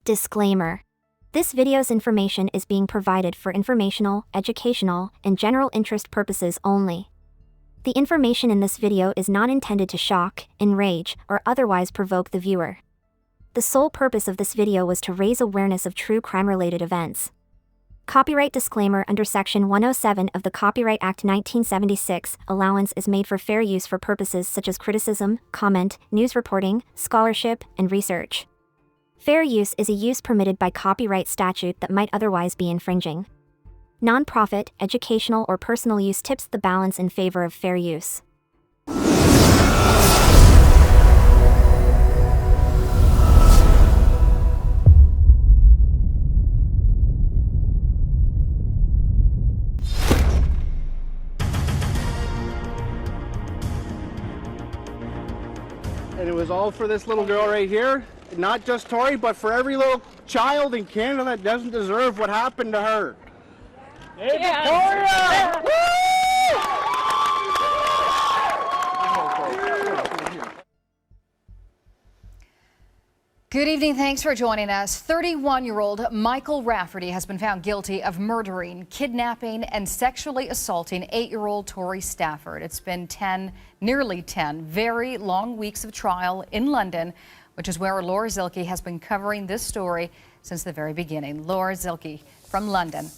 Disclaimer. This video's information is being provided for informational, educational, and general interest purposes only. The information in this video is not intended to shock, enrage, or otherwise provoke the viewer. The sole purpose of this video was to raise awareness of true crime-related events. Copyright disclaimer: under Section 107 of the Copyright Act 1976, allowance is made for fair use for purposes such as criticism, comment, news reporting, scholarship, and research. Fair use is a use permitted by copyright statute that might otherwise be infringing. Non-profit, educational, or personal use tips the balance in favor of fair use. And it was all for this little girl right here. Not just Tori, but for every little child in Canada that doesn't deserve what happened to her. Hey, Victoria! Good evening, thanks for joining us. 31-year-old Michael Rafferty has been found guilty of murdering, kidnapping, and sexually assaulting 8-year-old Tori Stafford. It's been nearly 10 very long weeks of trial in London, which is where Laura Zilke has been covering this story since the very beginning. Laura Zilke from London.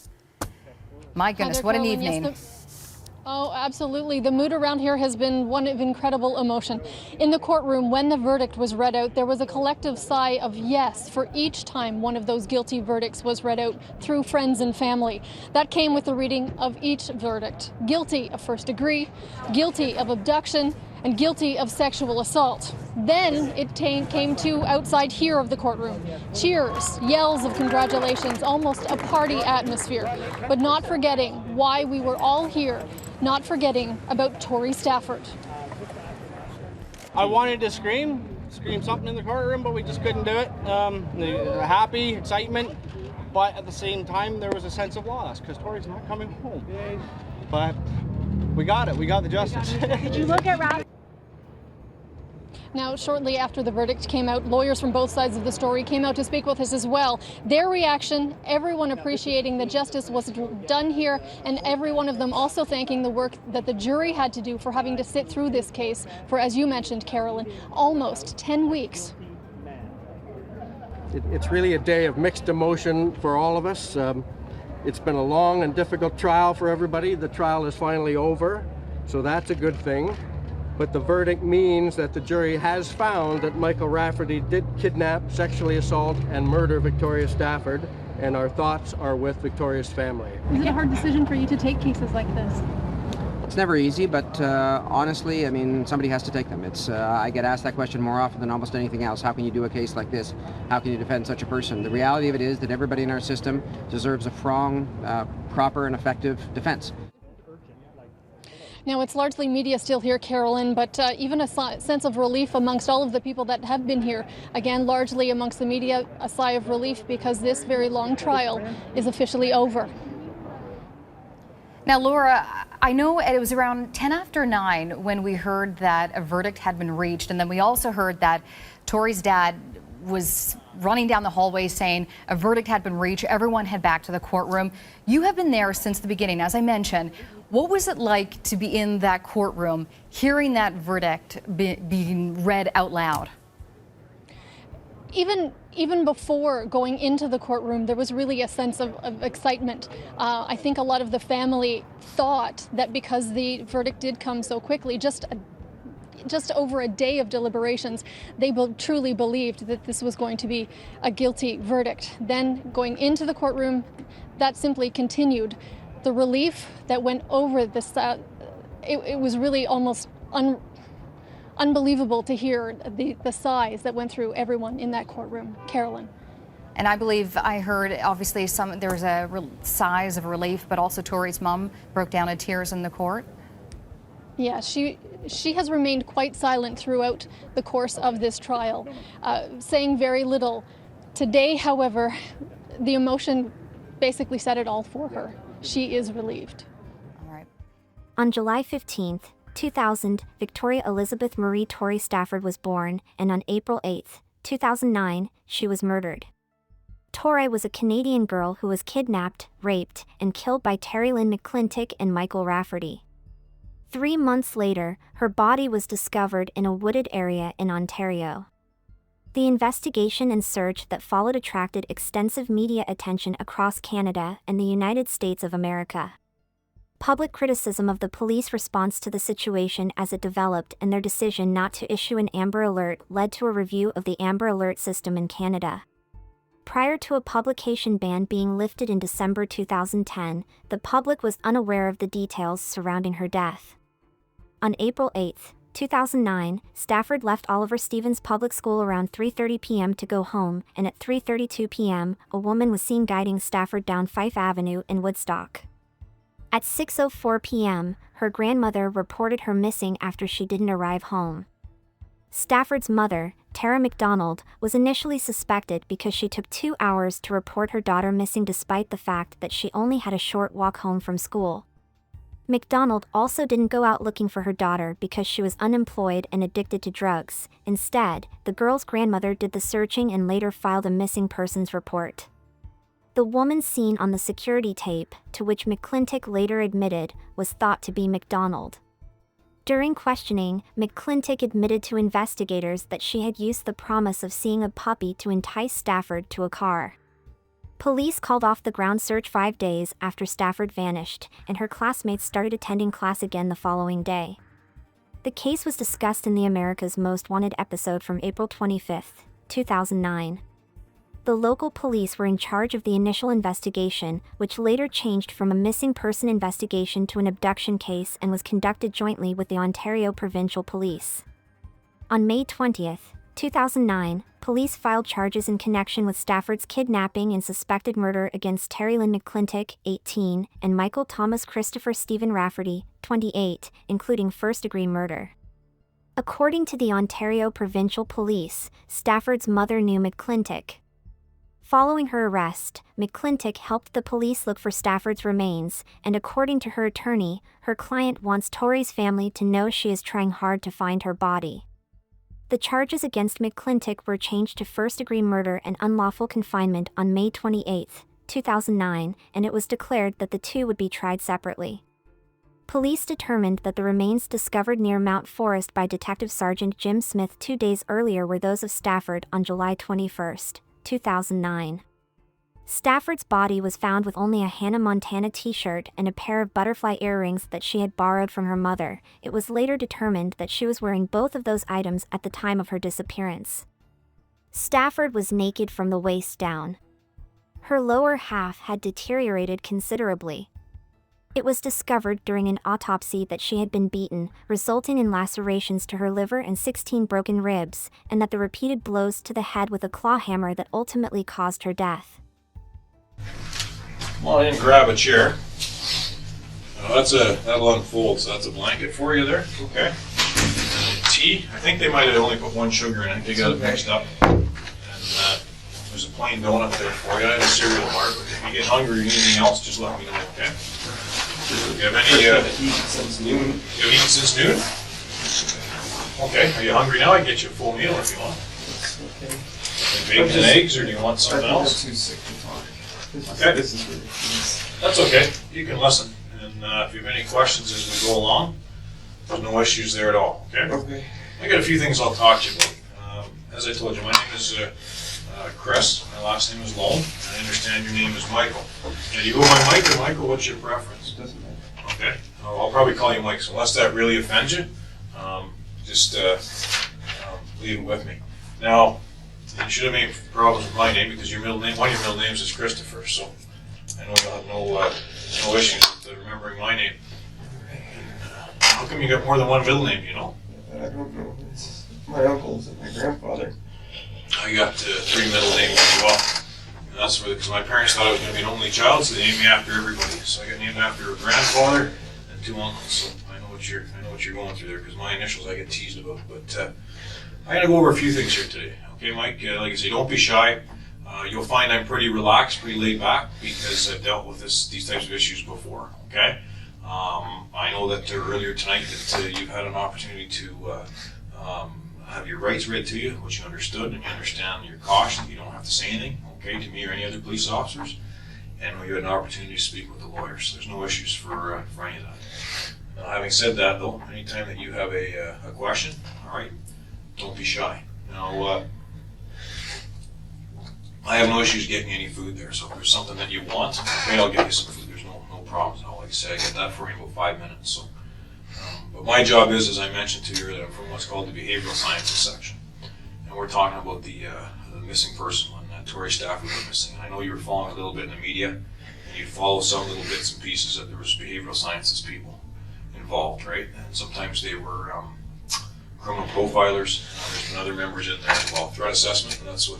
My goodness, what an evening. Yes, oh, absolutely. The mood around here has been one of incredible emotion. In the courtroom, when the verdict was read out, there was a collective sigh of yes for each time one of those guilty verdicts was read out through friends and family. That came with the reading of each verdict. Guilty of first degree, guilty of abduction, and guilty of sexual assault. Then it came to outside here of the courtroom. Cheers, yells of congratulations, almost a party atmosphere. But not forgetting why we were all here, not forgetting about Tori Stafford. I wanted to scream something in the courtroom, but we just couldn't do it. Happy, excitement, but at the same time there was a sense of loss because Tori's not coming home. But we got it. We got the justice. Did you look at Rafferty? Now, shortly after the verdict came out, lawyers from both sides of the story came out to speak with us as well. Their reaction, everyone appreciating that justice was done here, and every one of them also thanking the work that the jury had to do for having to sit through this case for, as you mentioned, Carolyn, almost 10 weeks. It's really a day of mixed emotion for all of us. It's been a long and difficult trial for everybody. The trial is finally over, so that's a good thing. But the verdict means that the jury has found that Michael Rafferty did kidnap, sexually assault, and murder Victoria Stafford, and our thoughts are with Victoria's family. Is it a hard decision for you to take cases like this? It's never easy, but honestly, I mean, somebody has to take them. I get asked that question more often than almost anything else. How can you do a case like this? How can you defend such a person? The reality of it is that everybody in our system deserves a strong, proper, and effective defense. Now, it's largely media still here, Carolyn, but even a sense of relief amongst all of the people that have been here. Again, largely amongst the media, a sigh of relief because this very long trial is officially over. Now, Laura, I know it was around 10 after 9 when we heard that a verdict had been reached, and then we also heard that Tori's dad was running down the hallway saying a verdict had been reached, everyone head back to the courtroom. You have been there since the beginning, as I mentioned. What was it like to be in that courtroom, hearing that verdict being read out loud? Even before going into the courtroom, there was really a sense of excitement. I think a lot of the family thought that because the verdict did come so quickly, just over a day of deliberations, they truly believed that this was going to be a guilty verdict. Then going into the courtroom, that simply continued. The relief that went over this, it was really almost unbelievable to hear the sighs that went through everyone in that courtroom. Carolyn. And I believe I heard, obviously, there was sighs of relief, but also Tori's mom broke down in tears in the court. Yeah, she has remained quite silent throughout the course of this trial, saying very little. Today, however, the emotion basically said it all for her. She is relieved. All right. On July 15, 2000, Victoria Elizabeth Marie Tori Stafford was born, and on April 8, 2009, she was murdered. Tori was a Canadian girl who was kidnapped, raped, and killed by Terri Lynne McClintic and Michael Rafferty. 3 months later, her body was discovered in a wooded area in Ontario. The investigation and search that followed attracted extensive media attention across Canada and the United States of America. Public criticism of the police response to the situation as it developed and their decision not to issue an Amber Alert led to a review of the Amber Alert system in Canada. Prior to a publication ban being lifted in December 2010, the public was unaware of the details surrounding her death. On April 8, 2009, Stafford left Oliver Stevens Public School around 3:30 p.m. to go home, and at 3:32 p.m., a woman was seen guiding Stafford down Fife Avenue in Woodstock. At 6:04 p.m., her grandmother reported her missing after she didn't arrive home. Stafford's mother, Terri McDonald, was initially suspected because she took 2 hours to report her daughter missing despite the fact that she only had a short walk home from school. McDonald also didn't go out looking for her daughter because she was unemployed and addicted to drugs. Instead, the girl's grandmother did the searching and later filed a missing persons report. The woman seen on the security tape, to which McClintic later admitted, was thought to be McDonald. During questioning, McClintic admitted to investigators that she had used the promise of seeing a puppy to entice Stafford to a car. Police called off the ground search 5 days after Stafford vanished, and her classmates started attending class again the following day. The case was discussed in the America's Most Wanted episode from April 25, 2009. The local police were in charge of the initial investigation, which later changed from a missing person investigation to an abduction case and was conducted jointly with the Ontario Provincial Police. On May 20, 2009, police filed charges in connection with Stafford's kidnapping and suspected murder against Terri Lynne McClintic, 18, and Michael Thomas Christopher Stephen Rafferty, 28, including first-degree murder. According to the Ontario Provincial Police, Stafford's mother knew McClintic. Following her arrest, McClintic helped the police look for Stafford's remains, and according to her attorney, her client wants Tori's family to know she is trying hard to find her body. The charges against McClintic were changed to first-degree murder and unlawful confinement on May 28, 2009, and it was declared that the two would be tried separately. Police determined that the remains discovered near Mount Forest by Detective Sergeant Jim Smith 2 days earlier were those of Stafford on July 21, 2009. Stafford's body was found with only a Hannah Montana t-shirt and a pair of butterfly earrings that she had borrowed from her mother. It was later determined that she was wearing both of those items at the time of her disappearance. Stafford was naked from the waist down. Her lower half had deteriorated considerably. It was discovered during an autopsy that she had been beaten, resulting in lacerations to her liver and 16 broken ribs, and that the repeated blows to the head with a claw hammer that ultimately caused her death. Come on in, grab a chair. That'll unfold, so that's a blanket for you there. Okay. Tea. I think they might have only put 1 sugar in it. They got it mixed up. And there's a plain donut there for you. I have a cereal bar, but if you get hungry or anything else, just let me know, okay? You have any, eaten since noon. You've eaten since noon? Okay. Are you hungry now? I can get you a full meal if you want. Okay. Bacon and eggs, or do you want something else? I'm too sick to talk. Okay. This is ridiculous. That's okay. You can listen. And if you have any questions as we go along, there's no issues there at all. Okay? Okay. I got a few things I'll talk to you about. As I told you, my name is Chris. My last name is Lynne. And I understand your name is Michael. And you go by Mike or Michael? What's your preference? Doesn't matter. Okay. I'll probably call you Mike. So unless that really offends you, just leave it with me. Now, you should have any problems with my name because your middle name, one of your middle names is Christopher, so I know you'll have no issues with remembering my name. And, how come you got more than one middle name, you know? I don't know. It's my uncle's and my grandfather. I got 3 middle names as well. And that's because my parents thought I was going to be an only child, so they named me after everybody. So I got named after a grandfather and 2 uncles. So I know what you're going through there because my initials I get teased about. But I'm going to go over a few things here today. Okay, Mike, like I say, don't be shy. You'll find I'm pretty relaxed, pretty laid back because I've dealt with these types of issues before, okay? I know that earlier tonight that you've had an opportunity to have your rights read to you, which you understood, and you understand your caution. You don't have to say anything, okay, to me or any other police officers, and we had an opportunity to speak with the lawyers. There's no issues for any of that. Having said that, though, anytime that you have a question, all right, don't be shy. I have no issues getting any food there, so if there's something that you want, okay, I'll get you some food. There's no problems. Like I say, I get that for you in about 5 minutes. So, but my job is, as I mentioned to you, that I'm from what's called the behavioral sciences section, and we're talking about the missing person one, Tori Stafford went missing. And I know you were following a little bit in the media, and you follow some little bits and pieces that there was behavioral sciences people involved, right? And sometimes they were criminal profilers. There's been other members in there involved. Threat assessment, and that's what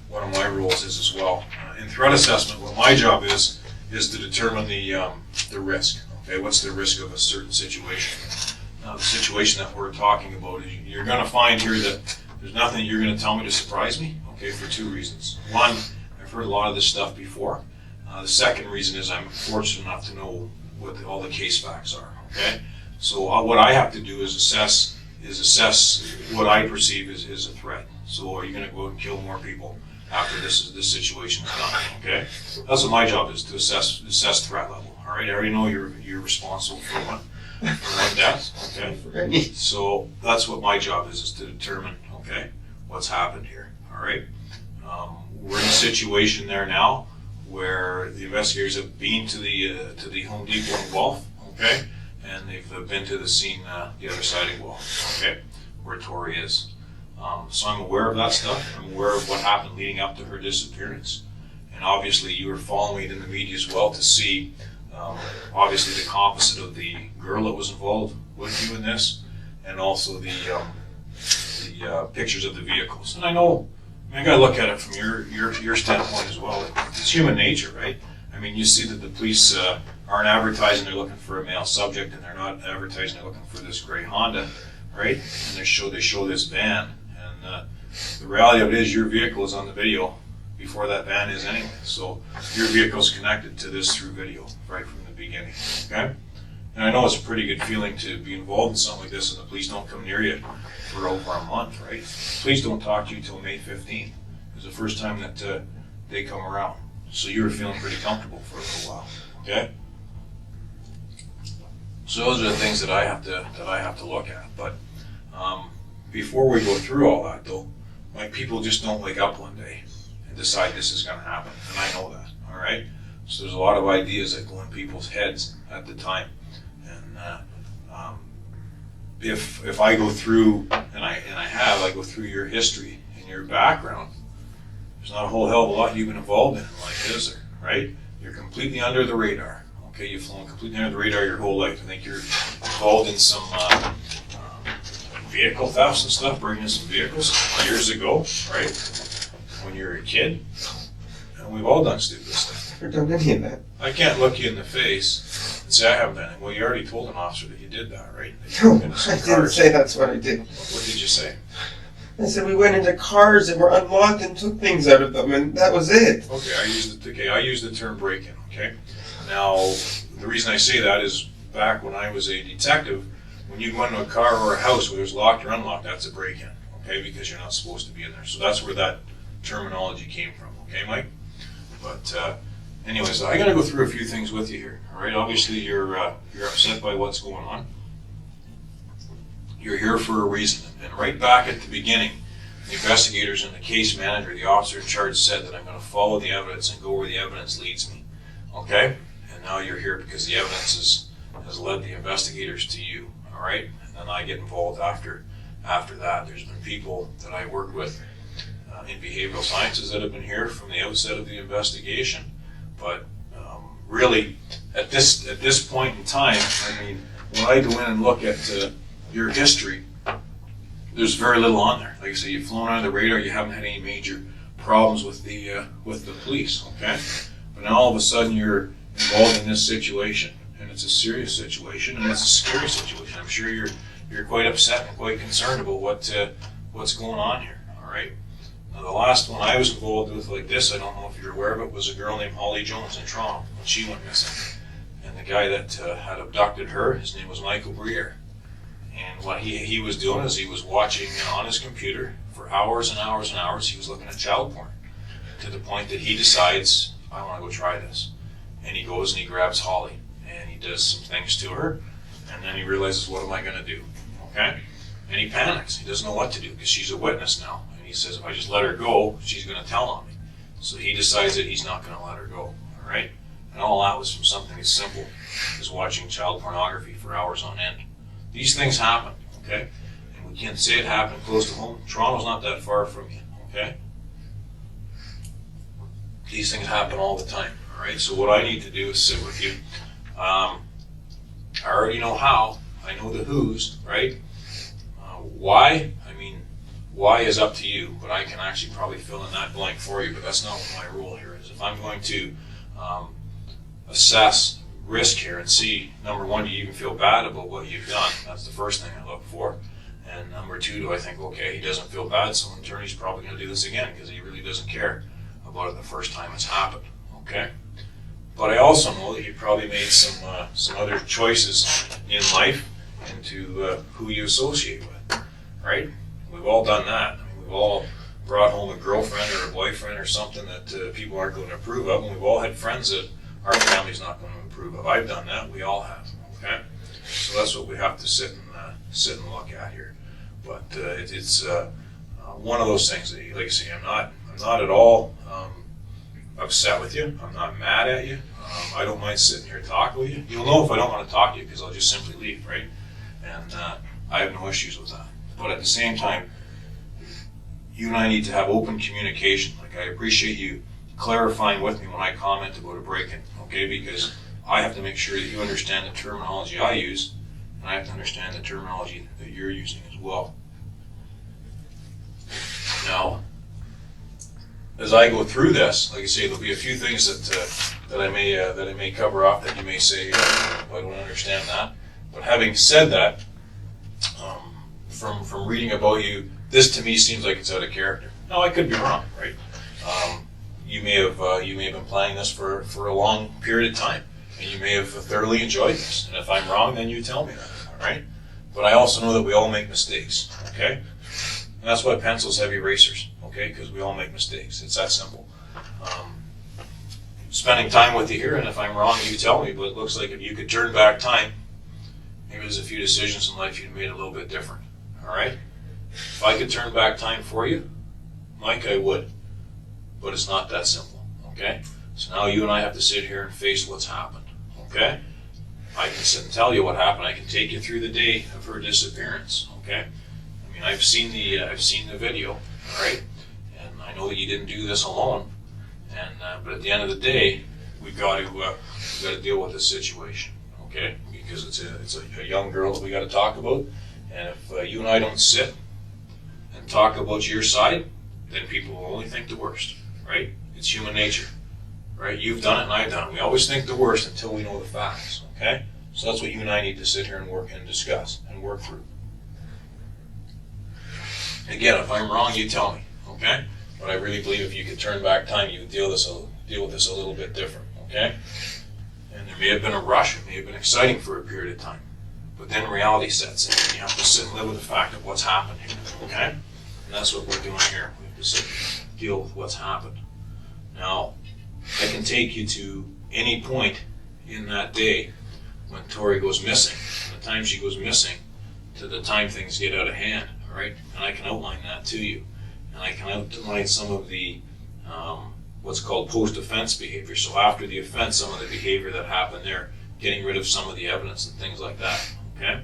one of my roles is as well. In threat assessment, what my job is to determine the risk. Okay, what's the risk of a certain situation? The situation that we're talking about, you're going to find here that there's nothing you're going to tell me to surprise me. Okay, for two reasons. One, I've heard a lot of this stuff before. The second reason is I'm fortunate enough to know what all the case facts are. Okay, so what I have to do is assess what I perceive is a threat. So are you going to go out and kill more people after this situation is done? Okay, that's what my job is, to assess threat level. All right, I already know you're responsible for one death. Okay, so that's what my job is to determine, okay, what's happened here. All right, we're in a situation there now where the investigators have been to the Home Depot in Guelph, okay, and they've been to the scene the other side of Guelph, okay, where Tori is. So I'm aware of that stuff. I'm aware of what happened leading up to her disappearance, and obviously you were following it in the media as well to see, obviously the composite of the girl that was involved with you in this, and also the pictures of the vehicles. And I know, I gotta look at it from your standpoint as well. It's human nature, right? I mean, you see that the police aren't advertising they're looking for a male subject, and they're not advertising they're looking for this gray Honda, right? And they show this van, and the reality of it is your vehicle is on the video before that van is anyway. So your vehicle's connected to this through video right from the beginning, okay? And I know it's a pretty good feeling to be involved in something like this and the police don't come near you for over a month, right? Police don't talk to you till May 15th. It's the first time that they come around. So you were feeling pretty comfortable for a little while, okay? So those are the things that I have to look at. But before we go through all that, though, my people just don't wake up one day and decide this is going to happen, and I know that. All right. So there's a lot of ideas that go in people's heads at the time, and if I go through and I go through your history and your background, there's not a whole hell of a lot you've been involved in life, is there? Right? You're completely under the radar. Okay, you've flown completely under the radar your whole life. I think you're involved in some vehicle thefts and stuff, bringing in some vehicles years ago, right? When you were a kid. And we've all done stupid stuff. Never done any of that. I can't look you in the face and say I haven't done it. Well, you already told an officer that you did that, right? No, I didn't say that's what I did. What did you say? I said we went into cars that were unlocked and took things out of them, and that was it. Okay, I used the term break-in, okay? Now, the reason I say that is back when I was a detective, when you go into a car or a house where it's locked or unlocked, that's a break-in, okay? Because you're not supposed to be in there. So that's where that terminology came from, okay, Mike? But anyways, I gotta go through a few things with you here, all right? Obviously, you're upset by what's going on. You're here for a reason. And right back at the beginning, the investigators and the case manager, the officer in charge, said that I'm going to follow the evidence and go where the evidence leads me. Okay? And now you're here because the evidence has led the investigators to you. All right? And then I get involved after that. There's been people that I worked with in behavioral sciences that have been here from the outset of the investigation. But really, at this point in time, I mean, when I go in and look at your history, there's very little on there. Like I say, you've flown under the radar. You haven't had any major problems with the police. Okay, but now all of a sudden you're involved in this situation, and it's a serious situation, and it's a scary situation. I'm sure you're quite upset and quite concerned about what's going on here. All right. Now the last one I was involved with like this, I don't know if you're aware of it, was a girl named Holly Jones in Toronto when she went missing, and the guy that had abducted her, his name was Michael Briere. And what he was doing is he was watching on his computer for hours and hours and hours. He was looking at child porn. to the point that he decides, I want to go try this. And he goes and he grabs Holly and he does some things to her, and then he realizes, what am I going to do? Okay? And he panics. He doesn't know what to do because she's a witness now. And he says, if I just let her go, she's going to tell on me. So he decides that he's not going to let her go. All right? And all that was from something as simple as watching child pornography for hours on end. These things happen, okay? And we can't say it happened close to home. Toronto's not that far from you, okay? These things happen all the time, all right? So what I need to do is sit with you. I already know how. I know the who's, right? Why? I mean, why is up to you, but I can actually probably fill in that blank for you, but that's not what my role here is. If I'm going to assess risk here and see, number one, do you even feel bad about what you've done? That's the first thing I look for. And number two, do I think, okay, he doesn't feel bad, so an attorney's probably going to do this again because he really doesn't care about it the first time it's happened, okay? But I also know that you probably made some other choices in life into who you associate with, right? We've all done that. I mean, we've all brought home a girlfriend or a boyfriend or something that people aren't going to approve of, and we've all had friends that our family's not going to approve of. I've done that. We all have. Okay, so that's what we have to sit and look at here. But it's one of those things that, like I say, I'm not at all upset with you. I'm not mad at you. I don't mind sitting here talking with you. You'll know if I don't want to talk to you because I'll just simply leave, right? And I have no issues with that. But at the same time, you and I need to have open communication. Like, I appreciate you clarifying with me when I comment about a break-in, okay? Because I have to make sure that you understand the terminology I use, and I have to understand the terminology that you're using as well. Now, as I go through this, like I say, there'll be a few things that I may cover off that you may say, I don't understand that. But having said that, from reading about you, this to me seems like it's out of character. Now, I could be wrong, right? You may have been planning this for a long period of time, and you may have thoroughly enjoyed this. And if I'm wrong, then you tell me that, all right? But I also know that we all make mistakes, okay? And that's why pencils have erasers, okay? Because we all make mistakes. It's that simple. Spending time with you here, and if I'm wrong, you tell me. But it looks like if you could turn back time, maybe there's a few decisions in life you'd made a little bit different, all right? If I could turn back time for you, Mike, I would. But it's not that simple, okay? So now you and I have to sit here and face what's happened, okay? I can sit and tell you what happened. I can take you through the day of her disappearance, okay? I mean, I've seen the video, all right? And I know that you didn't do this alone. And but at the end of the day, we've got to deal with this situation, okay? Because it's a young girl that we got to talk about. And if you and I don't sit and talk about your side, then people will only think the worst, right? It's human nature, right? You've done it and I've done it. We always think the worst until we know the facts, okay? So that's what you and I need to sit here and work and discuss and work through. Again, if I'm wrong, you tell me, okay? But I really believe if you could turn back time, you would deal with this a little bit different, okay? And there may have been a rush, it may have been exciting for a period of time, but then reality sets in, and you have to sit and live with the fact of what's happened here, okay? And that's what we're doing here. We have to sit and deal with what's happened. Now, I can take you to any point in that day when Tori goes missing, from the time she goes missing to the time things get out of hand, all right? And I can outline that to you. And I can outline some of the what's called post-offense behavior. So after the offense, some of the behavior that happened there, getting rid of some of the evidence and things like that, okay?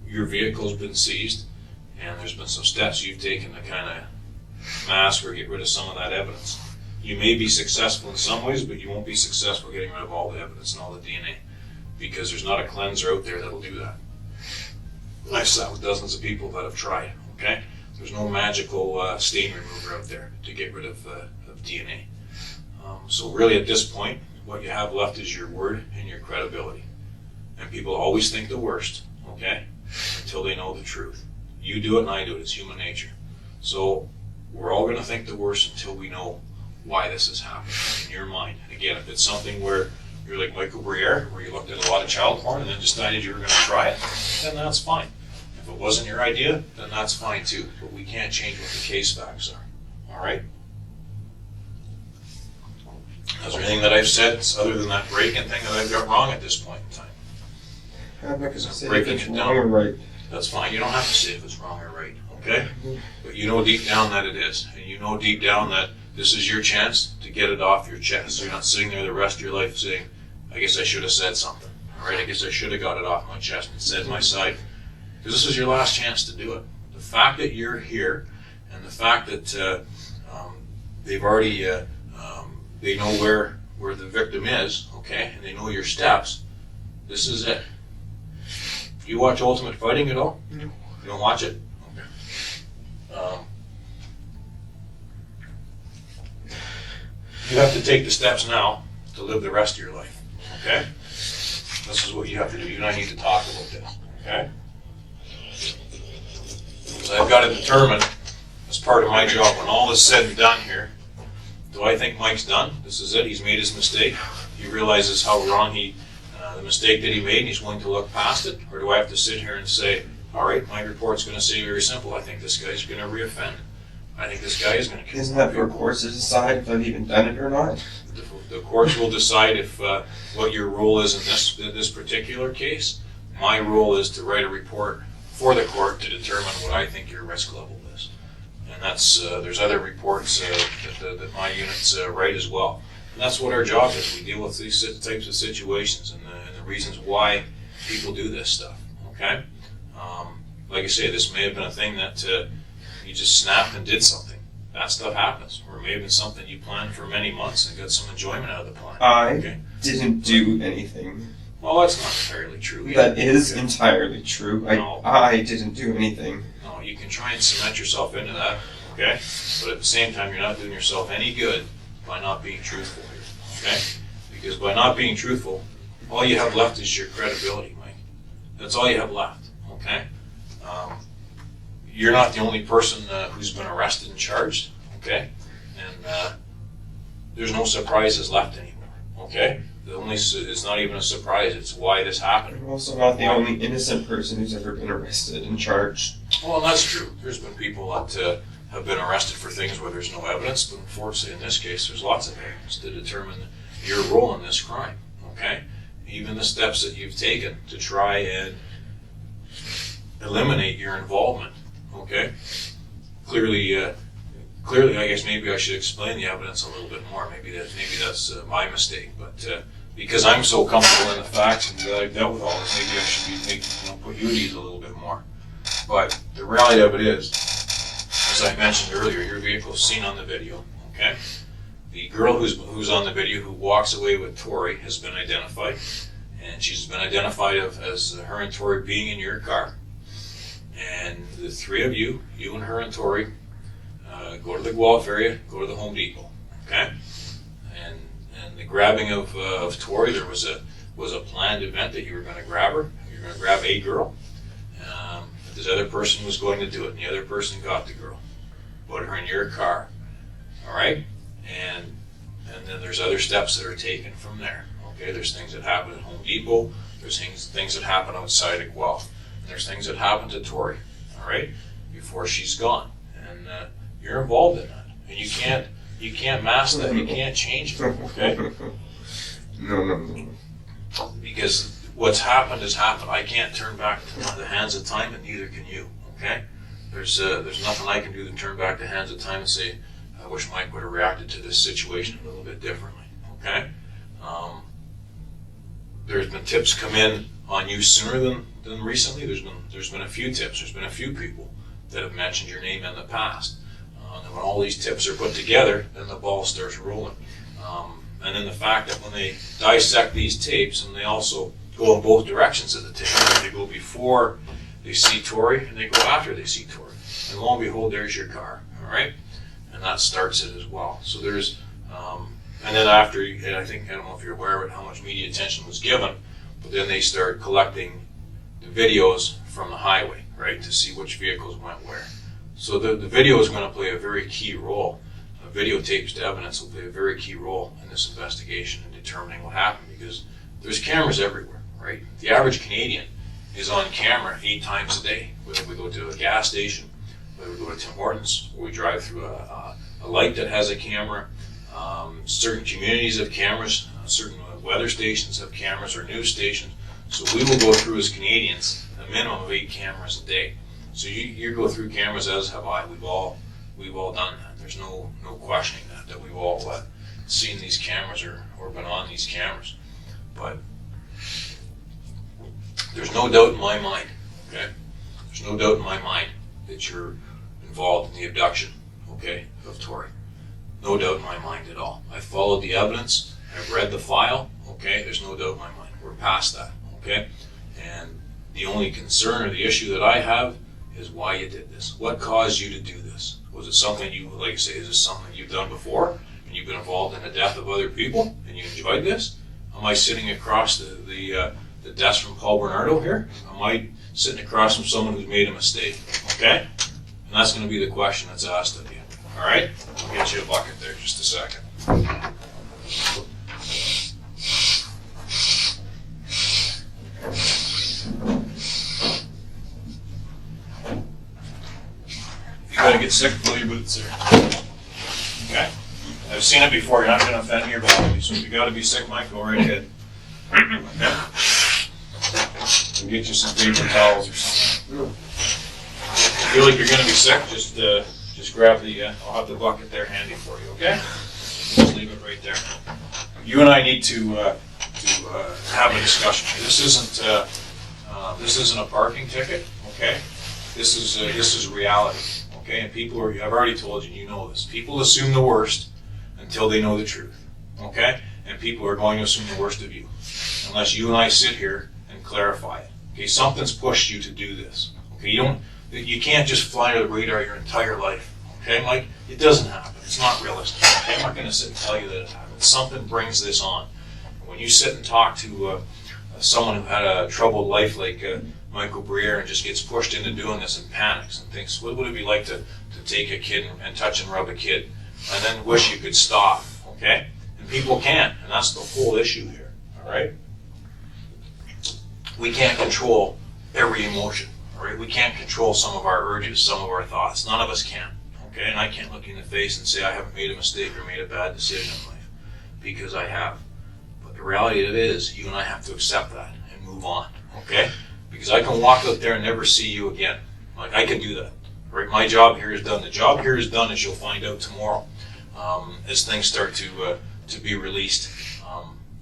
Your vehicle's been seized, and there's been some steps you've taken to kind of mask or get rid of some of that evidence. You may be successful in some ways, but you won't be successful getting rid of all the evidence and all the DNA, because there's not a cleanser out there that'll do that. I've sat with dozens of people that have tried, okay? There's no magical stain remover out there to get rid of DNA. So really at this point, what you have left is your word and your credibility. And people always think the worst, okay, until they know the truth. You do it and I do it. It's human nature. So we're all going to think the worst until we know why this has happened in your mind. Again, if it's something where you're like Michael Briere, where you looked at a lot of child porn and then decided you were going to try it, then that's fine. If it wasn't your idea, then that's fine too. But we can't change what the case facts are. All right? Is there anything that I've said other than that break-in thing that I've got wrong at this point in time? I'm not going to say if breaking it's it wrong down. or right. That's fine. You don't have to say if it's wrong or right, okay? But you know deep down that it is. And you know deep down that this is your chance to get it off your chest. So you're not sitting there the rest of your life saying, I guess I should have said something. All right, I guess I should have got it off my chest and said my side. Because this is your last chance to do it. The fact that you're here and the fact that they've already, they know where the victim is, okay, and they know your steps, this is it. Do you watch Ultimate Fighting at all? No. You don't watch it? Okay. You have to take the steps now to live the rest of your life, okay? This is what you have to do. You and I need to talk about this, okay? So I've got to determine, as part of my job, when all is said and done here, do I think Mike's done? This is it. He's made his mistake. He realizes how wrong the mistake that he made, and he's willing to look past it? Or do I have to sit here and say, all right, my report's going to say very simple. I think this guy's going to reoffend. I think this guy is going to. Isn't that for courts to decide if I've even done it or not? The courts will decide if what your role is in this particular case. My role is to write a report for the court to determine what I think your risk level is. And that's there's other reports that my units write as well. And that's what our job is. We deal with these types of situations and the reasons why people do this stuff. Okay? Like I say, this may have been a thing that you just snapped and did something. That stuff happens. Or it may have been something you planned for many months and got some enjoyment out of the plan. I didn't do anything. Well, that's not entirely true. That is entirely true. No. I didn't do anything. No, you can try and cement yourself into that, okay? But at the same time, you're not doing yourself any good by not being truthful here, okay? Because by not being truthful, all you have left is your credibility, Mike. That's all you have left, okay? You're not the only person who's been arrested and charged, okay? And there's no surprises left anymore, okay? It's not even a surprise, it's why this happened. I'm also not the only innocent person who's ever been arrested and charged. Well, that's true. There's been people that have been arrested for things where there's no evidence, but unfortunately in this case there's lots of evidence to determine your role in this crime, okay? Even the steps that you've taken to try and eliminate your involvement, okay? Clearly, I guess maybe I should explain the evidence a little bit more. Maybe that's my mistake. But because I'm so comfortable in the facts and that I've dealt with all this, maybe I should put you at ease a little bit more. But the reality of it is, as I mentioned earlier, your vehicle is seen on the video. Okay, the girl who's on the video who walks away with Tori has been identified, and she's been identified as her and Tori being in your car. And the three of you and her and Tori, go to the Guelph area, go to the Home Depot, okay? And the grabbing of Tori, there was a planned event that you were going to grab her. You were going to grab a girl. But this other person was going to do it, and the other person got the girl, put her in your car, all right? And then there's other steps that are taken from there, okay? There's things that happen at Home Depot. There's things that happen outside of Guelph. And there's things that happen to Tori, all right, before she's gone. And you're involved in that, and you can't mask that. You can't change it. Okay? No. Because what's happened has happened. I can't turn back the hands of time, and neither can you. Okay? There's nothing I can do to turn back the hands of time and say, I wish Mike would have reacted to this situation a little bit differently. Okay? There's been tips come in on you sooner than recently. There's been a few tips. There's been a few people that have mentioned your name in the past. And when all these tips are put together, then the ball starts rolling. And then the fact that when they dissect these tapes, and they also go in both directions of the tape, they go before they see Tori, and they go after they see Tori. And lo and behold, there's your car, all right? And that starts it as well. So there's, and then after, and I don't know if you're aware of it, how much media attention was given, but then they start collecting the videos from the highway, right, to see which vehicles went where. So the video is going to play a very key role. Videotapes to evidence will play a very key role in this investigation and determining what happened, because there's cameras everywhere, right? The average Canadian is on camera 8 times a day, whether we go to a gas station, whether we go to Tim Hortons, or we drive through a light that has a camera. Certain communities have cameras, certain weather stations have cameras, or news stations. So we will go through as Canadians a minimum of 8 cameras a day. So you go through cameras, as have I. We've all done that. There's no questioning that we've all seen these cameras or been on these cameras. But there's no doubt in my mind, okay? There's no doubt in my mind that you're involved in the abduction, okay, of Tori. No doubt in my mind at all. I followed the evidence. I've read the file, okay? There's no doubt in my mind. We're past that, okay? And the only concern or the issue that I have is why you did this. What caused you to do this? Was it something you, like I say, is this something you've done before and you've been involved in the death of other people and you enjoyed this? Am I sitting across the desk from Paul Bernardo here? Am I sitting across from someone who's made a mistake? Okay? And that's going to be the question that's asked of you. All right? I'll get you a bucket there just a second. If you got to get sick, pull your boots there. Okay? I've seen it before. You're not going to offend me or bother me. So if you got to be sick, Mike, go right ahead. Okay? I'll get you some paper towels or something. If you feel like you're going to be sick, just grab the, I'll have the bucket there handy for you, okay? Just leave it right there. You and I need to have a discussion. This isn't a parking ticket, okay? This is reality, okay? And people are, I've already told you, you know this. People assume the worst until they know the truth, okay? And people are going to assume the worst of you, unless you and I sit here and clarify it. Okay, something's pushed you to do this. Okay, you can't just fly under the radar your entire life. Okay, Mike? It doesn't happen. It's not realistic. Okay, I'm not going to sit and tell you that it happens. Something brings this on. When you sit and talk to someone who had a troubled life like Michael Breer and just gets pushed into doing this and panics and thinks, what would it be like to take a kid and touch and rub a kid and then wish you could stop, okay? And people can't, and that's the whole issue here, all right? We can't control every emotion, all right? We can't control some of our urges, some of our thoughts. None of us can, okay? And I can't look you in the face and say I haven't made a mistake or made a bad decision in life, because I have. But the reality of it is, you and I have to accept that and move on, okay? Because I can walk out there and never see you again. Like, I can do that, right? My job here is done. The job here is done, as you'll find out tomorrow, as things start to be released.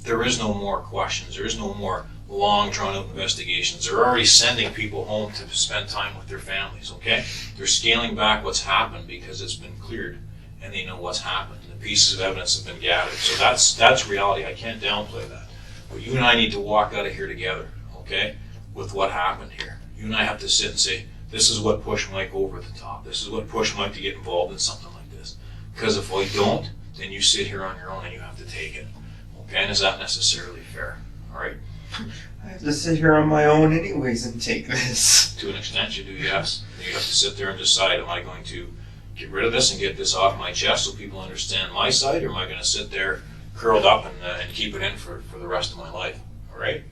There is no more questions. There is no more long drawn-out investigations. They're already sending people home to spend time with their families, okay? They're scaling back what's happened because it's been cleared and they know what's happened. The pieces of evidence have been gathered. So that's reality. I can't downplay that. But you and I need to walk out of here together, okay, with what happened here. You and I have to sit and say, this is what pushed Mike over the top. This is what pushed Mike to get involved in something like this. Because if we don't, then you sit here on your own and you have to take it. Okay, and is that necessarily fair? All right? I have to sit here on my own anyways and take this. To an extent you do, yes. You have to sit there and decide, am I going to get rid of this and get this off my chest so people understand my side, or am I going to sit there curled up and keep it in for the rest of my life? All right?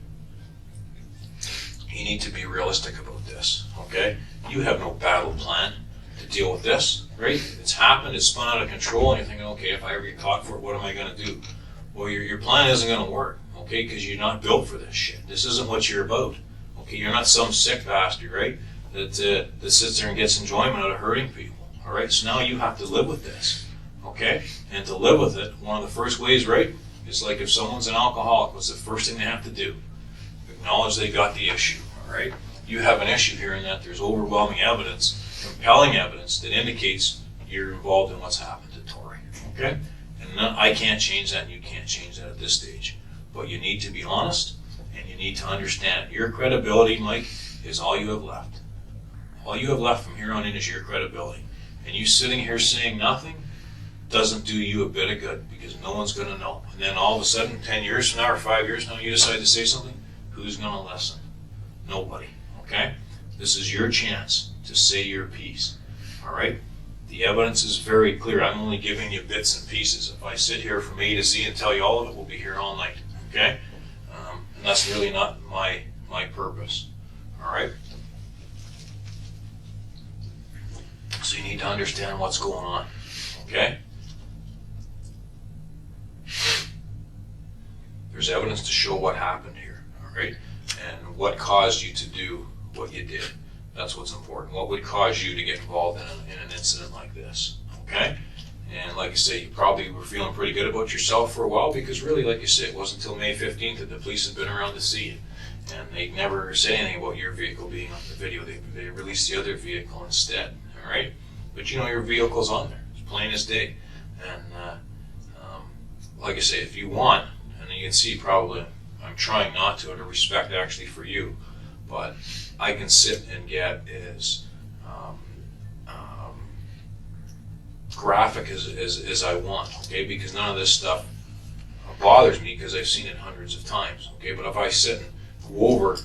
You need to be realistic about this, okay? You have no battle plan to deal with this, right? It's happened, it's spun out of control, and you're thinking, okay, if I ever get caught for it, what am I going to do? Well, your plan isn't going to work, okay, because you're not built for this shit. This isn't what you're about, okay? You're not some sick bastard, right, that sits there and gets enjoyment out of hurting people, all right? So now you have to live with this, okay? And to live with it, one of the first ways, right, is like if someone's an alcoholic, what's the first thing they have to do? Acknowledge they got the issue, all right? You have an issue here in that there's overwhelming evidence, compelling evidence that indicates you're involved in what's happened to Tori, okay? And I can't change that and you can't change that at this stage. But you need to be honest and you need to understand your credibility, Mike, is all you have left. All you have left from here on in is your credibility. And you sitting here saying nothing doesn't do you a bit of good, because no one's going to know. And then all of a sudden, 10 years from now or 5 years from now, you decide to say something, who's going to listen? Nobody, okay? This is your chance to say your piece, all right? The evidence is very clear. I'm only giving you bits and pieces. If I sit here from A to Z and tell you all of it, we'll be here all night, okay? And that's really not my purpose, all right? So you need to understand what's going on, okay? There's evidence to show what happened here, all right? And what caused you to do what you did. That's what's important. What would cause you to get involved in an incident like this, okay? And like I say, you probably were feeling pretty good about yourself for a while, because really, like you say, it wasn't until May 15th that the police had been around to see you. And they never say anything about your vehicle being on the video. They released the other vehicle instead, all right? But you know your vehicle's on there. It's plain as day. And like I say, if you want, and you can see probably I'm trying not to, out of respect actually for you, but I can sit and get as graphic as I want, okay? Because none of this stuff bothers me, because I've seen it hundreds of times, okay? But if I sit and go over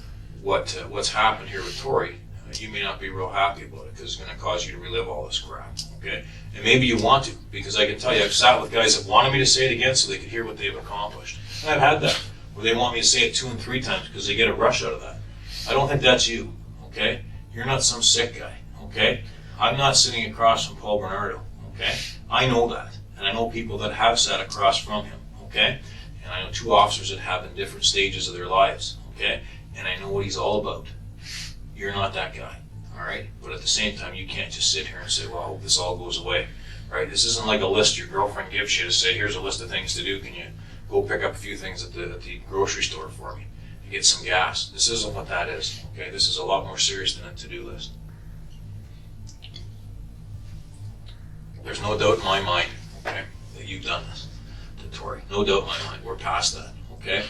what's happened here with Tori, you may not be real happy about it, because it's going to cause you to relive all this crap, okay? And maybe you want to, because I can tell you I've sat with guys that wanted me to say it again so they could hear what they've accomplished. And I've had that, where they want me to say it 2 and 3 times because they get a rush out of that. I don't think that's you, okay? You're not some sick guy, okay? I'm not sitting across from Paul Bernardo, okay? I know that, and I know people that have sat across from him, okay? And I know 2 officers that have in different stages of their lives, okay? And I know what he's all about. You're not that guy, all right? But at the same time, you can't just sit here and say, well, I hope this all goes away, right? This isn't like a list your girlfriend gives you to say, here's a list of things to do. Can you go pick up a few things at the grocery store for me to get some gas? This isn't what that is, okay? This is a lot more serious than a to-do list. There's no doubt in my mind, okay, that you've done this to Tori. No doubt in my mind. We're past that, okay?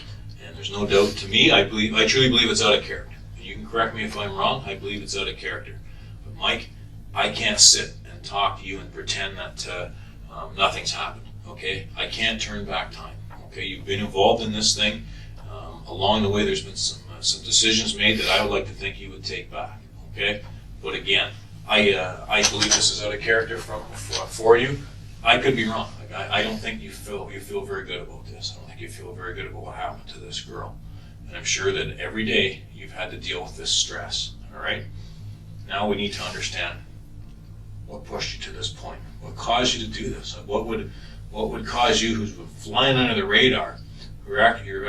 And there's no doubt to me, I truly believe it's out of character. You can correct me if I'm wrong, I believe it's out of character. But Mike, I can't sit and talk to you and pretend that nothing's happened, okay? I can't turn back time, okay? You've been involved in this thing. Along the way, there's been some decisions made that I would like to think you would take back, okay? But again, I believe this is out of character for you. I could be wrong. Like, I don't think you feel very good about this. I don't think you feel very good about what happened to this girl. And I'm sure that every day you've had to deal with this stress, all right? Now we need to understand what pushed you to this point. What caused you to do this? What would cause you, who's been flying under the radar, you're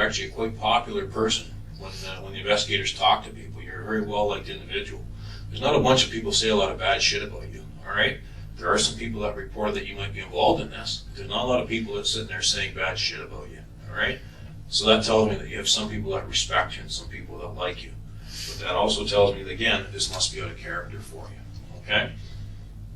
actually a quite popular person when the investigators talk to people. You're a very well-liked individual. There's not a bunch of people say a lot of bad shit about you, all right? There are some people that report that you might be involved in this. There's not a lot of people that sit there saying bad shit about you, all right? So that tells me that you have some people that respect you and some people that like you. But that also tells me, that, again, that this must be out of character for you, okay?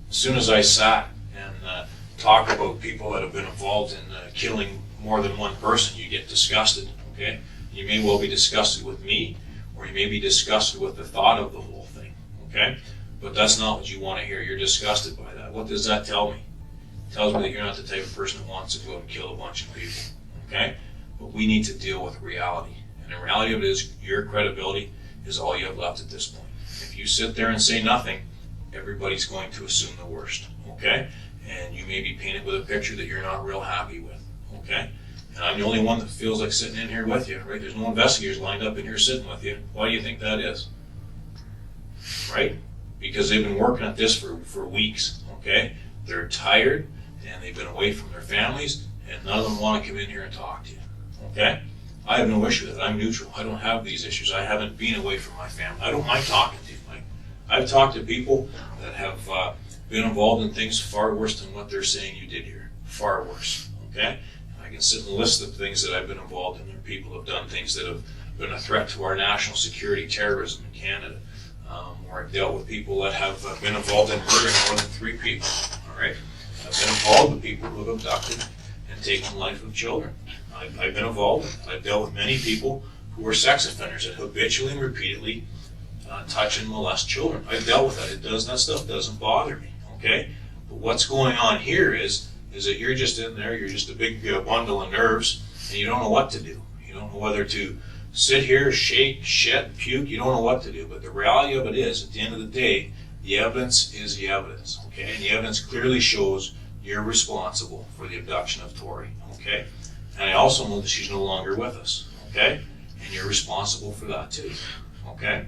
As soon as I sat and talk about people that have been involved in killing more than one person, you get disgusted, okay? You may well be disgusted with me, or you may be disgusted with the thought of the whole thing, okay? But that's not what you want to hear. You're disgusted by that. What does that tell me? It tells me that you're not the type of person that wants to go out and kill a bunch of people, okay? But we need to deal with reality. And the reality of it is your credibility is all you have left at this point. If you sit there and say nothing, everybody's going to assume the worst, okay? And you may be painted with a picture that you're not real happy with, okay? And I'm the only one that feels like sitting in here with you, right? There's no investigators lined up in here sitting with you. Why do you think that is? Right? Because they've been working at this for weeks, okay? They're tired, and they've been away from their families, and none of them want to come in here and talk to you, okay? I have no issue with it. I'm neutral. I don't have these issues. I haven't been away from my family. I don't mind talking to you, Mike. I've talked to people that have been involved in things far worse than what they're saying you did here. Far worse, okay? And I can sit and list the things that I've been involved in. There are people who have done things that have been a threat to our national security, terrorism in Canada. Where I've dealt with people that have been involved in murdering more than 3 people, all right? I've been involved with people who have abducted and taken the life of children. I've been involved with it. I've dealt with many people who are sex offenders that habitually and repeatedly touch and molest children. I've dealt with that. That stuff doesn't bother me, okay? But what's going on here is that you're just in there, you're just a big bundle of nerves, and you don't know what to do. You don't know whether to sit here, shake, shit, puke, you don't know what to do. But the reality of it is, at the end of the day, the evidence is the evidence, okay? And the evidence clearly shows you're responsible for the abduction of Tori, okay? And I also know that she's no longer with us, okay? And you're responsible for that too, okay?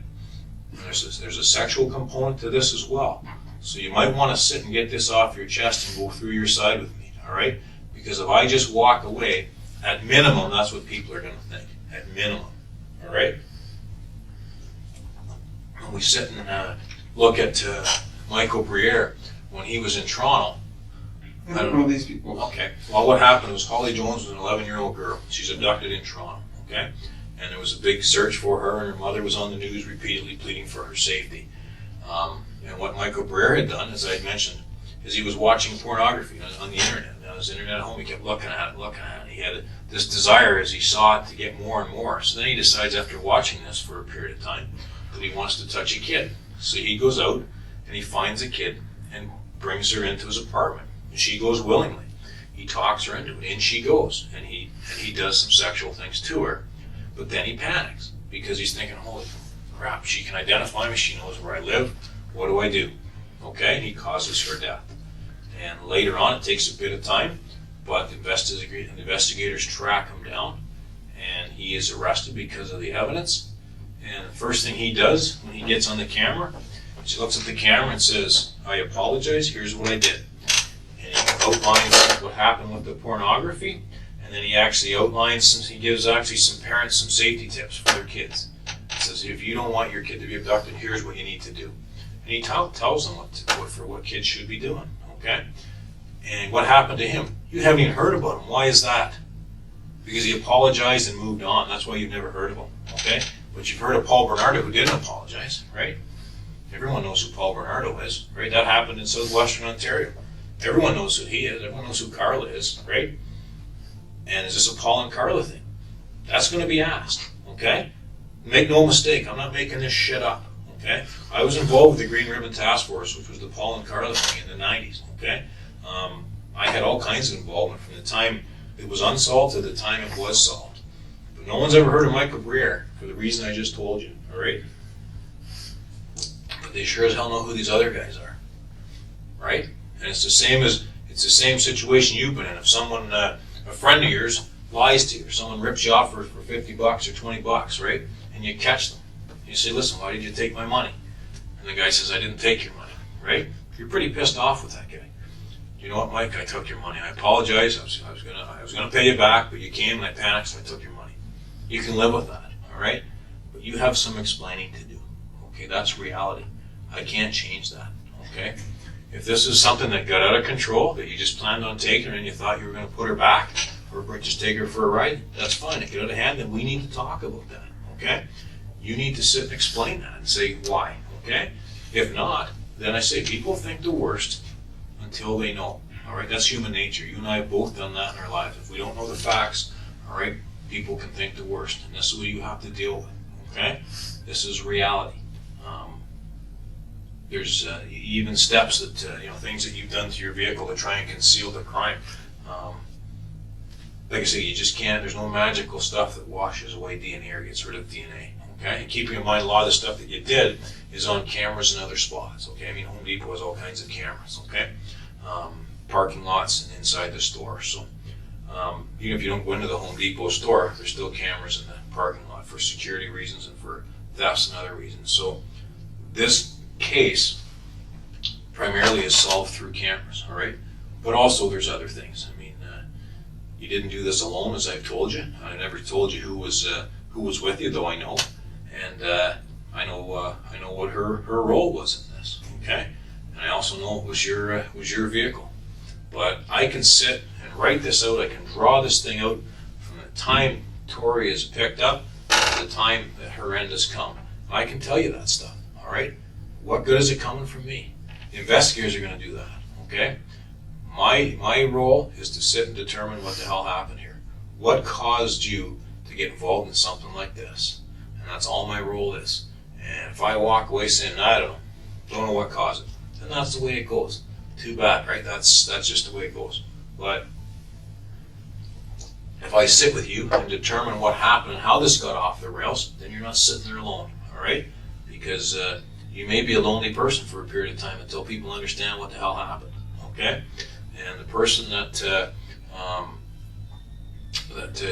And there's a sexual component to this as well. So you might want to sit and get this off your chest and go through your side with me, all right? Because if I just walk away, At minimum, that's what people are going to think. At minimum, all right? When we sit and look at Michael Briere when he was in Toronto. I don't know these people. Okay. Well, what happened was Holly Jones was an 11-year-old girl. She's abducted in Toronto, okay? And there was a big search for her, and her mother was on the news repeatedly pleading for her safety. And what Michael Briere had done, as I had mentioned, is he was watching pornography on the internet. On his internet at home, he kept looking at it. He had this desire as he saw it to get more and more. So then he decides, after watching this for a period of time, that he wants to touch a kid. So he goes out and he finds a kid and brings her into his apartment. And she goes willingly. He talks her into it. In she goes. And he does some sexual things to her. But then he panics because he's thinking, holy crap, she can identify me. She knows where I live. What do I do? Okay, and he causes her death. And later on, it takes a bit of time, but the investigators track him down, and he is arrested because of the evidence. And the first thing he does when he gets on the camera is he looks at the camera and says, I apologize, here's what I did. And he outlines what happened with the pornography, and then he actually outlines, he gives actually some parents some safety tips for their kids. He says, if you don't want your kid to be abducted, here's what you need to do. And he tells them what kids should be doing, okay? And what happened to him? You haven't even heard about him. Why is that? Because he apologized and moved on. That's why you've never heard of him, okay? But you've heard of Paul Bernardo, who didn't apologize, right? Everyone knows who Paul Bernardo is, right? That happened in southwestern Ontario. Everyone knows who he is. Everyone knows who Carla is, right? And is this a Paul and Carla thing? That's going to be asked, okay? Make no mistake, I'm not making this shit up. Okay, I was involved with the Green Ribbon Task Force, which was the Paul and Carla thing in the 90s, okay? I had all kinds of involvement from the time it was unsolved to the time it was solved. But no one's ever heard of Michael Briere for the reason I just told you, all right? But they sure as hell know who these other guys are, right? And it's the same situation you've been in. If someone, a friend of yours, lies to you, or someone rips you off for $50 or $20, right? And you catch them. You say, listen, why did you take my money? And the guy says, I didn't take your money, right? You're pretty pissed off with that guy. You know what, Mike? I took your money. I apologize. I was gonna pay you back, but you came and I panicked, so I took your money. You can live with that, all right? But you have some explaining to do. Okay, that's reality. I can't change that. Okay? If this is something that got out of control, that you just planned on taking her and you thought you were gonna put her back, or just take her for a ride, that's fine. If it got out of hand, then we need to talk about that. Okay? You need to sit and explain that and say why, okay? If not, then I say people think the worst until they know, all right? That's human nature. You and I have both done that in our lives. If we don't know the facts, all right, people can think the worst, and this is what you have to deal with, okay? This is reality. There's even steps that, things that you've done to your vehicle to try and conceal the crime. Like I say, you just can't, there's no magical stuff that washes away DNA or gets rid of DNA. Okay, and keeping in mind a lot of the stuff that you did is on cameras and other spots. Okay, I mean Home Depot has all kinds of cameras. Okay, parking lots and inside the store. So even if you don't go into the Home Depot store, there's still cameras in the parking lot for security reasons and for thefts and other reasons. So this case primarily is solved through cameras. All right, but also there's other things. I mean, you didn't do this alone, as I've told you. I never told you who was with you, though I know. And I know what her role was in this, okay? And I also know it was your vehicle. But I can sit and write this out. I can draw this thing out from the time Tori is picked up to the time that her end has come. I can tell you that stuff, all right? What good is it coming from me? The investigators are going to do that, okay? My role is to sit and determine what the hell happened here. What caused you to get involved in something like this? And that's all my role is. And if I walk away saying, I don't know what caused it, then that's the way it goes. Too bad, right? That's just the way it goes. But if I sit with you and determine what happened and how this got off the rails, then you're not sitting there alone, all right? Because you may be a lonely person for a period of time until people understand what the hell happened, okay? And the person that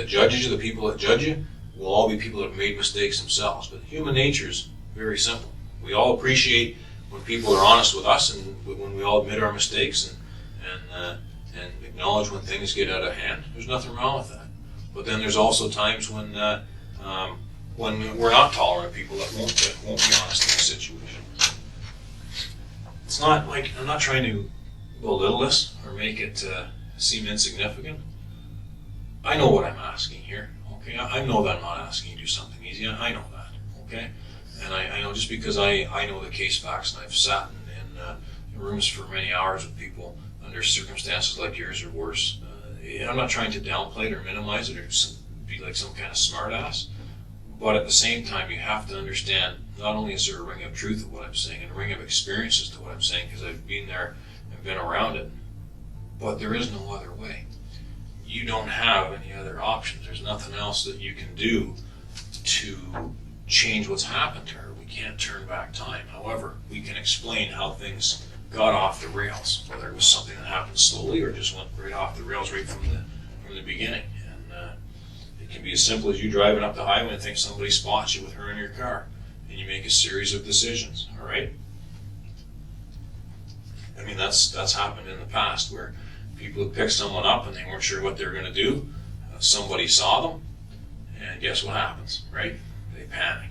judges you, the people that judge you, will all be people that have made mistakes themselves. But human nature is very simple. We all appreciate when people are honest with us and when we all admit our mistakes and acknowledge when things get out of hand. There's nothing wrong with that. But then there's also times when we're not tolerant of people that won't be honest in a situation. It's not like, I'm not trying to belittle this or make it seem insignificant. I know what I'm asking here, okay? I know that I'm not asking you to do something easy. I know that, okay? And I know just because I know the case facts, and I've sat in rooms for many hours with people under circumstances like yours or worse. I'm not trying to downplay it or minimize it or be like some kind of smart ass. But at the same time, you have to understand, not only is there a ring of truth of what I'm saying and a ring of experiences to what I'm saying, because I've been there and been around it, but there is no other way. You don't have any other options. There's nothing else that you can do to change what's happened to her. We can't turn back time. However, we can explain how things got off the rails, whether it was something that happened slowly or just went right off the rails right from the beginning. And it can be as simple as you driving up the highway and think somebody spots you with her in your car, and you make a series of decisions. All right. I mean, that's happened in the past where people have picked someone up and they weren't sure what they were going to do. Somebody saw them, and guess what happens, right? They panic.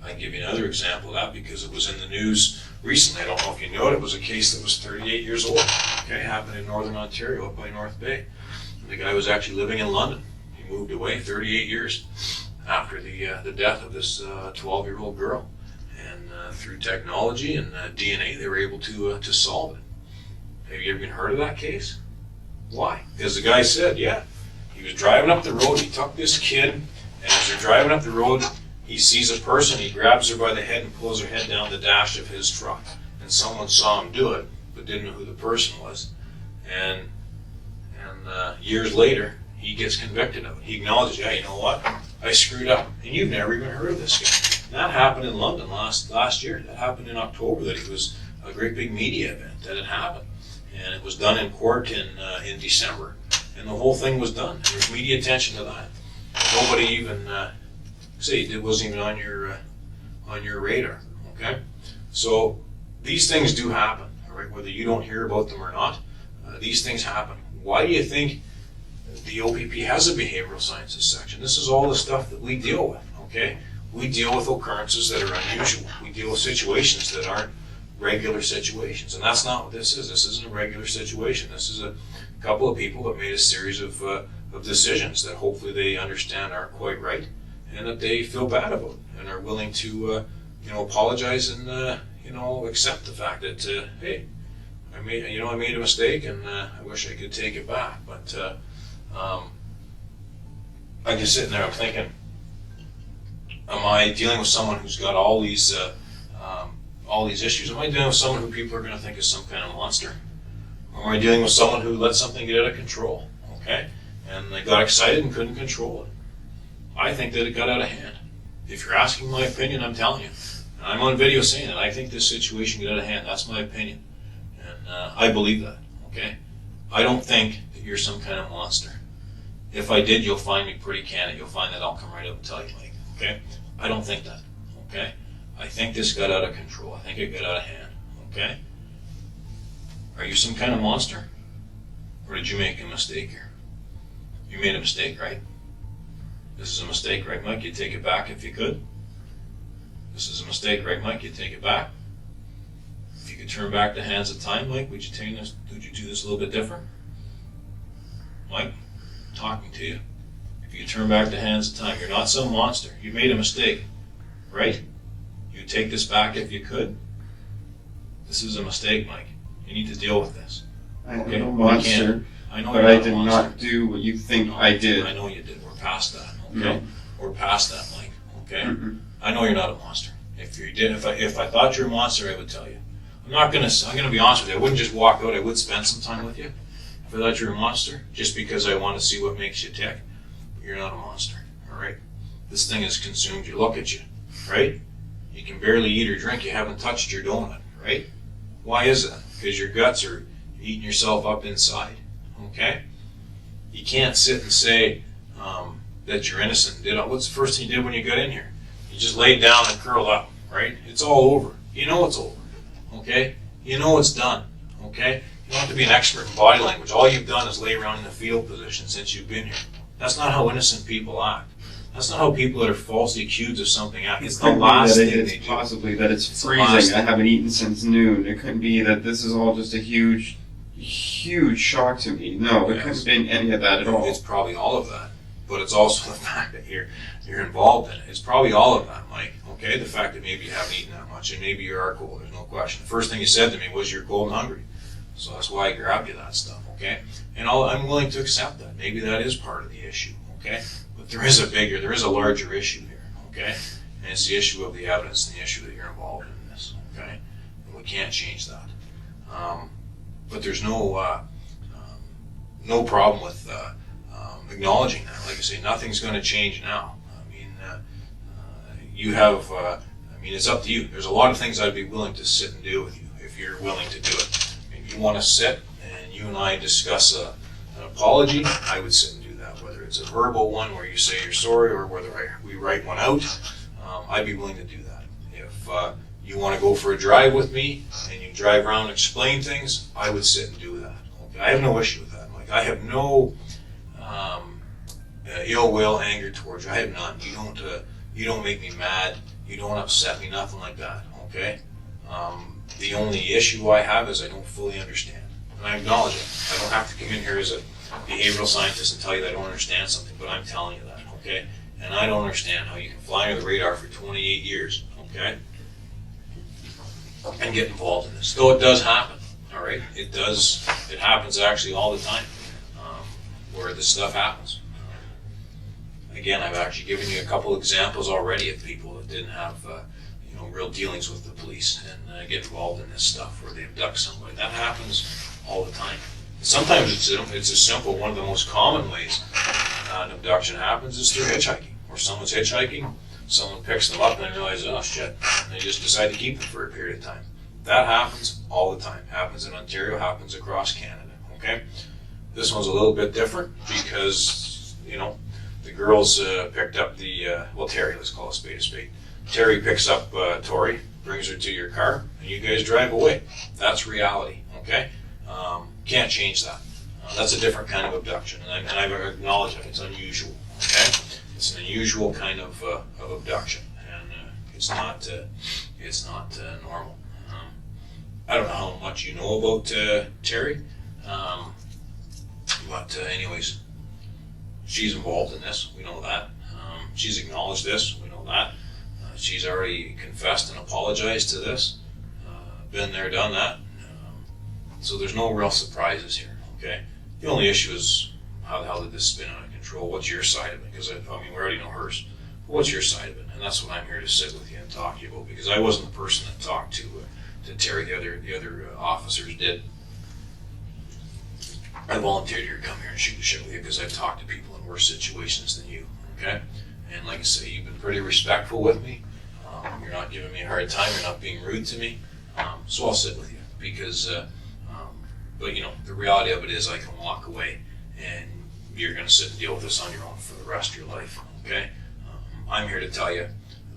I can give you another example of that because it was in the news recently. I don't know if you know it. It was a case that was 38 years old. Okay, happened in Northern Ontario up by North Bay. And the guy was actually living in London. He moved away 38 years after the death of this 12-year-old girl. And through technology and DNA, they were able to solve it. Have you ever heard of that case? Why? Because the guy said, yeah, he was driving up the road, he took this kid, and as they're driving up the road, he sees a person, he grabs her by the head and pulls her head down the dash of his truck. And someone saw him do it, but didn't know who the person was. And years later, he gets convicted of it. He acknowledges, yeah, you know what? I screwed up. And you've never even heard of this guy. And that happened in London last year. That happened in October, that it was a great big media event that had happened. And it was done in court in December. And the whole thing was done. There was media attention to that. Nobody even... it wasn't even on your radar, okay? So these things do happen, all right? Whether you don't hear about them or not, these things happen. Why do you think the OPP has a behavioral sciences section? This is all the stuff that we deal with, okay? We deal with occurrences that are unusual. We deal with situations that aren't regular situations, and that's not what this is. This isn't a regular situation. This is a couple of people that made a series of decisions that hopefully they understand aren't quite right, and that they feel bad about, and are willing to, apologize and, accept the fact that, hey, I made a mistake, and I wish I could take it back. But I'm just sitting there, I'm thinking, am I dealing with someone who's got all these issues? Am I dealing with someone who people are going to think is some kind of monster? Or am I dealing with someone who let something get out of control, okay? And they got excited and couldn't control it. I think that it got out of hand. If you're asking my opinion, I'm telling you. And I'm on video saying it. I think this situation got out of hand. That's my opinion. And I believe that, okay? I don't think that you're some kind of monster. If I did, you'll find me pretty candid. You'll find that I'll come right up and tell you, Mike, okay? I don't think that, okay? I think this got out of control. I think it got out of hand, okay? Are you some kind of monster? Or did you make a mistake here? You made a mistake, right? This is a mistake, right, Mike? You'd take it back if you could. This is a mistake, right, Mike? You'd take it back. If you could turn back the hands of time, Mike, would you do this a little bit different? Mike, I'm talking to you. If you could turn back the hands of time, you're not some monster. You made a mistake, right? You'd take this back if you could. This is a mistake, Mike. You need to deal with this. I'm a monster, but I did not do what you think I did. I know you did. We're past that, okay? No. We're past that, Mike, okay? Mm-hmm. I know you're not a monster. If I thought you're a monster, I would tell you. I'm gonna be honest with you. I wouldn't just walk out. I would spend some time with you. If I thought you're a monster, just because I want to see what makes you tick, you're not a monster, all right? This thing has consumed you. Look at you, right? You can barely eat or drink. You haven't touched your donut, right? Why is that? Because your guts are eating yourself up inside, okay? You can't sit and say that you're innocent. What's the first thing you did when you got in here? You just laid down and curled up, right? It's all over. You know it's over, okay? You know it's done, okay? You don't have to be an expert in body language. All you've done is lay around in the fetal position since you've been here, That's not how innocent people act. That's not how people that are falsely accused of something act. It's the Could be last that thing it's they do. possibly that it's the last freezing. I thing. haven't eaten since noon. It couldn't be that this is all just a huge shock to me. No, it Yes. couldn't have been any of that at all. It's probably all of that, but it's also the fact that you're involved in it. It's probably all of that, Mike. Okay, the fact that maybe you haven't eaten that much, and maybe you are cold. There's no question. The first thing you said to me was you're cold and hungry, so that's why I grabbed you that stuff. Okay, and I'm willing to accept that. Maybe that is part of the issue. Okay, but there is a larger issue here. Okay, and it's the issue of the evidence and the issue that you're involved in this. Okay, and we can't change that. But there's no problem with acknowledging that. Like I say, nothing's going to change now. I mean, you have. I mean, it's up to you. There's a lot of things I'd be willing to sit and do with you if you're willing to do it. If you want to sit and you and I discuss an apology, I would sit and do that. Whether it's a verbal one where you say you're sorry, or whether we write one out, I'd be willing to do that. If you want to go for a drive with me and you drive around and explain things, I would sit and do that. Okay? I have no issue with that, Mike. I have no ill will, anger towards you. I have none. You don't make me mad. You don't upset me. Nothing like that. Okay. The only issue I have is I don't fully understand, and I acknowledge it. I don't have to come in here as a behavioral scientist and tell you that I don't understand something, but I'm telling you that. Okay. And I don't understand how you can fly under the radar for 28 years. Okay. And get involved in this. Though it does happen, all right? It does. It happens actually all the time where this stuff happens. Again, I've actually given you a couple examples already of people that didn't have real dealings with the police and get involved in this stuff where they abduct somebody. That happens all the time. Sometimes it's a simple, one of the most common ways an abduction happens is through hitchhiking, where someone's hitchhiking, someone picks them up and they realize, oh shit, and they just decide to keep them for a period of time. That happens all the time. Happens in Ontario, happens across Canada, okay? This one's a little bit different because, the girls picked up Terri, let's call a spade a spade. Terri picks up Tori, brings her to your car, and you guys drive away. That's reality, okay? Can't change that. That's a different kind of abduction, and I've acknowledged that it's unusual, okay? It's an unusual kind of abduction, and it's not normal. I don't know how much you know about Terri, but anyways, she's involved in this. We know that. She's acknowledged this. We know that. She's already confessed and apologized to this. Been there, done that. So there's no real surprises here. Okay. The only issue is how the hell did this spin out of control? What's your side of it? Because we already know hers. What's your side of it? And that's what I'm here to sit with you and talk to you about. Because I wasn't the person that talked to Terri. The other officers did. I volunteered here to come here and shoot the shit with you because I've talked to people in worse situations than you. Okay. And like I say, you've been pretty respectful with me. You're not giving me a hard time. You're not being rude to me. So I'll sit with you because. But the reality of it is I can walk away and you're going to sit and deal with this on your own for the rest of your life, okay? I'm here to tell you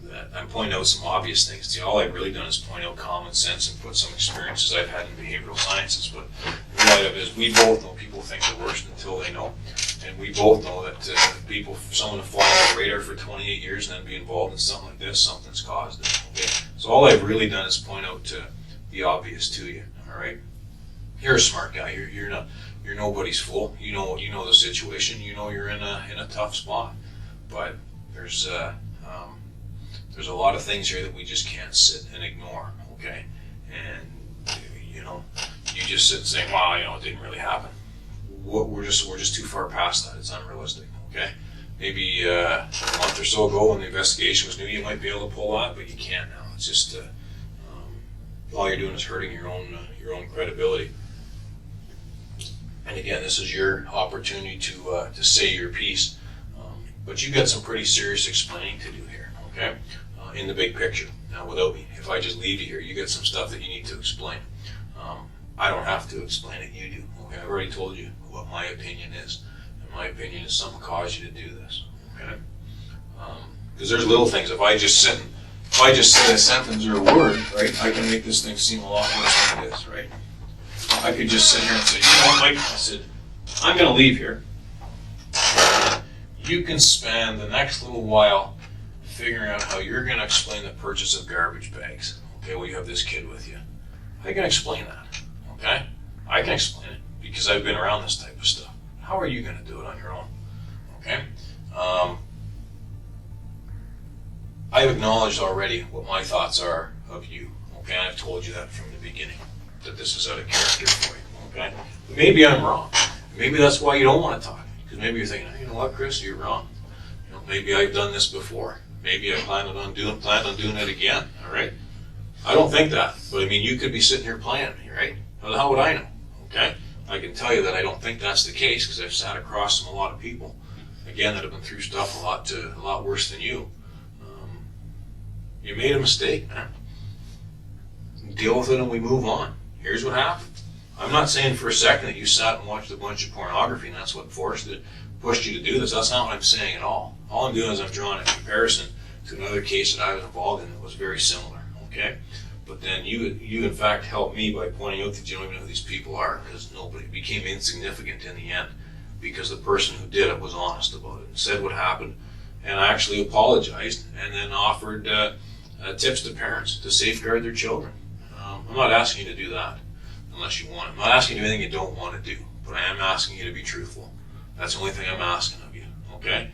that I'm pointing out some obvious things to you. All I've really done is point out common sense and put some experiences I've had in behavioral sciences. But the reality of it is we both know people think the worst until they know. And we both know that someone to fly on the radar for 28 years and then be involved in something like this, something's caused it, okay? So all I've really done is point out the obvious to you, all right? You're a smart guy. You're nobody's fool. You know the situation. You're in a tough spot. But there's a lot of things here that we just can't sit and ignore. Okay, and you just sit and say, "Wow, it didn't really happen." We're just too far past that. It's unrealistic. Okay, maybe a month or so ago when the investigation was new, you might be able to pull that, but you can't now. It's just all you're doing is hurting your own credibility. And again, this is your opportunity to say your piece, but you've got some pretty serious explaining to do here, okay? In the big picture. Now, without me, if I just leave you here, you got some stuff that you need to explain. I don't have to explain it, you do. Okay, I've already told you what my opinion is, and my opinion is something caused you to do this, okay? Because there's little things. If I just say a sentence or a word, right, I can make this thing seem a lot worse than it is, right? I could just sit here and say, you know what, Mike? I said, I'm going to leave here. you can spend the next little while figuring out how you're going to explain the purchase of garbage bags. Okay, well, you have this kid with you. I can explain that, okay? I can explain it because I've been around this type of stuff. How are you going to do it on your own, okay? I've acknowledged already what my thoughts are of you, okay? I've told you that from the beginning, that this is out of character for you, okay? But maybe I'm wrong. Maybe that's why you don't want to talk. Because maybe you're thinking, you know what, Chris, you're wrong. You know, maybe I've done this before. Maybe I plan on doing it again, all right? I don't think that, but I mean, you could be sitting here playing me, right? Well, how would I know, okay? I can tell you that I don't think that's the case because I've sat across from a lot of people, again, that have been through stuff a lot worse than you. You made a mistake, man. Deal with it and we move on. Here's what happened. I'm not saying for a second that you sat and watched a bunch of pornography and that's what pushed you to do this. That's not what I'm saying at all. All I'm doing is I'm drawing a comparison to another case that I was involved in that was very similar, okay? But then you in fact helped me by pointing out that you don't even know who these people are because nobody became insignificant in the end because the person who did it was honest about it and said what happened and actually apologized and then offered tips to parents to safeguard their children. I'm not asking you to do that unless you want it. I'm not asking you anything you don't want to do, but I am asking you to be truthful. That's the only thing I'm asking of you, okay?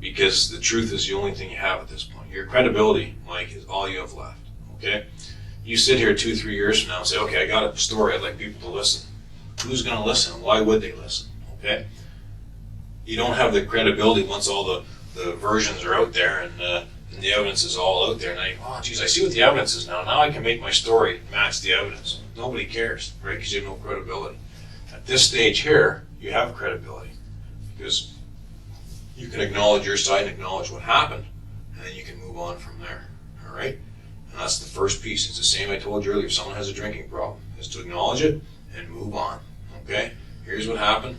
Because the truth is the only thing you have at this point. Your credibility, Mike, is all you have left, okay? You sit here 2-3 years from now and say, okay, I got a story, I'd like people to listen. Who's going to listen? Why would they listen, okay? You don't have the credibility once all the versions are out there and the evidence is all out there. Now you go, oh, geez, I see what the evidence is now. Now I can make my story match the evidence. Nobody cares, right? Because you have no credibility. At this stage here, you have credibility because you can acknowledge your side and acknowledge what happened, and then you can move on from there, all right? And that's the first piece. It's the same I told you earlier. If someone has a drinking problem, is to acknowledge it and move on, okay? Here's what happened.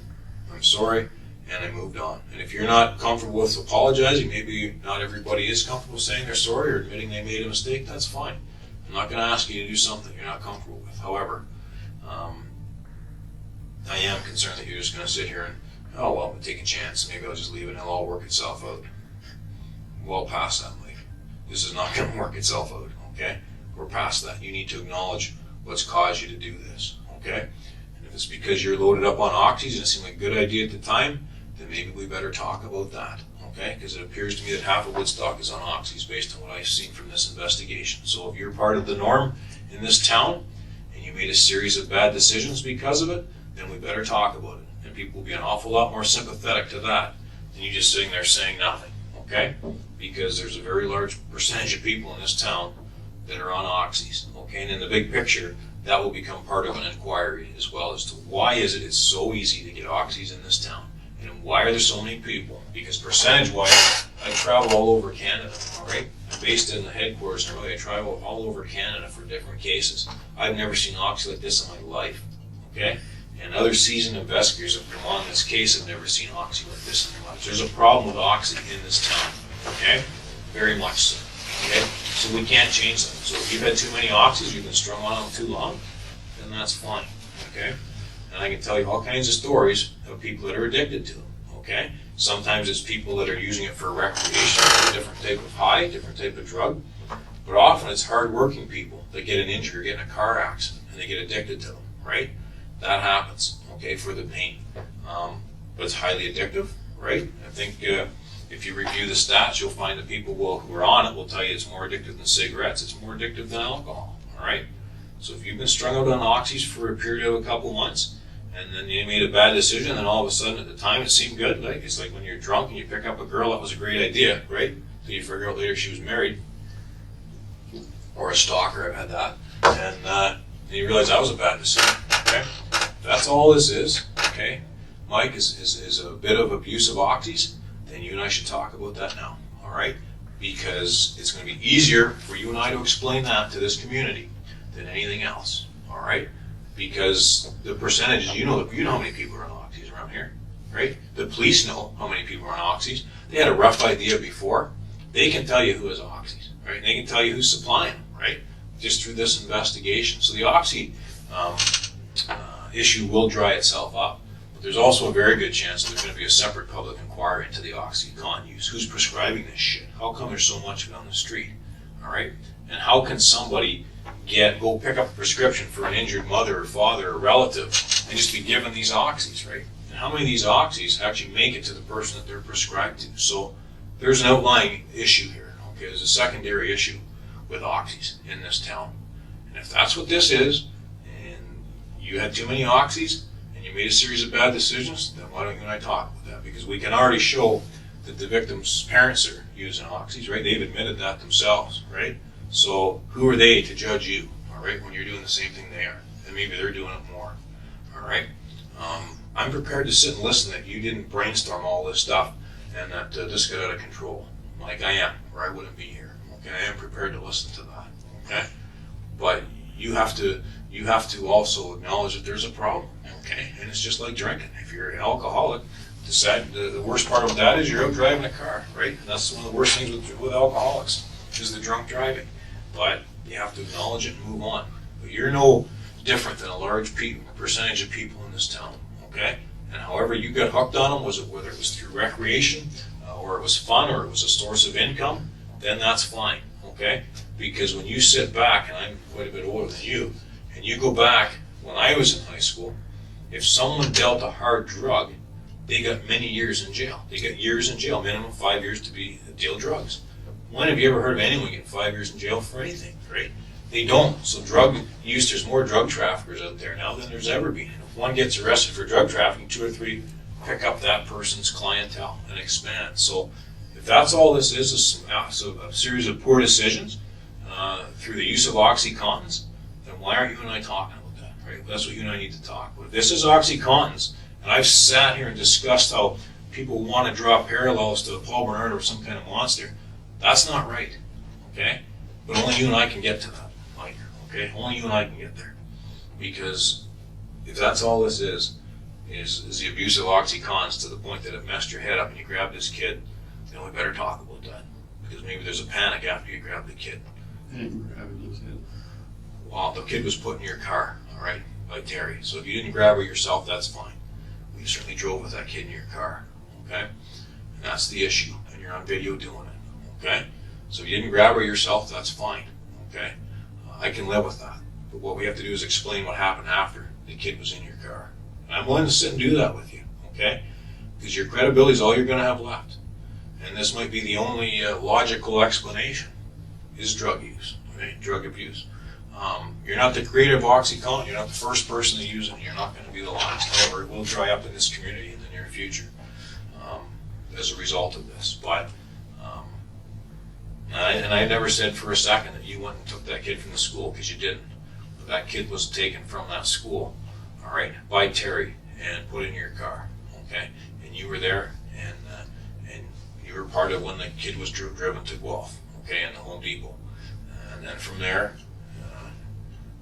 I'm sorry. And I moved on. And if you're not comfortable with apologizing, maybe not everybody is comfortable saying they're sorry or admitting they made a mistake, that's fine. I'm not going to ask you to do something you're not comfortable with. However, I am concerned that you're just going to sit here and, oh, well, we'll take a chance. Maybe I'll just leave it and it'll all work itself out. Well past that, Mike. This is not going to work itself out, okay? We're past that. You need to acknowledge what's caused you to do this, okay? And if it's because you're loaded up on oxys and it seemed like a good idea at the time, then maybe we better talk about that, okay? Because it appears to me that half of Woodstock is on oxys based on what I've seen from this investigation. So if you're part of the norm in this town and you made a series of bad decisions because of it, then we better talk about it. And people will be an awful lot more sympathetic to that than you just sitting there saying nothing, okay? Because there's a very large percentage of people in this town that are on oxys, okay? And in the big picture, that will become part of an inquiry as well as to why is it's so easy to get oxys in this town? And why are there so many people? Because percentage-wise, I travel all over Canada, all right? I'm based in the headquarters, and really I travel all over Canada for different cases. I've never seen oxy like this in my life, okay? And other seasoned investigators have come on this case have never seen oxy like this in their lives. There's a problem with oxy in this town, okay? Very much so, okay? So we can't change them. So if you've had too many oxys, you've been strung on them too long, then that's fine, okay? And I can tell you all kinds of stories of people that are addicted to them, okay? Sometimes it's people that are using it for recreation, a different type of high, different type of drug. But often it's hard-working people that get an injury or get in a car accident and they get addicted to them, right? That happens, okay, for the pain. But it's highly addictive, right? I think if you review the stats, you'll find that people who are on it will tell you it's more addictive than cigarettes, it's more addictive than alcohol, all right? So if you've been strung out on oxys for a period of a couple months, and then you made a bad decision, and then all of a sudden at the time it seemed good, like it's like when you're drunk and you pick up a girl, that was a great idea, right? So you figure out later she was married, or a stalker, I've had that, and you realize that was a bad decision, okay? That's all this is, okay? Mike is a bit of abuse of oxys, then you and I should talk about that now, all right? Because it's going to be easier for you and I to explain that to this community than anything else, all right? Because the percentages, you know how many people are on oxys around here, right? The police know how many people are on oxys. They had a rough idea before. They can tell you who has oxys, right? They can tell you who's supplying them, right? Just through this investigation. So the oxy issue will dry itself up. But there's also a very good chance that there's going to be a separate public inquiry into the OxyContin use. Who's prescribing this shit? How come there's so much of it on the street? All right? And how can somebody go pick up a prescription for an injured mother or father or relative and just be given these oxys, right? And how many of these oxys actually make it to the person that they're prescribed to? So there's an outlying issue here, okay? There's a secondary issue with oxys in this town. And if that's what this is, and you had too many oxys, and you made a series of bad decisions, then why don't you and I talk about that? Because we can already show that the victim's parents are using oxys, right? They've admitted that themselves, right? So who are they to judge you, all right, when you're doing the same thing they are? And maybe they're doing it more, all right? I'm prepared to sit and listen that you didn't brainstorm all this stuff and that this got out of control, like I am, or I wouldn't be here, okay? I am prepared to listen to that, okay? But you have to also acknowledge that there's a problem, okay? And it's just like drinking. If you're an alcoholic, the worst part of that is you're out driving a car, right? And that's one of the worst things with alcoholics, is the drunk driving. But you have to acknowledge it and move on. But you're no different than a large percentage of people in this town, okay? And however you got hooked on them, whether it was through recreation, or it was fun, or it was a source of income, then that's fine, okay? Because when you sit back, and I'm quite a bit older than you, and you go back when I was in high school, if someone dealt a hard drug, they got many years in jail. They got years in jail, minimum 5 years to deal drugs. When have you ever heard of anyone getting 5 years in jail for anything, right? They don't. So drug use, there's more drug traffickers out there now than there's ever been. If one gets arrested for drug trafficking, 2 or 3 pick up that person's clientele and expand. So if that's all this is a series of poor decisions through the use of OxyContins, then why aren't you and I talking about that, right? That's what you and I need to talk about. If this is OxyContins, and I've sat here and discussed how people want to draw parallels to Paul Bernard or some kind of monster, that's not right, okay? But only you and I can get to that, Mike, okay? Only you and I can get there. Because if that's all this is the abuse of OxyContins to the point that it messed your head up and you grabbed this kid, then we better talk about that. Because maybe there's a panic after you grab the kid. Well, the kid was put in your car, all right, by Terri. So if you didn't grab her yourself, that's fine. You certainly drove with that kid in your car, okay? And that's the issue, and you're on video doing it, okay? So if you didn't grab her yourself, that's fine, okay? I can live with that. But what we have to do is explain what happened after the kid was in your car. And I'm willing to sit and do that with you, okay? Because your credibility is all you're going to have left. And this might be the only logical explanation, is drug use, right? Drug abuse. You're not the creator of OxyContin. You're not the first person to use it. You're not going to be the last. However, it will dry up in this community in the near future as a result of this. But I never said for a second that you went and took that kid from the school, because you didn't. But that kid was taken from that school, all right, by Terri and put in your car, okay? And you were there, and you were part of when the kid was driven to Guelph, okay, in the Home Depot. And then from there,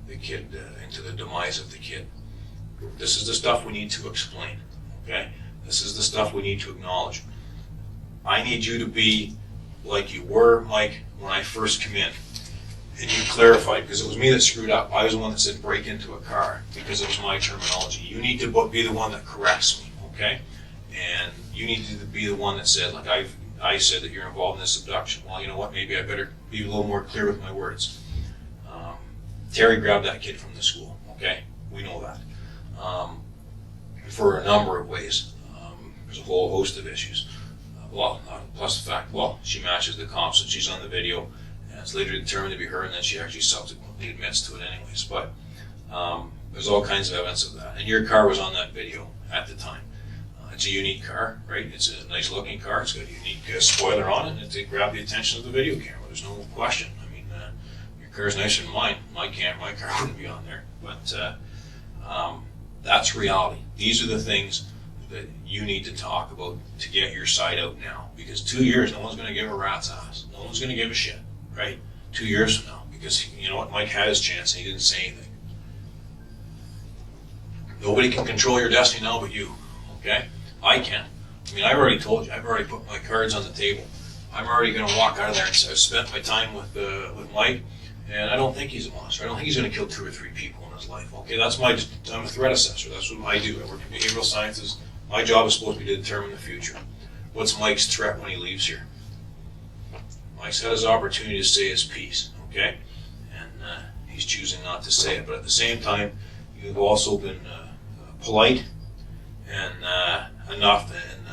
the kid, into the demise of the kid. This is the stuff we need to explain, okay? This is the stuff we need to acknowledge. I need you to be like you were, Mike, when I first came in. And you clarified, because it was me that screwed up. I was the one that said break into a car, because it was my terminology. You need to be the one that corrects me, okay? And you need to be the one that said, like I said that you're involved in this abduction. Well, you know what, maybe I better be a little more clear with my words. Terri grabbed that kid from the school, okay? We know that. For a number of ways. There's a whole host of issues. Plus the fact, she matches the comps and she's on the video, and it's later determined to be her, and then she actually subsequently admits to it anyways. But there's all kinds of evidence of that. And your car was on that video at the time. It's a unique car, right? It's a nice looking car. It's got a unique spoiler on it, and it grabbed the attention of the video camera. There's no question. I mean, your car's nicer than mine. My car wouldn't be on there. But that's reality. These are the things that you need to talk about to get your side out now. Because 2 years, no one's going to give a rat's ass. No one's going to give a shit, right? 2 years from now. Because, you know what, Mike had his chance and he didn't say anything. Nobody can control your destiny now but you, okay? I can. I mean, I've already told you. I've already put my cards on the table. I'm already going to walk out of there and say I've spent my time with Mike, and I don't think he's a monster. I don't think he's going to kill 2 or 3 people in in his life. Okay, I'm a threat assessor. That's what I do. I work in behavioral sciences. My job is supposed to be to determine the future. What's Mike's threat when he leaves here? Mike's had his opportunity to say his piece, okay? And he's choosing not to say it. But at the same time, you've also been polite and enough, and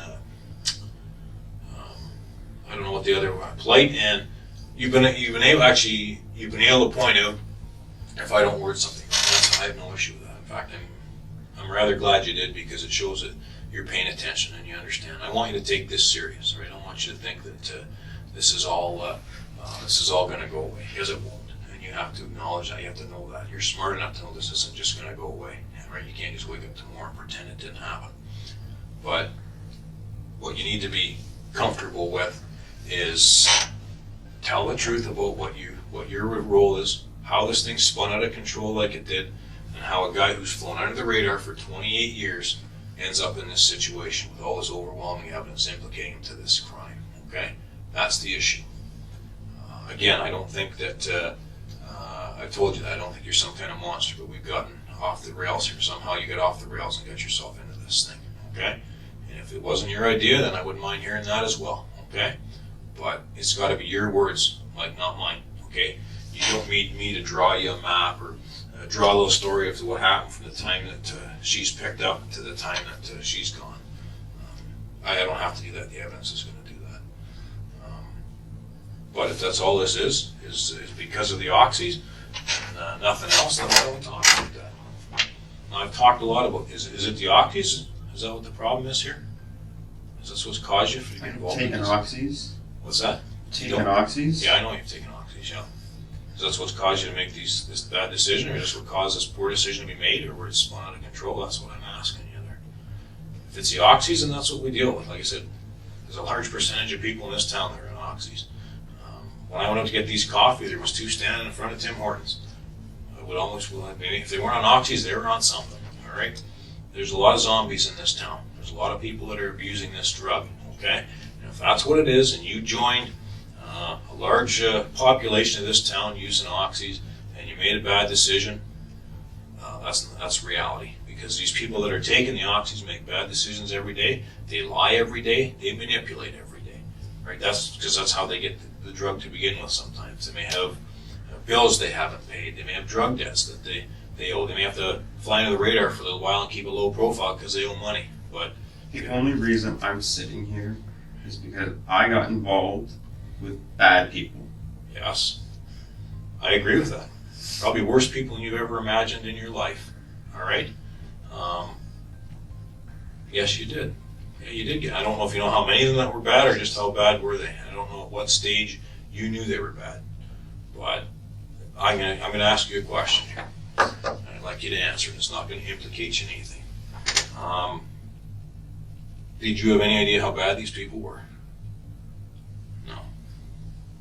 I don't know what the other word. Polite, and you've been able to point out if I don't word something. I have no issue with that. In fact, I'm rather glad you did, because it shows that you're paying attention and you understand. I want you to take this serious, right? I don't want you to think that this is all going to go away, because it won't. And you have to acknowledge that. You have to know that. You're smart enough to know this isn't just going to go away, right? You can't just wake up tomorrow and pretend it didn't happen. But what you need to be comfortable with is tell the truth about what your role is, how this thing spun out of control like it did, and how a guy who's flown under the radar for 28 years ends up in this situation with all this overwhelming evidence implicating him to this crime. Okay, that's the issue. Again, I don't think that I've told you that I don't think you're some kind of monster, but we've gotten off the rails here. Somehow you get off the rails and get yourself into this thing. Okay, and if it wasn't your idea, then I wouldn't mind hearing that as well. Okay, but it's got to be your words, Mike, not mine. Okay, you don't need me to draw you a map or draw a little story of what happened from the time that she's picked up to the time that she's gone. I don't have to do that. The evidence is going to do that. But if that's all this is because of the oxys and nothing else, then why don't we talk about that? Now, I've talked a lot about, is it the oxys? Is that what the problem is here? Is this what's caused you to get involved in this? Taking oxys? What's that? Taking oxys? Yeah, I know you've taken oxys, yeah. So that's what's caused you to make this bad decision, or just what caused this poor decision to be made, or where it's spun out of control? That's what I'm asking you there. If it's the oxys, then that's what we deal with. Like I said, there's a large percentage of people in this town that are on oxys. When I went up to get these coffee, there was two standing in front of Tim Hortons. I would almost, maybe if they weren't on oxys, they were on something, all right? There's a lot of zombies in this town. There's a lot of people that are abusing this drug, okay? And if that's what it is, and you joined a large population of this town using oxys, and you made a bad decision, that's reality. Because these people that are taking the oxys make bad decisions every day. They lie every day. They manipulate every day, right? That's because that's how they get the drug to begin with. Sometimes they may have bills they haven't paid. They may have drug debts that they owe. They may have to fly under the radar for a little while and keep a low profile because they owe money. But the only reason I'm sitting here is because I got involved with bad people. Yes, I agree with that. Probably worse people than you've ever imagined in your life. All right. Yes, you did. Yeah, you did. I don't know if you know how many of them that were bad, or just how bad were they. I don't know at what stage you knew they were bad. But I'm gonna ask you a question here. I'd like you to answer it. It's not going to implicate you in anything. Did you have any idea how bad these people were? No.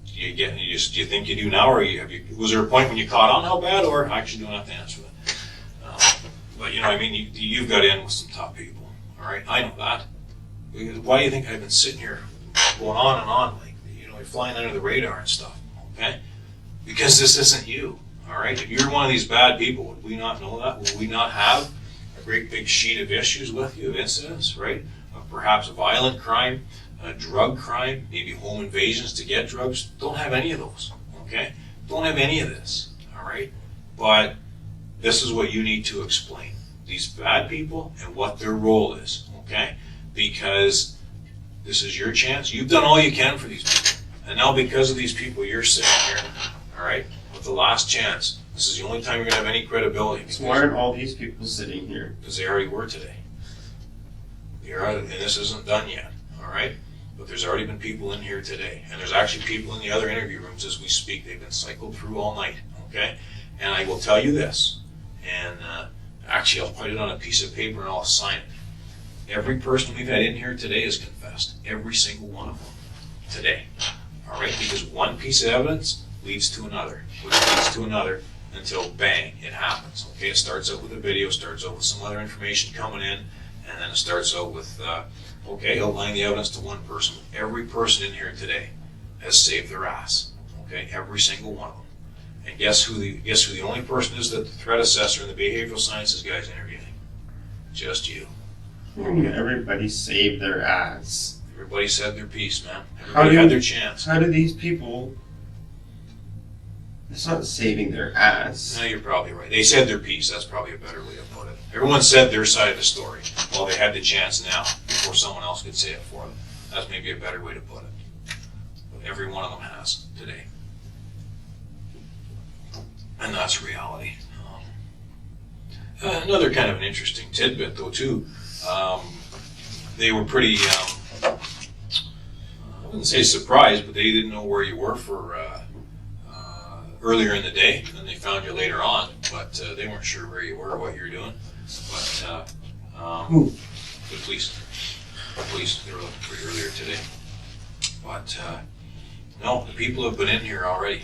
Do you think you do now, or was there a point when you caught on how bad, or actually don't have to answer that? But you know, I mean, you've got in with some top people. All right, I know that. Why do you think I've been sitting here going on and on, like, you know, flying under the radar and stuff? Okay, because this isn't you. All right, if you're one of these bad people, would we not know that? Would we not have a great big sheet of issues with you, of incidents, right? Of perhaps a violent crime, a drug crime, maybe home invasions to get drugs. Don't have any of those. Okay, don't have any of this. All right, but this is what you need to explain. These bad people and what their role is, okay? Because this is your chance. You've done all you can for these people. And now because of these people, you're sitting here, all right, with the last chance. This is the only time you're going to have any credibility. So why aren't all these people sitting here? Because they already were today. And this isn't done yet, all right? But there's already been people in here today. And there's actually people in the other interview rooms as we speak. They've been cycled through all night, okay? And I will tell you this, and actually, I'll put it on a piece of paper and I'll sign it. Every person we've had in here today has confessed. Every single one of them today. All right? Because one piece of evidence leads to another, which leads to another until bang, it happens. Okay? It starts out with a video, starts out with some other information coming in, and then it starts out with, outlining the evidence to one person. Every person in here today has saved their ass. Okay? Every single one of them. And guess who the only person is that the threat assessor and the behavioral sciences guys interviewing? Just you. Everybody saved their ass. Everybody said their piece, man. Everybody had their chance. How do these people... It's not saving their ass. No, you're probably right. They said their piece. That's probably a better way to put it. Everyone said their side of the story. Well, they had the chance now before someone else could say it for them. That's maybe a better way to put it. But every one of them has today. And that's reality. Another kind of an interesting tidbit, though, too. They were pretty, I wouldn't say surprised, but they didn't know where you were for earlier in the day, and then they found you later on, but they weren't sure where you were or what you were doing. But the police, they were looking for you earlier today. But no, the people have been in here already.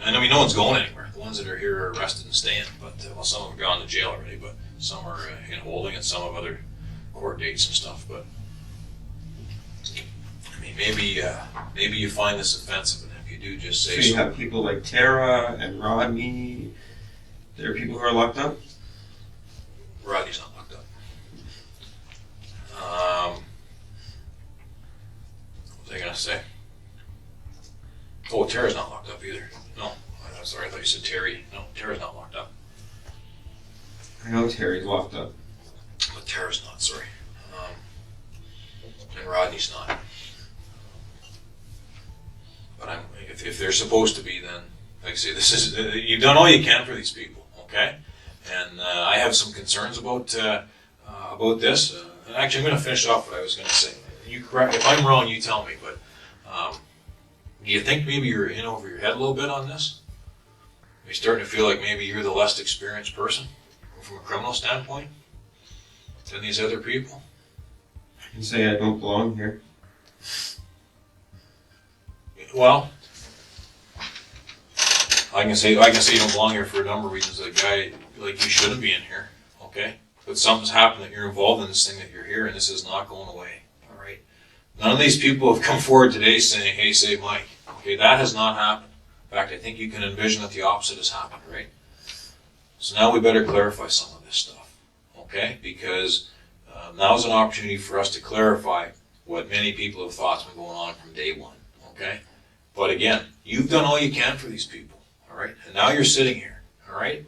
And I mean, no one's going anywhere. The ones that are here are arrested and staying, but well, some have gone to jail already, but some are in holding, and some have other court dates and stuff. But I mean, maybe you find this offensive, and if you do, just say so. You have people like Terri and Rodney. There are people who are locked up. Rodney's not locked up. What was I gonna say? Oh, Terry's not locked up either. No, I'm sorry, I thought you said Terri. No, Terry's not locked up. I know Terry's locked up. But Terry's not, sorry. And Rodney's not. But if they're supposed to be, then, like I say, you've done all you can for these people, okay? And I have some concerns about this. And actually, I'm going to finish off what I was going to say. You correct, if I'm wrong, you tell me, but do you think maybe you're in over your head a little bit on this? Are you starting to feel like maybe you're the less experienced person from a criminal standpoint than these other people? I can say I don't belong here. Well, I can say you don't belong here for a number of reasons. A guy like you shouldn't be in here, okay? But something's happened that you're involved in this thing, that you're here, and this is not going away. All right. None of these people have come forward today saying, "Hey, save Mike." Okay, that has not happened. In fact, I think you can envision that the opposite has happened, right? So now we better clarify some of this stuff, okay? Because now's an opportunity for us to clarify what many people have thought's been going on from day one, okay? But again, you've done all you can for these people, all right? And now you're sitting here, all right?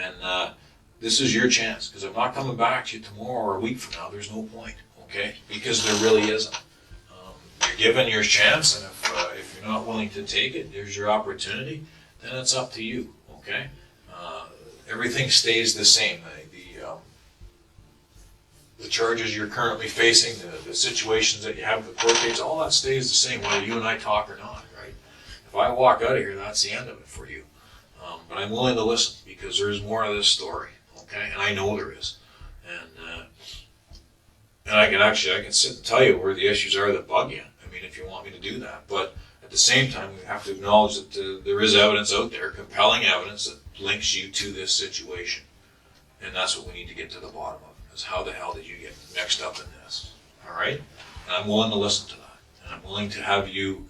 And this is your chance, because I'm not coming back to you tomorrow or a week from now. There's no point, okay? Because there really isn't. You're given your chance, and if you're not willing to take it, there's your opportunity, then it's up to you, okay? Everything stays the same. The charges you're currently facing, the situations that you have, the court dates, all that stays the same, whether you and I talk or not, right? If I walk out of here, that's the end of it for you. But I'm willing to listen, because there's more of this story, okay? And I know there is. And I can sit and tell you where the issues are that bug you. I mean, if you want me to do that. But at the same time, we have to acknowledge that there is evidence out there, compelling evidence that links you to this situation. And that's what we need to get to the bottom of, is how the hell did you get mixed up in this? All right? And I'm willing to listen to that. And I'm willing to have you,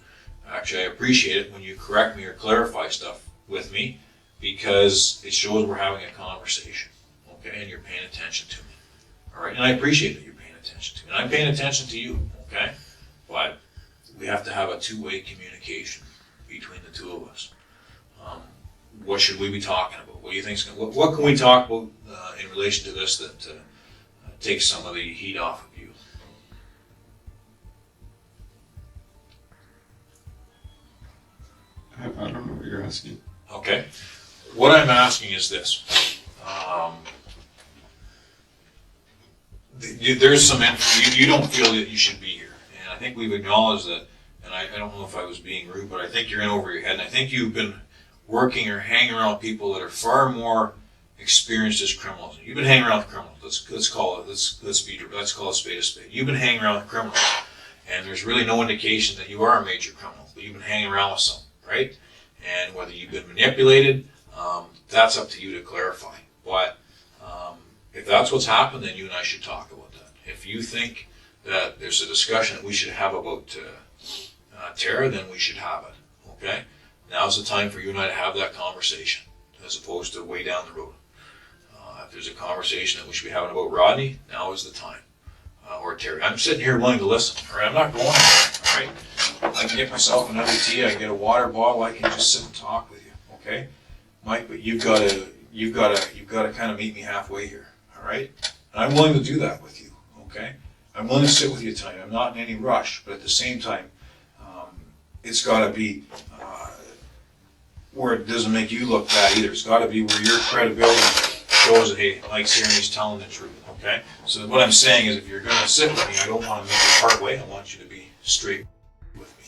actually, I appreciate it when you correct me or clarify stuff with me, because it shows we're having a conversation, okay? And you're paying attention to me. All right? And I appreciate that you're paying attention to me. And I'm paying attention to you, okay? But we have to have a two-way communication between the two of us. What should we be talking about? What do you think? What can we talk about in relation to this that takes some of the heat off of you? I don't know what you're asking. Okay. What I'm asking is this. There's some, you don't feel that you should be here. And I think we've acknowledged that, and I don't know if I was being rude, but I think you're in over your head. And I think you've been working or hanging around people that are far more experienced as criminals. You've been hanging around with criminals. Let's call it a spade a spade. You've been hanging around with criminals, and there's really no indication that you are a major criminal, but you've been hanging around with some, right? And whether you've been manipulated, that's up to you to clarify. But if that's what's happened, then you and I should talk about that. If you think that there's a discussion that we should have about Terri, then we should have it, okay? Now's the time for you and I to have that conversation, as opposed to way down the road. If there's a conversation that we should be having about Rodney, now is the time. Or Terri. I'm sitting here willing to listen, all right? I'm not going anywhere, all right? I can get myself another tea, I can get a water bottle, I can just sit and talk with you, okay? Mike, but you've got to kind of meet me halfway here, all right? And I'm willing to do that with you, okay? I'm willing to sit with you tonight. I'm not in any rush, but at the same time, it's got to be where it doesn't make you look bad either. It's got to be where your credibility shows that, hey, Mike's here and he's telling the truth, okay? So what I'm saying is, if you're going to sit with me, I don't want to make you part way. I want you to be straight with me.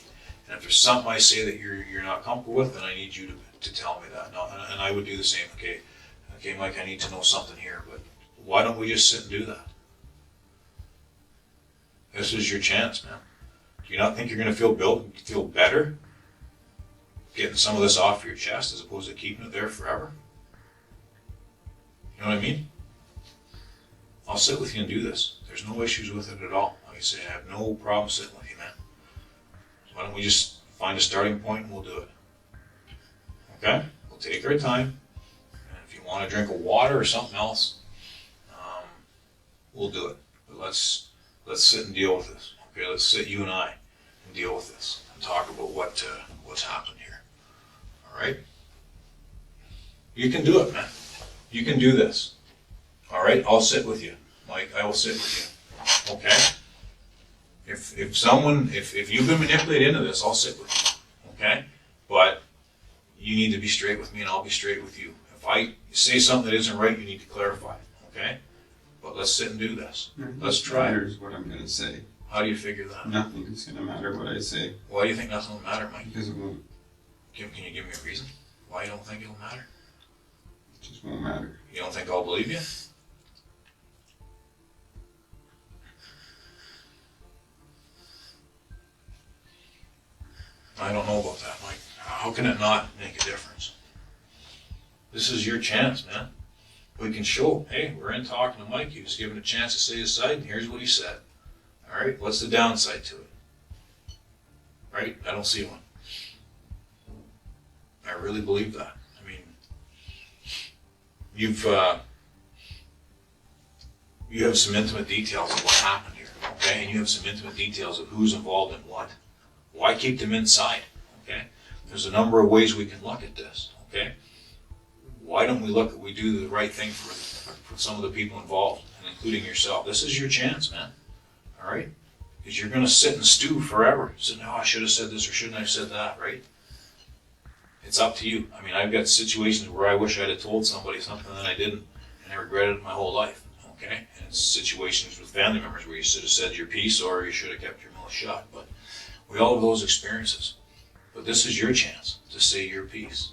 And if there's something I say that you're not comfortable with, then I need you to tell me that. No, and I would do the same. Okay, Mike, I need to know something here, but why don't we just sit and do that? This is your chance, man. Do you not think you're going to feel better getting some of this off your chest as opposed to keeping it there forever? You know what I mean? I'll sit with you and do this. There's no issues with it at all. Like I say, I have no problem sitting with you, man. So why don't we just find a starting point and we'll do it? Okay? We'll take our time. And if you want to drink a water or something else, we'll do it. But let's sit and deal with this. Okay? Let's sit, you and I, and deal with this and talk about what's happened here. All right? You can do it, man. You can do this. All right? I'll sit with you. Mike, I will sit with you. Okay? If you've been manipulated into this, I'll sit with you. Okay? But you need to be straight with me and I'll be straight with you. If I say something that isn't right, you need to clarify. Okay? But let's sit and do this. Let's try. Matters what I'm going to say. How do you figure that? Nothing is going to matter what I say. Why do you think nothing will matter, Mike? Because it won't. Can you give me a reason why you don't think it'll matter? It just won't matter. You don't think I'll believe you? I don't know about that, Mike. How can it not make a difference? This is your chance, man. We can show, hey, we're in talking to Mike. He was given a chance to say his side, and here's what he said. All right, what's the downside to it? Right? I don't see one. I really believe that. I mean, you have some intimate details of what happened here, okay? And you have some intimate details of who's involved in what. Why keep them inside, okay? There's a number of ways we can look at this, okay? Why don't we do the right thing for some of the people involved, and including yourself? This is your chance, man, all right? Because you're going to sit and stew forever. Say, no, I should have said this or shouldn't I have said that, right? It's up to you. I mean, I've got situations where I wish I'd have told somebody something that I didn't, and I regretted it my whole life, okay? And it's situations with family members where you should have said your piece or you should have kept your mouth shut, but we all have those experiences. But this is your chance to say your piece,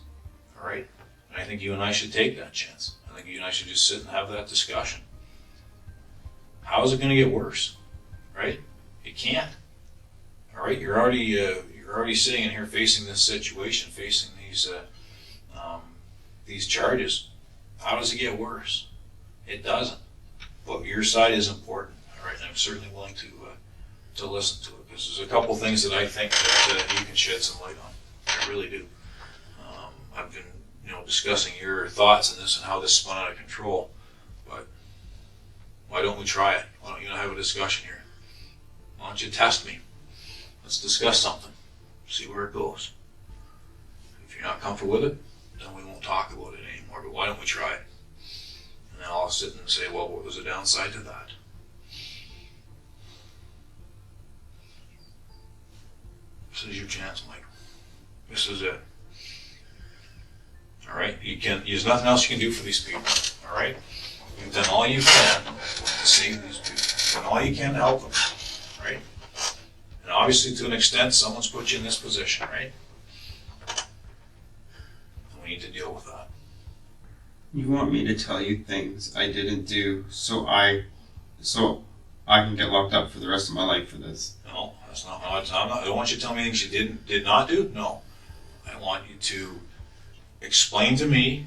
all right? And I think you and I should take that chance. I think you and I should just sit and have that discussion. How is it going to get worse, right? It can't, all right? You're already sitting in here facing this situation, facing these charges. How does it get worse? It doesn't. But your side is important, all right? And I'm certainly willing to listen to it, because there's a couple things that I think that you can shed some light on. I really do. I've been, discussing your thoughts on this and how this spun out of control. But why don't we try it? Why don't you have a discussion here? Why don't you test me? Let's discuss something. See where it goes. If you're not comfortable with it, then we won't talk about it anymore. But why don't we try it? And then I'll sit and say, well, what was the downside to that? This is your chance, Mike. This is it. All right? There's nothing else you can do for these people. All right? You've done all you can to save these people. You've done all you can to help them. Right? And obviously, to an extent, someone's put you in this position, right? And we need to deal with that. You want me to tell you things I didn't do so I can get locked up for the rest of my life for this? No, that's not how I don't want you to tell me things you did not do. No. I want you to explain to me,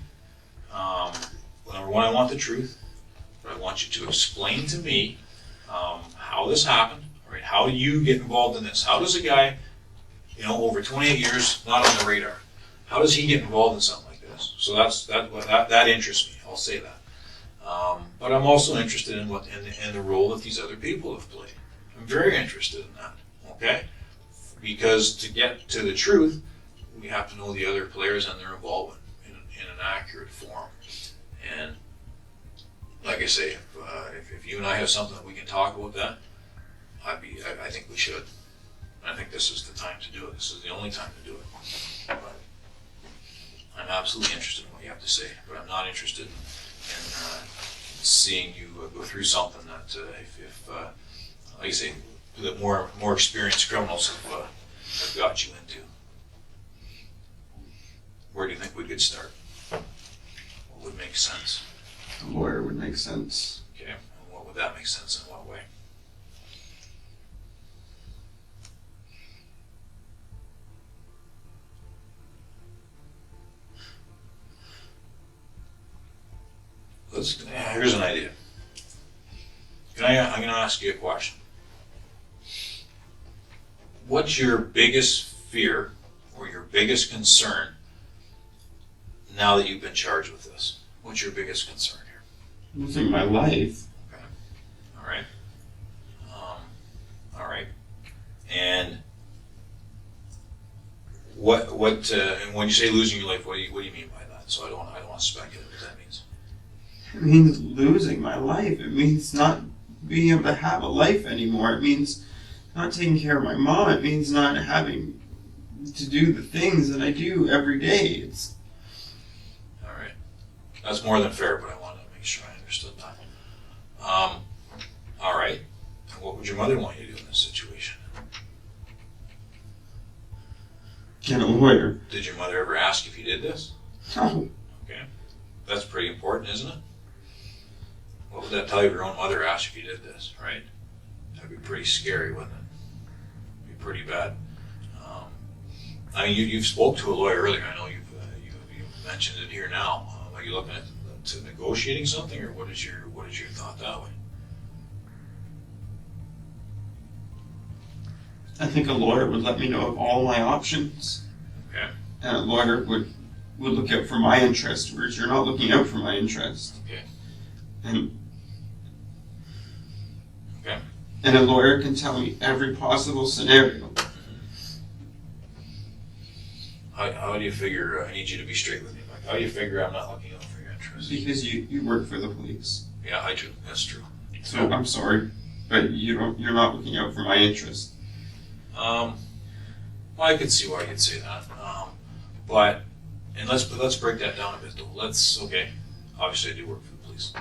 number one, I want the truth, but I want you to explain to me how this happened, right? How do you get involved in this? How does a guy, over 28 years, not on the radar, How does he get involved in something like this? So that interests me. I'll say that. But I'm also interested in in the role that these other people have played. I'm very interested in that. Okay, because to get to the truth, we have to know the other players and their involvement in an accurate form. And like I say, if you and I have something that we can talk about that, I think we should. I think this is the time to do it. This is the only time to do it. But I'm absolutely interested in what you have to say, but I'm not interested in seeing you go through something that, if like I say, that more experienced criminals have got you into. Where do you think we could start? What would make sense? A lawyer would make sense. Okay, and what would that make sense in what way? Here's an idea. I'm going to ask you a question. What's your biggest fear or your biggest concern now that you've been charged with this? What's your biggest concern here? Losing my life. Okay. All right. All right. And and when you say losing your life, what do you mean by that? So I don't want to speculate what that means. It means losing my life. It means not being able to have a life anymore. It means not taking care of my mom. It means not having to do the things that I do every day. It's all right. That's more than fair, but I wanted to make sure I understood that. All right. And what would your mother want you to do in this situation? get a lawyer. Did your mother ever ask if you did this? No. Okay. That's pretty important, isn't it? What would that tell you if your own mother asked if you did this, right? That'd be pretty scary, wouldn't it? It'd be pretty bad. I mean, you've spoke to a lawyer earlier. I know you've mentioned it here now. Are you looking at to negotiating something, or what is your thought that way? I think a lawyer would let me know of all my options. Okay. And a lawyer would look out for my interest, whereas you're not looking out for my interest. Okay. And a lawyer can tell me every possible scenario. How do you figure, I need you to be straight with me, Mike. How do you figure I'm not looking out for your interests? Because you work for the police. Yeah, I do. That's true. So I'm sorry, but you're not looking out for my interest. Well, I could see why you'd say that. But let's break that down a bit though. Okay. Obviously I do work for the police.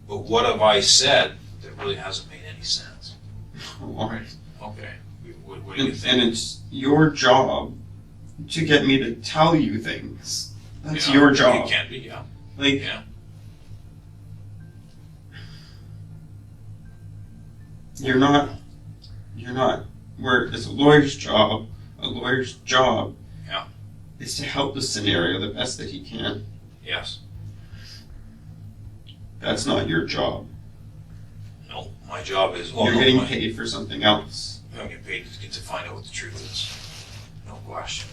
But what have I said that really hasn't made any sense? All right. Okay. What do you think? And it's your job to get me to tell you things. That's Yeah, your job. It can be, yeah. Like, Yeah. you're not, where it's a lawyer's job Yeah. is to help the scenario the best that he can. Yes. That's not your job. No, my job is... You're getting paid for something else. I'm getting paid to find out what the truth is. No question.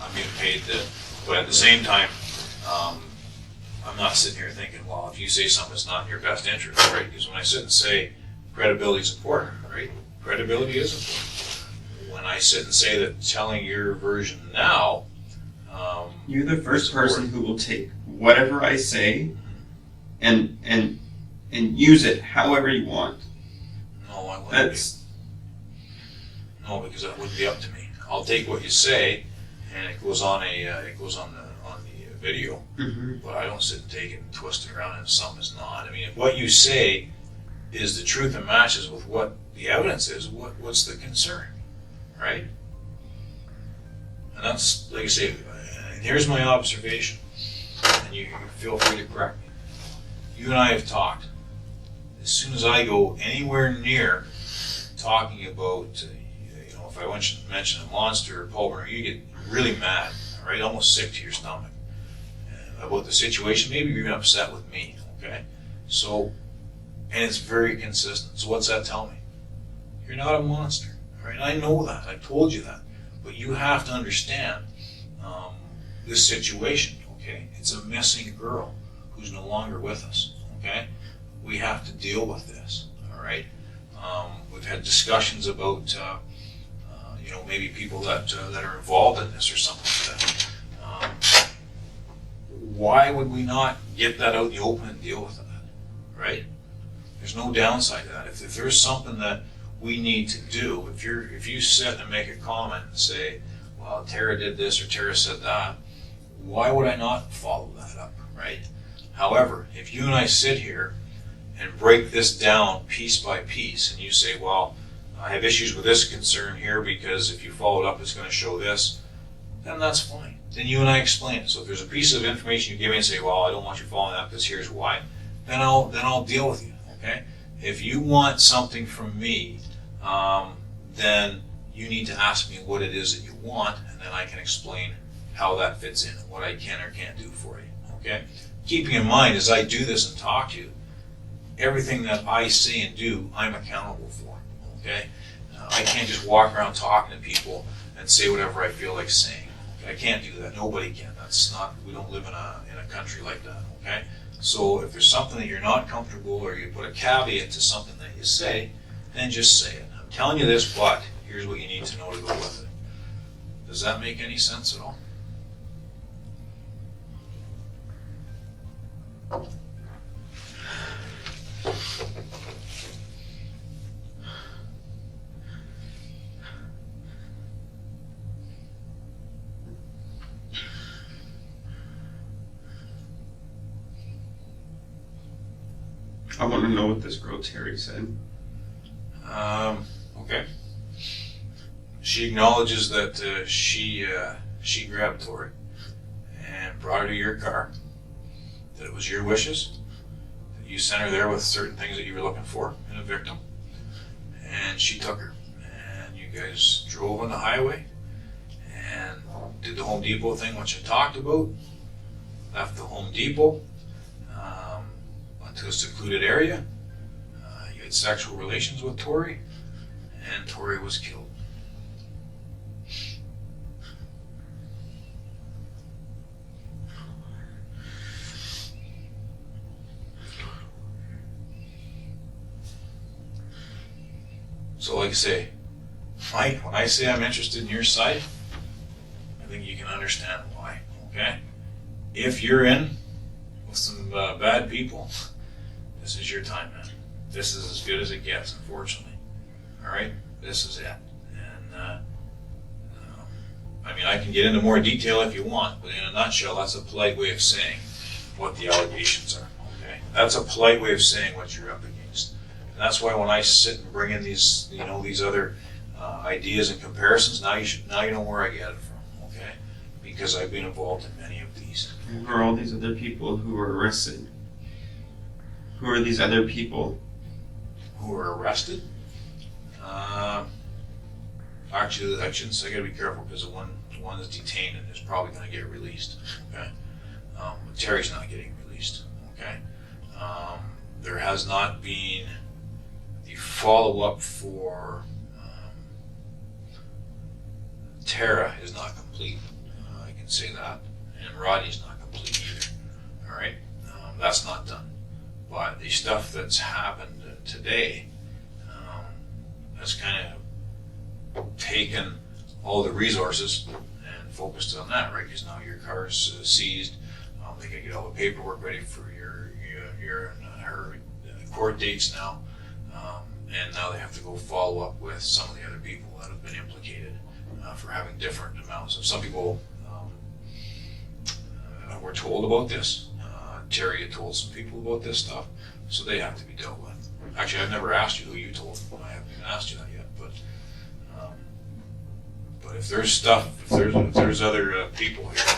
I'm getting paid but at the same time, I'm not sitting here thinking, well, if you say something's not in your best interest, right? Because when I sit and say credibility is important, right? Credibility is important. When I sit and say that telling your version now, You're the first person who will take whatever I say and use it however you want. No, I wouldn't. No, because that wouldn't be up to me. I'll take what you say, and it goes on the video. Mm-hmm. But I don't sit and take it and twist it around, and something is not. I mean, if what you say is the truth and matches with what the evidence is, what's the concern, right? And that's, like I say, and here's my observation, and you feel free to correct me. You and I have talked. As soon as I go anywhere near talking about, if I mention a monster or pulmonary, you get really mad, right? Almost sick to your stomach about the situation. Maybe you're even upset with me, okay? So, and it's very consistent. So what's that tell me? You're not a monster, right? I know that. I told you that. But you have to understand this situation, okay? It's a missing girl who's no longer with us, okay? We have to deal with this, all right? We've had discussions about, you know, maybe people that are involved in this or something like that. Why would we not get that out in the open and deal with that, right? There's no downside to that. If there's something that we need to do, if you sit and make a comment and say, well, Tara did this or Tara said that, why would I not follow that up, right? However, if you and I sit here and break this down piece by piece, and you say, well, I have issues with this concern here because if you follow it up, it's going to show this, then that's fine. Then you and I explain it. So if there's a piece of information you give me and say, well, I don't want you following that because here's why, then I'll deal with you, okay? If you want something from me, then you need to ask me what it is that you want, and then I can explain how that fits in and what I can or can't do for you, okay? Keeping in mind, as I do this and talk to you, everything that I say and do, I'm accountable for, okay? I can't just walk around talking to people and say whatever I feel like saying. I can't do that. Nobody can. That's not, we don't live in a country like that, okay? So if there's something that you're not comfortable or you put a caveat to something that you say, then just say it. I'm telling you this, but here's what you need to know to go with it. Does that make any sense at all? I want to know what this girl Terri said. Okay. She acknowledges that she grabbed Tori and brought her to your car, that it was your wishes, that you sent her there with certain things that you were looking for in a victim, and she took her. And you guys drove on the highway and did the Home Depot thing, which I talked about, left the Home Depot, went to a secluded area, you had sexual relations with Tori, and Tori was killed. So like I say, Mike, when I say I'm interested in your side, I think you can understand why, okay? If you're in with some bad people, this is your time, man. This is as good as it gets, unfortunately. All right? This is it. And, I mean, I can get into more detail if you want, but in a nutshell, that's a polite way of saying what the allegations are, okay? That's a polite way of saying what you're up against. And that's why when I sit and bring in these, you know, these other ideas and comparisons, now you know where I get it from, okay? Because I've been involved in many of these. Who are all these other people who were arrested? Who are these other people? Who were arrested? Actually, I gotta be careful because the one that's detained and is probably gonna get released, okay? But Terry's not getting released, okay? There has not been the follow-up for Tara is not complete, I can say that, and Rodney's not complete either, all right? That's not done. But the stuff that's happened today has kind of taken all the resources and focused on that, right? Because now your car's seized. They can get all the paperwork ready for your and her court dates now, and now they have to go follow up with some of the other people that have been implicated for having different amounts. And some people were told about this. Terri had told some people about this stuff, so they have to be dealt with. Actually, I've never asked you who you told. I haven't even asked you that yet, but if there's stuff, if there's other people here.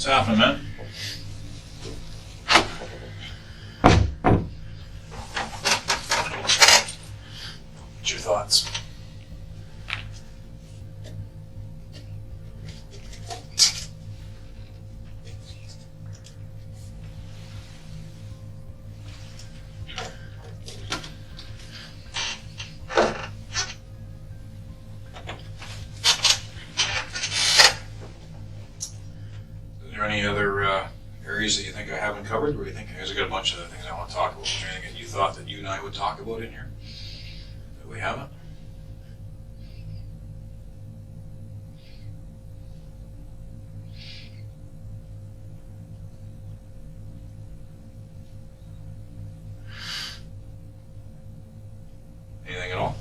What's happening, man? What's your thoughts? Any other areas that you think I haven't covered, or do you think I got a bunch of other things I want to talk about? Is there anything that you thought that you and I would talk about in here that we haven't? Anything at all?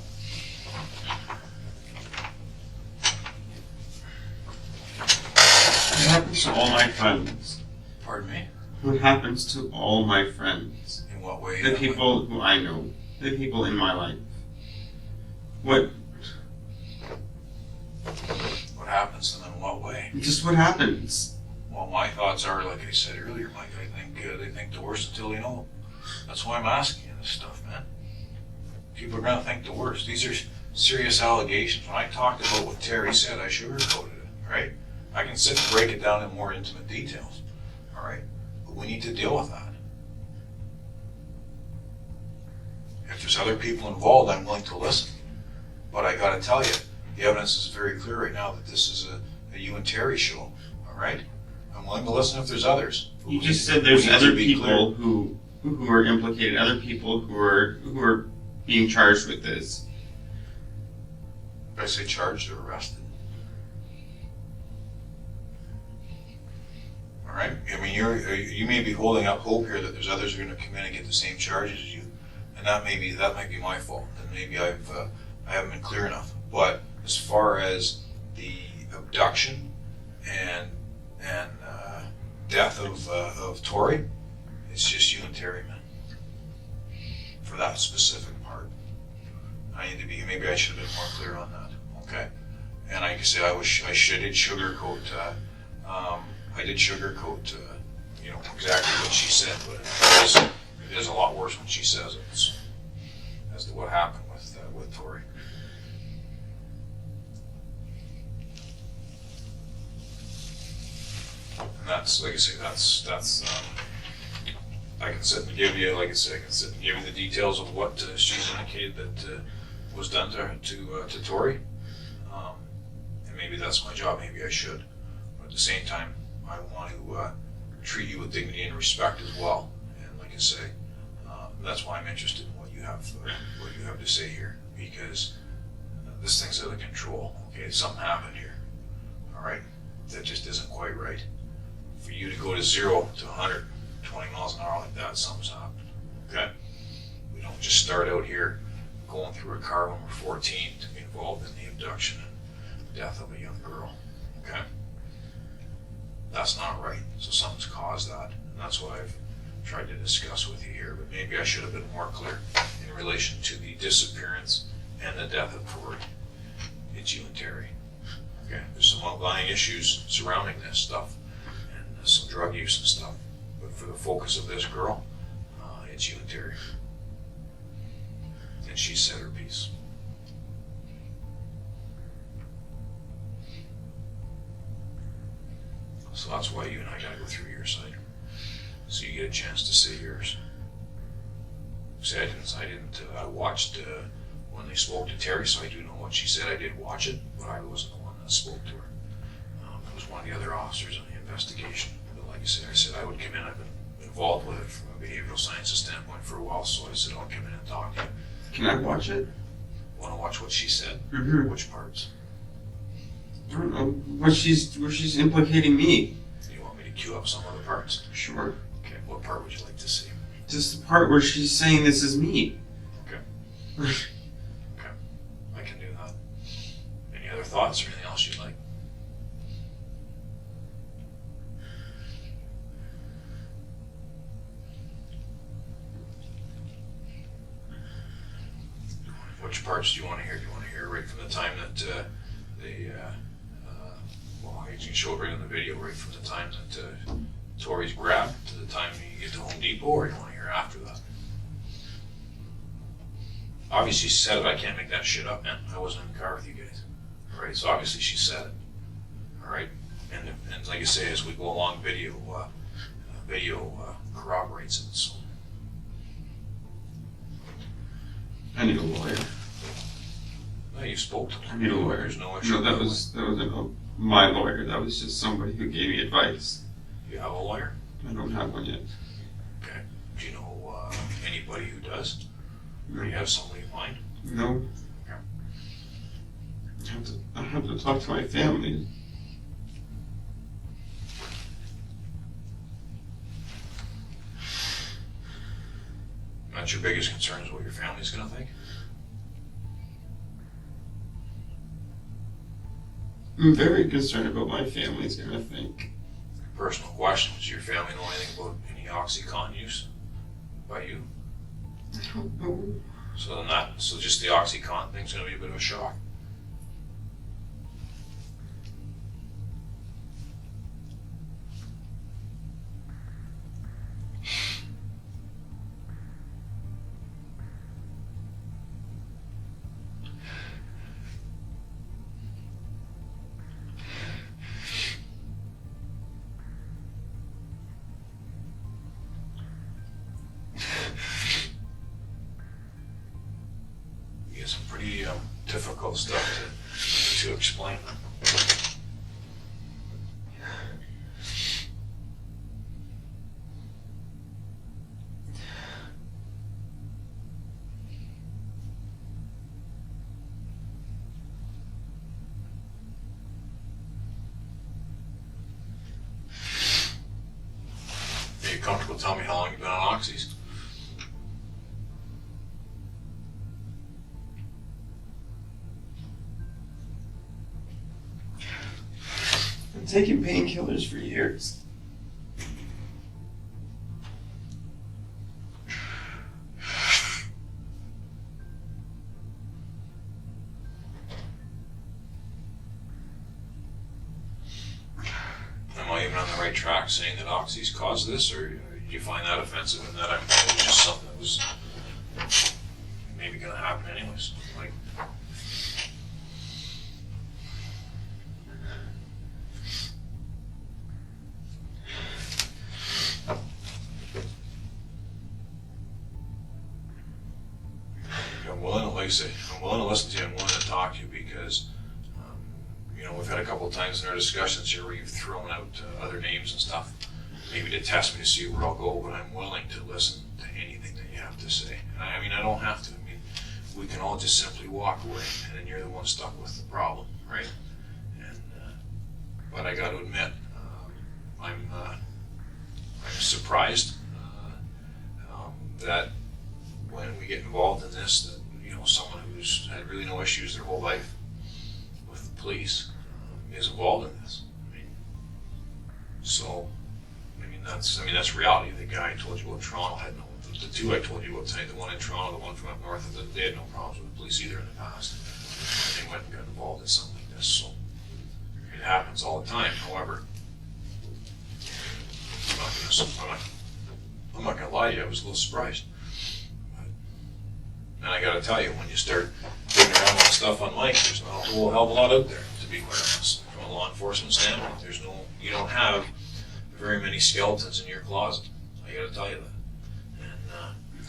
What happens to all my friends? Pardon me? What happens to all my friends? In what way? The people who I know. The people in my life. What happens to them in what way? Just what happens? Well, my thoughts are, like I said earlier, Mike, I think they think the worst until they know. That's why I'm asking you this stuff, man. People are going to think the worst. These are serious allegations. When I talked about what Terri said, I sugarcoated it, right? I can sit and break it down in more intimate details, all right? But we need to deal with that. If there's other people involved, I'm willing to listen. But I got to tell you, the evidence is very clear right now that this is a you and Terri show, all right? I'm willing to listen if there's others. You just said there's other people who are implicated, other people who are being charged with this. Did I say charged or arrested? All right. I mean, you may be holding up hope here that there's others who are going to come in and get the same charges as you, and that might be my fault. And maybe I haven't been clear enough. But as far as the abduction and death of Tori, it's just you and Terri, man. For that specific part, I need to be. Maybe I should have been more clear on that. Okay. And like I say, I did sugarcoat. I did sugarcoat, exactly what she said, but it is a lot worse when she says it, as to what happened with Tori. And that's, like I say, I can sit and give you, like I say, the details of what she's indicated that was done to Tori. And maybe that's my job, maybe I should. But at the same time, I want to treat you with dignity and respect as well. And like I say, that's why I'm interested in what you have to say here, because this thing's out of control. Okay, something happened here. All right, that just isn't quite right. For you to go to 0 to 120 miles an hour like that, something's happened. Okay, we don't just start out here going through a car when we're 14 to be involved in the abduction and death of a young girl. Okay. That's not right. So something's caused that. And that's what I've tried to discuss with you here. But maybe I should have been more clear in relation to the disappearance and the death of Tori. It's you and Terri. Okay? There's some underlying issues surrounding this stuff and some drug use and stuff. But for the focus of this girl, it's you and Terri. And she said her piece. So that's why you and I gotta go through your side, so you get a chance to say yours. See, I watched when they spoke to Terri, so I do know what she said. I did watch it, but I wasn't the one that spoke to her. It was one of the other officers in the investigation. But like I said I would come in. I've been involved with it from a behavioral sciences standpoint for a while, so I said I'll come in and talk to you. Can I watch it? Want to watch what she said? Mm-hmm. Which parts? I don't know where she's implicating me. You want me to cue up some other parts? Sure. Okay, what part would you like to see? Just the part where she's saying this is me. Okay. Okay, I can do that. Any other thoughts or anything else you'd like? Which parts do you want to hear? Do you want to hear right from the time that You can show it right on the video, right from the time that Tori's grabbed to the time you get to Home Depot, or you want to hear after that. Obviously she said it. I can't make that shit up, man. I wasn't in the car with you guys. All right, so obviously she said it. All right, and like I say, as we go along, video corroborates it. So I need a lawyer. well, you spoke to I need a lawyer. There's no issue. No, that wasn't my lawyer. That was just somebody who gave me advice. You have a lawyer? I don't have one yet. Okay. Do you know anybody who does? Or do you have somebody in mind? No. Okay. I have to talk to my family. That's your biggest concern, is what your family's going to think? I'm very concerned about what my family's gonna think. Personal question, does your family know anything about any OxyContin use by you? I don't know. So just the OxyContin thing's going to be a bit of a shock. Some pretty difficult stuff to explain. Are you comfortable telling me how long you've been on oxys? I've taken painkillers for years. Am I even on the right track saying that oxys caused this, or do you find that offensive and that it was just something that was maybe going to happen anyways? Like, I'm willing to listen to you. I'm willing to talk to you because, we've had a couple of times in our discussions here where you've thrown out other names and stuff, maybe to test me to see where I'll go, but I'm willing to listen to anything that you have to say. I mean, I don't have to. I mean, we can all just simply walk away, and then you're the one stuck with the problem, right? And but I got to admit, I'm surprised that when we get involved in this, that someone who's had really no issues their whole life with the police is involved in this. That's reality. The guy I told you about in Toronto had no. The two I told you about tonight, the one in Toronto, the one from up north, they had no problems with the police either in the past. They went and got involved in something like this, so it happens all the time. However, I'm not gonna lie to you, I was a little surprised. And I gotta tell you, when you start digging around with stuff on Mike, there's not a whole hell of a lot out there, to be quite honest. From a law enforcement standpoint, you don't have very many skeletons in your closet. I gotta tell you that. And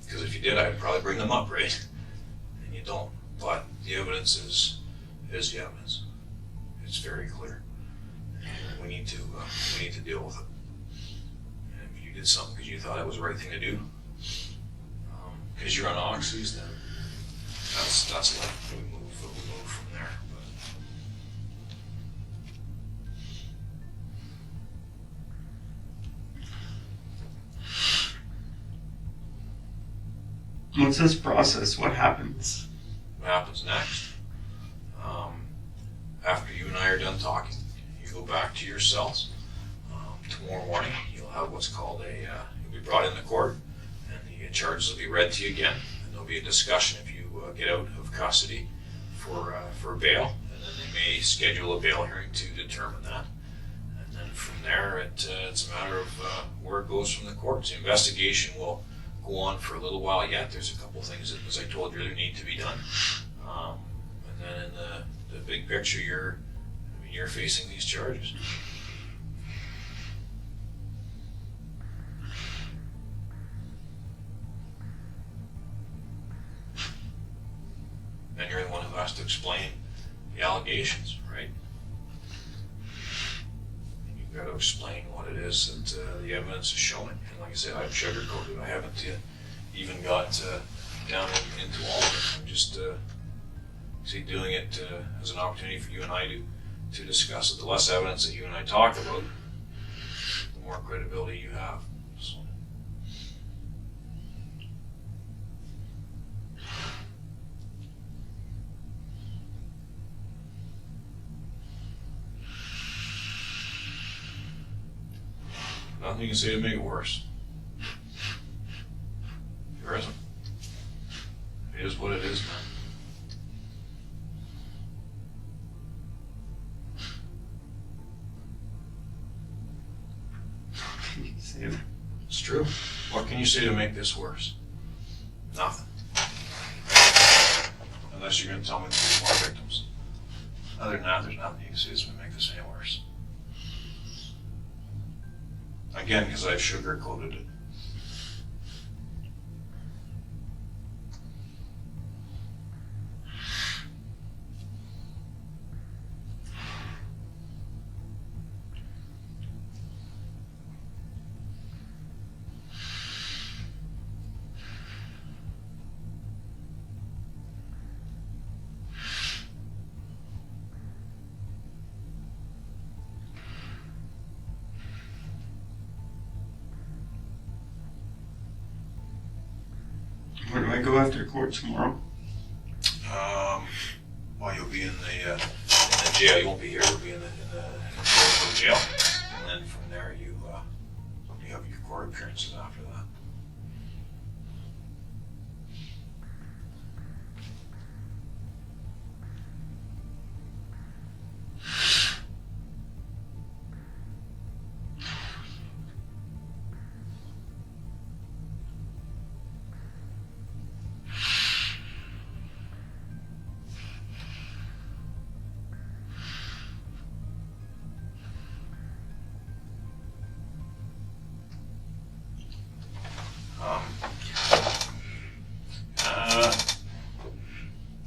because if you did, I'd probably bring them up, right? And you don't. But the evidence is the evidence. It's very clear. And we need to deal with it. And if you did something because you thought it was the right thing to do, because you're on oxys, then that's life. We move from there. What's this process? What happens? What happens next? After you and I are done talking, you go back to your cells. Tomorrow morning, you'll have what's called you'll be brought into court, and the charges will be read to you again, and there'll be a discussion if you get out of custody for bail, and then they may schedule a bail hearing to determine that. And then from there, it's a matter of where it goes from the courts. The investigation will go on for a little while yet. There's a couple of things that, as I told you earlier, need to be done. And then in the big picture, you're facing these charges. And you're the one who has to explain the allegations, right? And you've got to explain what it is that the evidence is showing. And like I said, I've sugarcoated. I haven't even got down into all of it. I'm just doing it as an opportunity for you and I to discuss it. The less evidence that you and I talk about, the more credibility you have. So. Nothing you can say to make it worse. There isn't. It is what it is, man. It's true. What can you say to make this worse? Nothing. Unless you're going to tell me there's more victims. Other than that, there's nothing you can say that's going to make this any worse. Again, because I've sugarcoated it. Where do I go after court tomorrow? Well, you'll be in the jail. You won't be here. You'll be in the jail, and then from there you have your court appearances after that.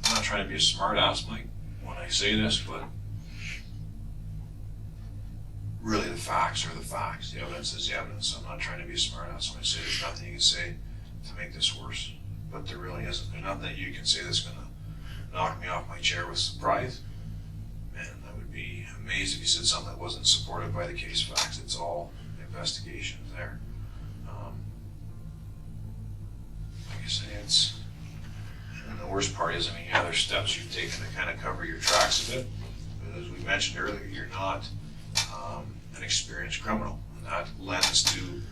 I'm not trying to be a smart ass, Mike, when I say this, but really the facts are the facts. The evidence is the evidence. I'm not trying to be a smart ass when I say there's nothing you can say to make this worse, but there really isn't. There's nothing that you can say that's going to knock me off my chair with surprise. Man, I would be amazed if you said something that wasn't supported by the case facts. It's all investigation there. Like I say, and the worst part is, the other steps you've taken to kind of cover your tracks a bit. But as we mentioned earlier, you're not an experienced criminal, and that lends to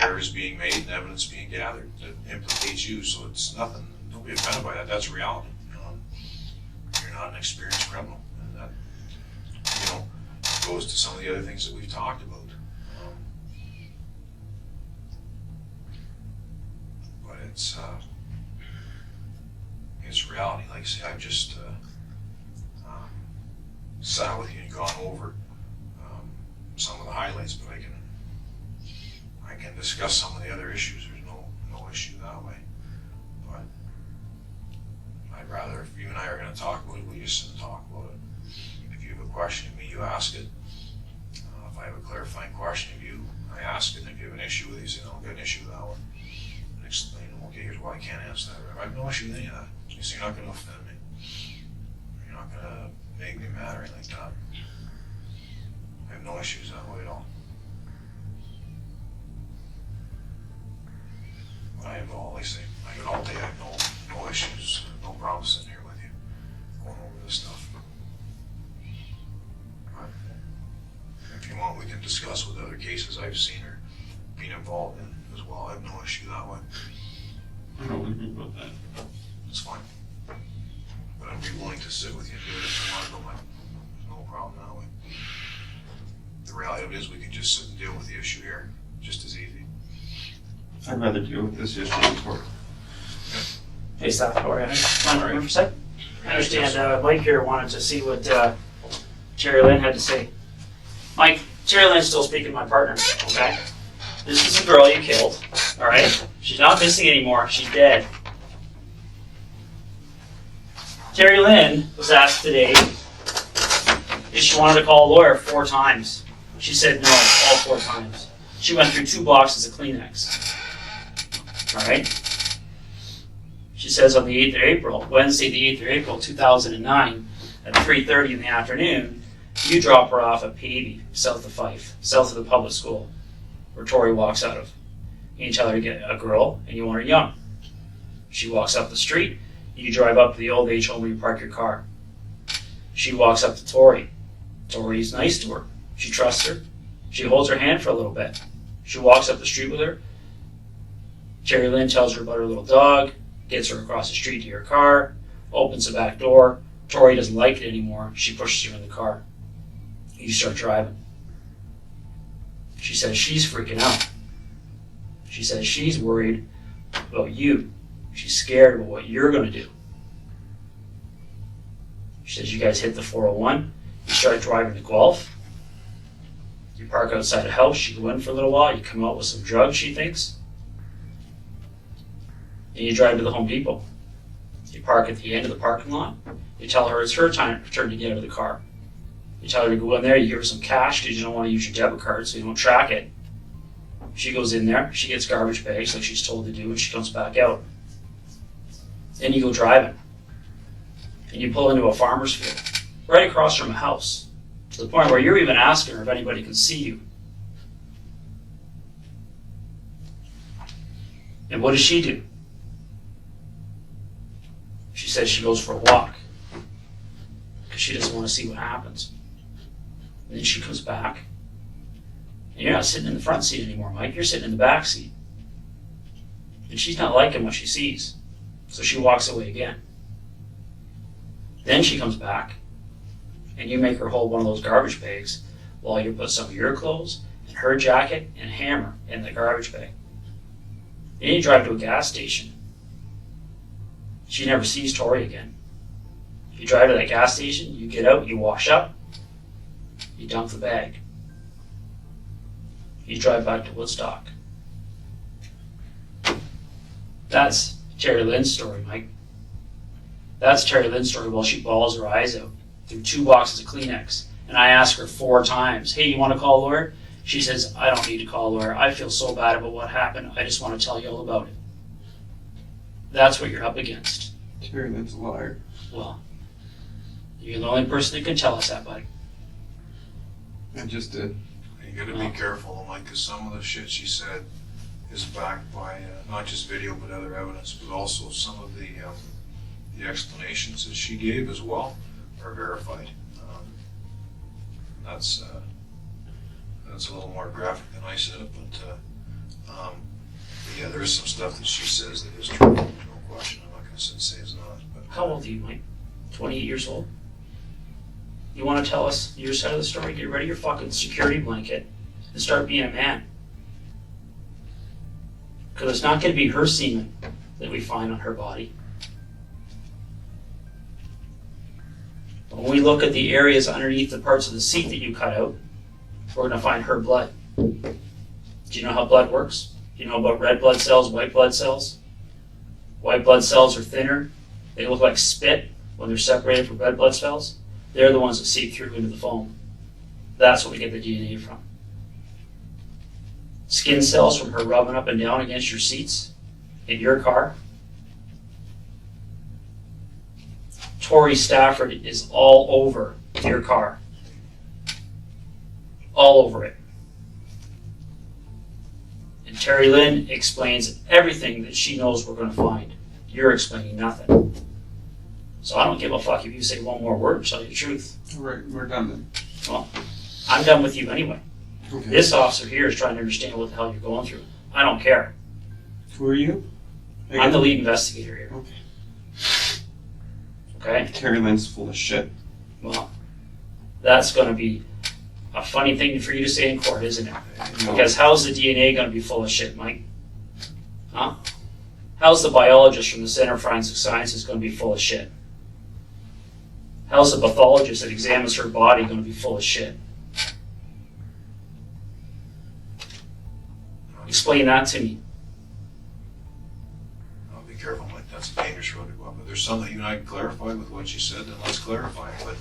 errors being made and evidence being gathered that implicates you. So it's nothing. Don't be offended by that. That's reality. You're not an experienced criminal, and that goes to some of the other things that we've talked about. But it's reality. Like I say, I've just sat with you and gone over some of the highlights, but I can discuss some of the other issues. There's no issue that way. But I'd rather, if you and I are going to talk about it, we just sit and talk about it. If you have a question of me, you ask it. If I have a clarifying question of you, I ask it. And if you have an issue with it, you say, no, I've got an issue with that one. And explain, okay, here's why I can't answer that. I have no issue with any of that. You say, you're not going to offend me. You're not going to make me mad or anything like that. I have no issues that way at all. But I have all, like I say, all day I have no issues, no problem sitting here with you, going over this stuff. But if you want, we can discuss with other cases I've seen or been involved in as well. I have no issue that way. I don't agree about that. It's fine. But I'd be willing to sit with you and do it if you want to go, Mike. problem now. The reality of it is we can just sit and deal with the issue here, just as easy. I'd rather deal with this issue in court. Hey, Stafford, how are you? Mind for a sec? I understand Mike here wanted to see what Terri Lynne had to say. Mike, Terri Lynne's still speaking to my partner, okay? This is a girl you killed, all right? She's not missing anymore. She's dead. Terri Lynne was asked today if she wanted to call a lawyer 4 times. She said no, all 4 times. She went through 2 boxes of Kleenex. All right? She says on the 8th of April, Wednesday the 8th of April, 2009, at 3:30 in the afternoon, you drop her off at Pavey, south of Fife, south of the public school, where Tori walks out of. You tell her to get a girl, and you want her young. She walks up the street, you drive up to the old age home where you park your car. She walks up to Tori. Tori's nice to her. She trusts her. She holds her hand for a little bit. She walks up the street with her. Terri Lynne tells her about her little dog, gets her across the street to your car, opens the back door. Tori doesn't like it anymore. She pushes her in the car. You start driving. She says she's freaking out. She says she's worried about you. She's scared about what you're going to do. She says you guys hit the 401. You start driving to Guelph. You park outside a house. You go in for a little while. You come out with some drugs, she thinks. And you drive to the Home Depot. You park at the end of the parking lot. You tell her it's her turn to get out of the car. You tell her to go in there. You give her some cash because you don't want to use your debit card so you don't track it. She goes in there. She gets garbage bags like she's told to do, and she comes back out. Then you go driving. And you pull into a farmer's field right across from a house, to the point where you're even asking her if anybody can see you. And what does she do? She says she goes for a walk because she doesn't want to see what happens. And then she comes back. And you're not sitting in the front seat anymore, Mike. You're sitting in the back seat. And she's not liking what she sees. So she walks away again. Then she comes back, and you make her hold one of those garbage bags while you put some of your clothes and her jacket and hammer in the garbage bag. Then you drive to a gas station. She never sees Tori again. You drive to that gas station, you get out, you wash up, you dump the bag. You drive back to Woodstock. That's Terri Lynne's story, Mike. That's Terri Lynne's story while she bawls her eyes out through 2 boxes of Kleenex. And I ask her 4 times, hey, you want to call a lawyer? She says, I don't need to call a lawyer. I feel so bad about what happened. I just want to tell you all about it. That's what you're up against. Terri Lynne's a liar. Well, you're the only person that can tell us that, buddy. I just did. You gotta be careful, Mike, because some of the shit she said is backed by not just video but other evidence, but also some of the explanations that she gave as well are verified. That's a little more graphic than I said it, but yeah, there is some stuff that she says that is true. No question. I'm not going to say it's not. But How old are you, Mike? 28 years old? You want to tell us your side of the story? Get ready your fucking security blanket and start being a man. Because it's not going to be her semen that we find on her body. When we look at the areas underneath the parts of the seat that you cut out, we're going to find her blood. Do you know how blood works? Do you know about red blood cells, white blood cells? White blood cells are thinner. They look like spit when they're separated from red blood cells. They're the ones that seep through into the foam. That's what we get the DNA from. Skin cells from her rubbing up and down against your seats in your car. Tori Stafford is all over your car. All over it. And Terri Lynne explains everything that she knows we're going to find. You're explaining nothing. So I don't give a fuck if you say one more word to tell you the truth. Right, we're done then. Well, I'm done with you anyway. Okay. This officer here is trying to understand what the hell you're going through. I don't care. Who are you? I'm the lead investigator here. Okay. Okay? Terri Lynne's full of shit. Well, That's going to be a funny thing for you to say in court, isn't it? Because how's the DNA going to be full of shit, Mike? Huh? How's the biologist from the Center for Forensic Sciences going to be full of shit? How's the pathologist that examines her body going to be full of shit? Explain that to me. I'll be careful, Mike. That's a dangerous road to go up. But there's something you and I can clarify with what she said, then let's clarify it. But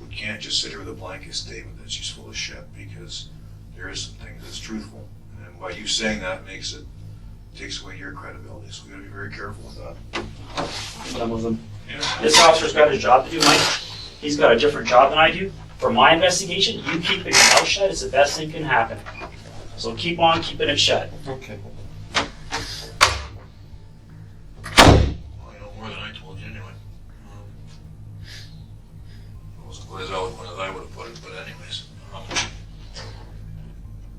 we can't just sit here with a blanket statement that she's full of shit, because there is some things that's truthful. And by you saying that takes away your credibility. So we gotta be very careful with that. Some of them. Yeah. This officer's got his job to do, Mike. He's got a different job than I do. For my investigation, you keeping your mouth shut is the best thing can happen. So keep on keeping it shut. Okay. Well, you know more than I told you anyway. It wasn't quite as eloquent as I would have put it, but anyways.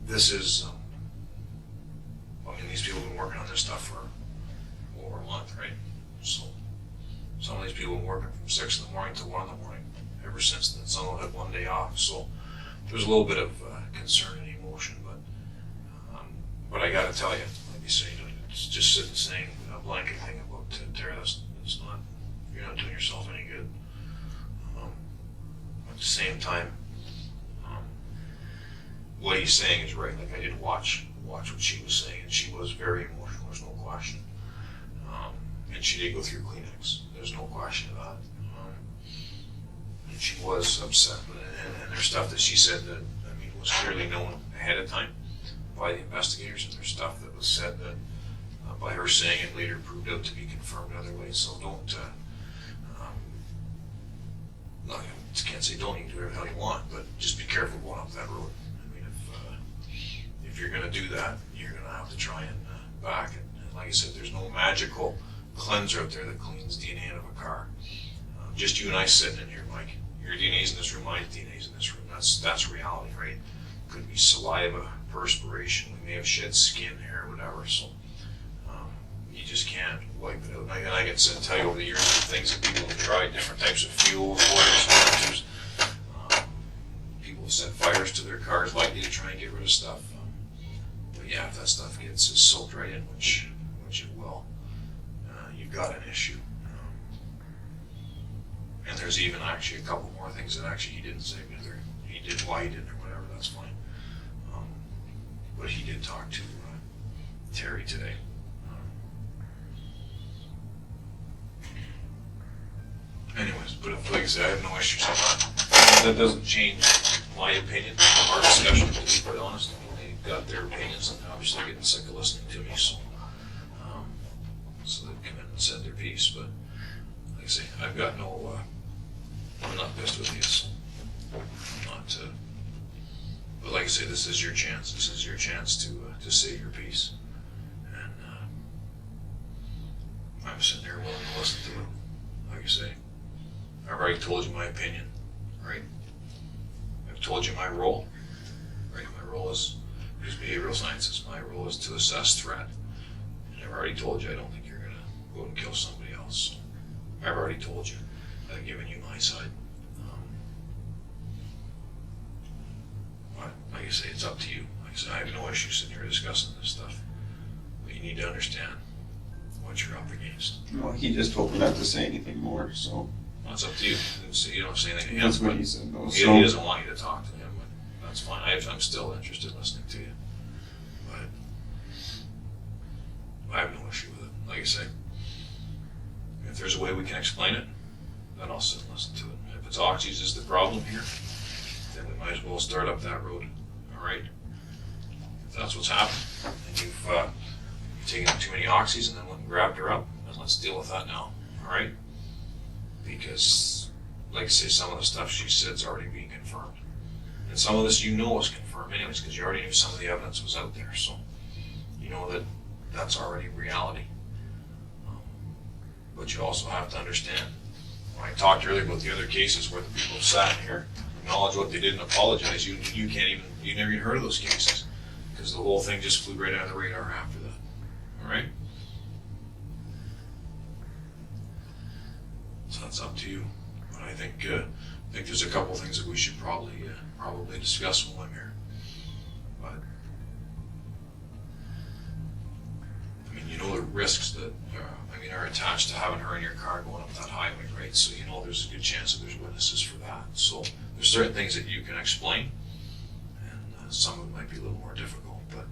This is, I mean, these people have been working on this stuff for over a month, right? So some of these people have been working from 6 in the morning to 1 in the morning ever since then. Some of them had 1 day off. So there's a little bit of concern and emotion, but I gotta tell you, like you say, it's just sitting saying a blanket thing about Terri. That's not, you're not doing yourself any good. At the same time, what he's saying is right. Like, I did watch what she was saying, and she was very emotional. There's no question. And she did go through Kleenex. There's no question of that. And she was upset, and there's stuff that she said that, I mean, was clearly known ahead of time by the investigators, and there's stuff that was said that by her saying it later proved out to be confirmed other ways. So don't, I can't say don't, you can do whatever the hell you want, but just be careful going up that road. I mean, if you're gonna do that, you're gonna have to try and back it. And like I said, there's no magical cleanser out there that cleans DNA out of a car. Just you and I sitting in here, Mike. Your DNA's in this room, my DNA's in this room. That's reality, right? Could be saliva, perspiration, we may have shed skin, hair, whatever, so you just can't wipe it out. And I can tell you over the years the things that people have tried, different types of fuels, oils, people have set fires to their cars likely to try and get rid of stuff. But yeah, if that stuff gets soaked right in, which it will, you've got an issue. And there's even actually a couple more things that actually he didn't say, whether he did, why he didn't, or whatever, that's fine. But he did talk to Terri today. Anyways, but like I said, I have no issues on that. That doesn't change my opinion, our discussion, to be quite honest. I mean, they've got their opinions, and obviously they're getting sick of listening to me, so they've come in and said their piece. But like I say, I've got no, I'm not pissed with you, so I'm not, but like I say, this is your chance. This is your chance to say your piece. And I'm sitting there willing to listen to it. Like I say, I've already told you my opinion, right? I've told you my role, right? My role is behavioral sciences. My role is to assess threat. And I've already told you I don't think you're going to go and kill somebody else. I've already told you. I've given you my side. But like I say, it's up to you. Like I said, I have no issue sitting here discussing this stuff. But you need to understand what you're up against. Well, he just told me not to say anything more, so. Well, it's up to you. You don't say anything to him. That's what he said, though. He doesn't want you to talk to him, but that's fine. I'm still interested in listening to you. But I have no issue with it. Like I say, if there's a way we can explain it, then I'll sit and listen to it. If it's oxys is the problem here, then we might as well start up that road. All right? If that's what's happened, and you've taken too many oxys and then went and grabbed her up, then let's deal with that now. All right? Because, like I say, some of the stuff she said's already being confirmed. And some of this you know is confirmed anyways, because you already knew some of the evidence was out there. So you know that that's already reality. But you also have to understand, when I talked earlier about the other cases where the people sat here, acknowledge what they did and apologize, you never even heard of those cases, because the whole thing just flew right out of the radar after that. All right? So that's up to you. But I think I think there's a couple things that we should probably discuss while I'm here. But I mean, you know the risks that are attached to having her in your car going up that highway, right? So you know there's a good chance that there's witnesses for that. So there's certain things that you can explain, and some of it might be a little more difficult. But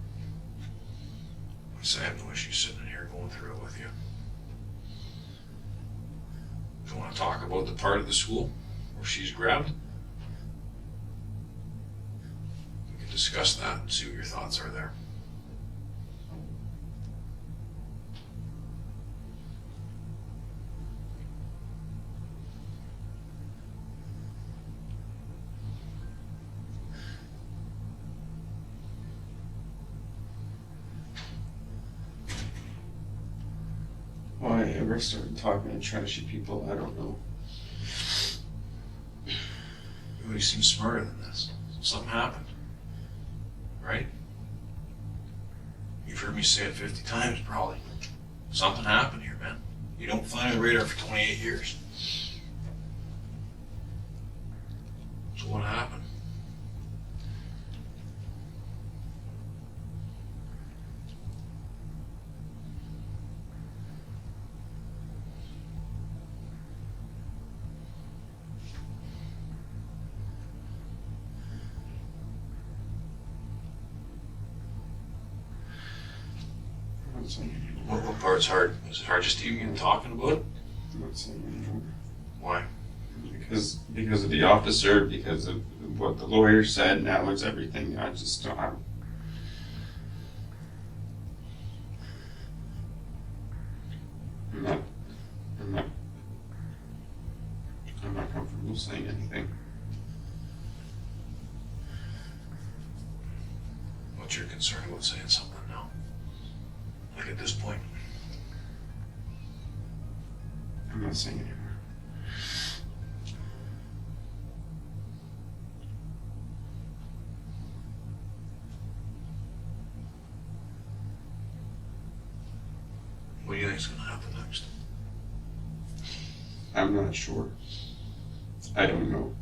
like I say, I have no issue sitting in here going through it with you. If you want to talk about the part of the school where she's grabbed, we can discuss that and see what your thoughts are there. Why I ever started talking to trashy people, I don't know. You seem smarter than this. Something happened, right? You've heard me say it 50 times probably. Something happened here, man. You don't fly on the radar for 28 years. So what happened? What part's hard? Is it hard just even talking about it? I'm not saying anymore. Why? Because of the officer, because of what the lawyer said, now it's everything. I just don't. I'm not comfortable saying anything. What's your concern about saying something now? Like at this point? I'm not saying anymore. What do you think is going to happen next? I'm not sure. I don't know.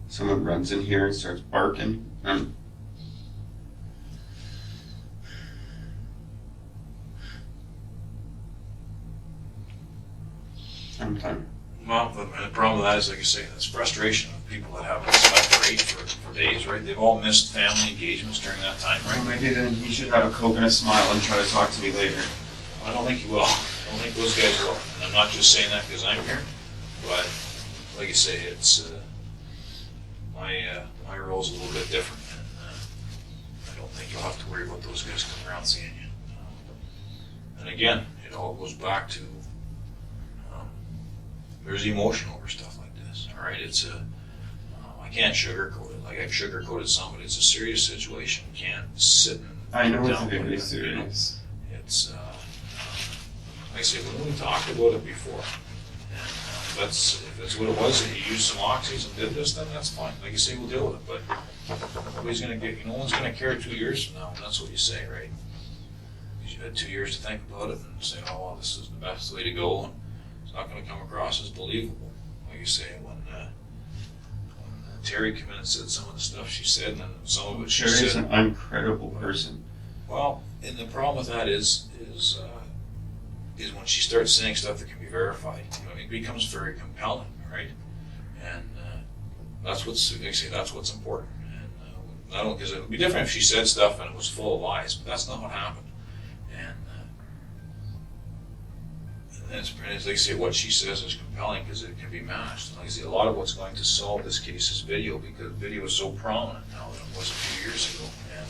Someone runs in here and starts barking. I'm tired. Well, the problem with that is, like you say, it's frustration of people that haven't slept great for days, right? They've all missed family engagements during that time, right? Well, maybe then he should have a Coke and a smile and try to talk to me later. I don't think he will. I don't think those guys will. And I'm not just saying that because I'm here, but like you say, it's my role's a little bit different, and I don't think you'll have to worry about those guys coming around seeing you. And again, it all goes back to there's emotion over stuff like this. All right, it's I can't sugarcoat it. Like I've sugarcoated some, but it's a serious situation. You can't sit and I know it's down very with it, serious. you know? It's like I say, we talked about it before. And if that's what it was, and you used some oxys and did this, then that's fine. Like you say, we'll deal with it. But no one's gonna care 2 years from now. And that's what you say, right? Because you had 2 years to think about it and say, oh, well, this is the best way to go. And it's not going to come across as believable. Like you say, when Terri came in and said some of the stuff she said, and then some of it she said. Terry's an uncredible person. Well, and the problem with that is when she starts saying stuff that can be verified. You know, it becomes very compelling, right? And that's what's, like I say, that's what's important. And I don't, because it would be different if she said stuff and it was full of lies, but that's not what happened. And it's like I say, what she says is compelling because it can be matched. And like I say, a lot of what's going to solve this case is video, because video is so prominent now than it was a few years ago, and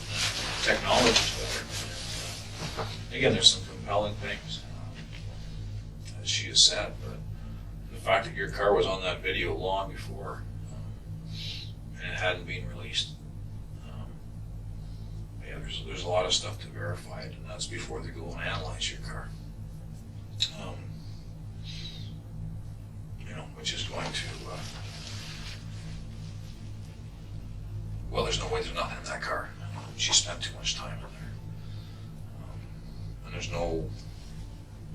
technology is better. And, again, there's some compelling things, as she has said, but the fact that your car was on that video long before and it hadn't been released, yeah, there's a lot of stuff to verify it, and that's before they go and analyze your car. Which is going to, well, there's no way there's nothing in that car. She spent too much time in there. And there's no,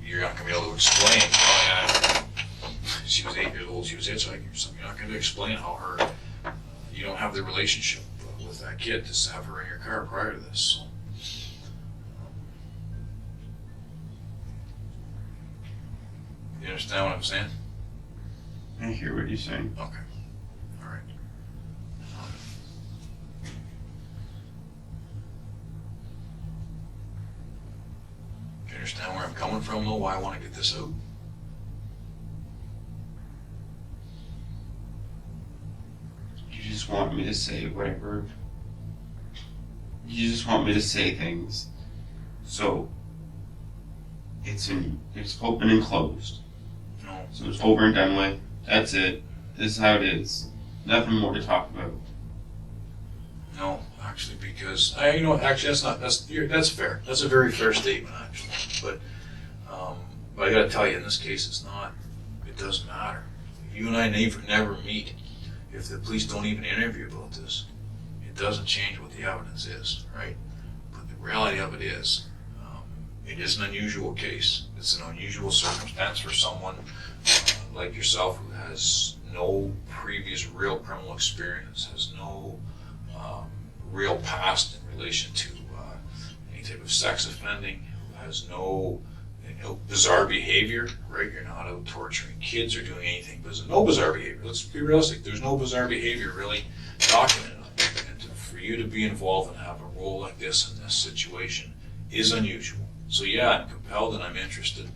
you're not going to be able to explain, oh yeah, she was 8 years old, she was hitchhiking or something. You're not going to explain how her, you don't have the relationship with that kid to have her in your car prior to this. So. You understand what I'm saying? I hear what you're saying. Okay. All right. Do you understand where I'm coming from, though? Why I want to get this out? You just want me to say whatever. You just want me to say things. So it's open and closed. No. So it's over and done with. That's it. This is how it is. Nothing more to talk about. No, actually, because actually, that's fair. That's a very fair statement, actually. But I got to tell you, in this case, it's not. It doesn't matter. You and I never meet. If the police don't even interview about this, it doesn't change what the evidence is, right? But the reality of it is, it is an unusual case. It's an unusual circumstance for someone like yourself who has no previous real criminal experience, has no real past in relation to any type of sex offending, who has no bizarre behavior, right? You're not out torturing kids or doing anything bizarre. No bizarre behavior. Let's be realistic. There's no bizarre behavior really documented. And for you to be involved and have a role like this in this situation is unusual. So yeah, I'm compelled and I'm interested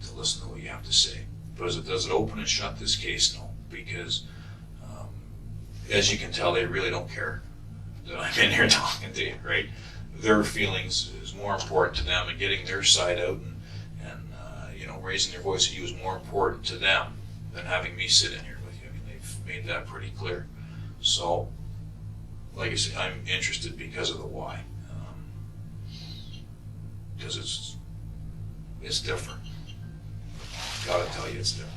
to listen to what you have to say. But does it open and shut this case? No, because as you can tell, they really don't care that I'm in here talking to you, right? Their feelings is more important to them, and getting their side out and raising their voice to you is more important to them than having me sit in here with you. I mean, they've made that pretty clear. So, like I said, I'm interested because of the why. Because it's different. Gotta tell you, it's different.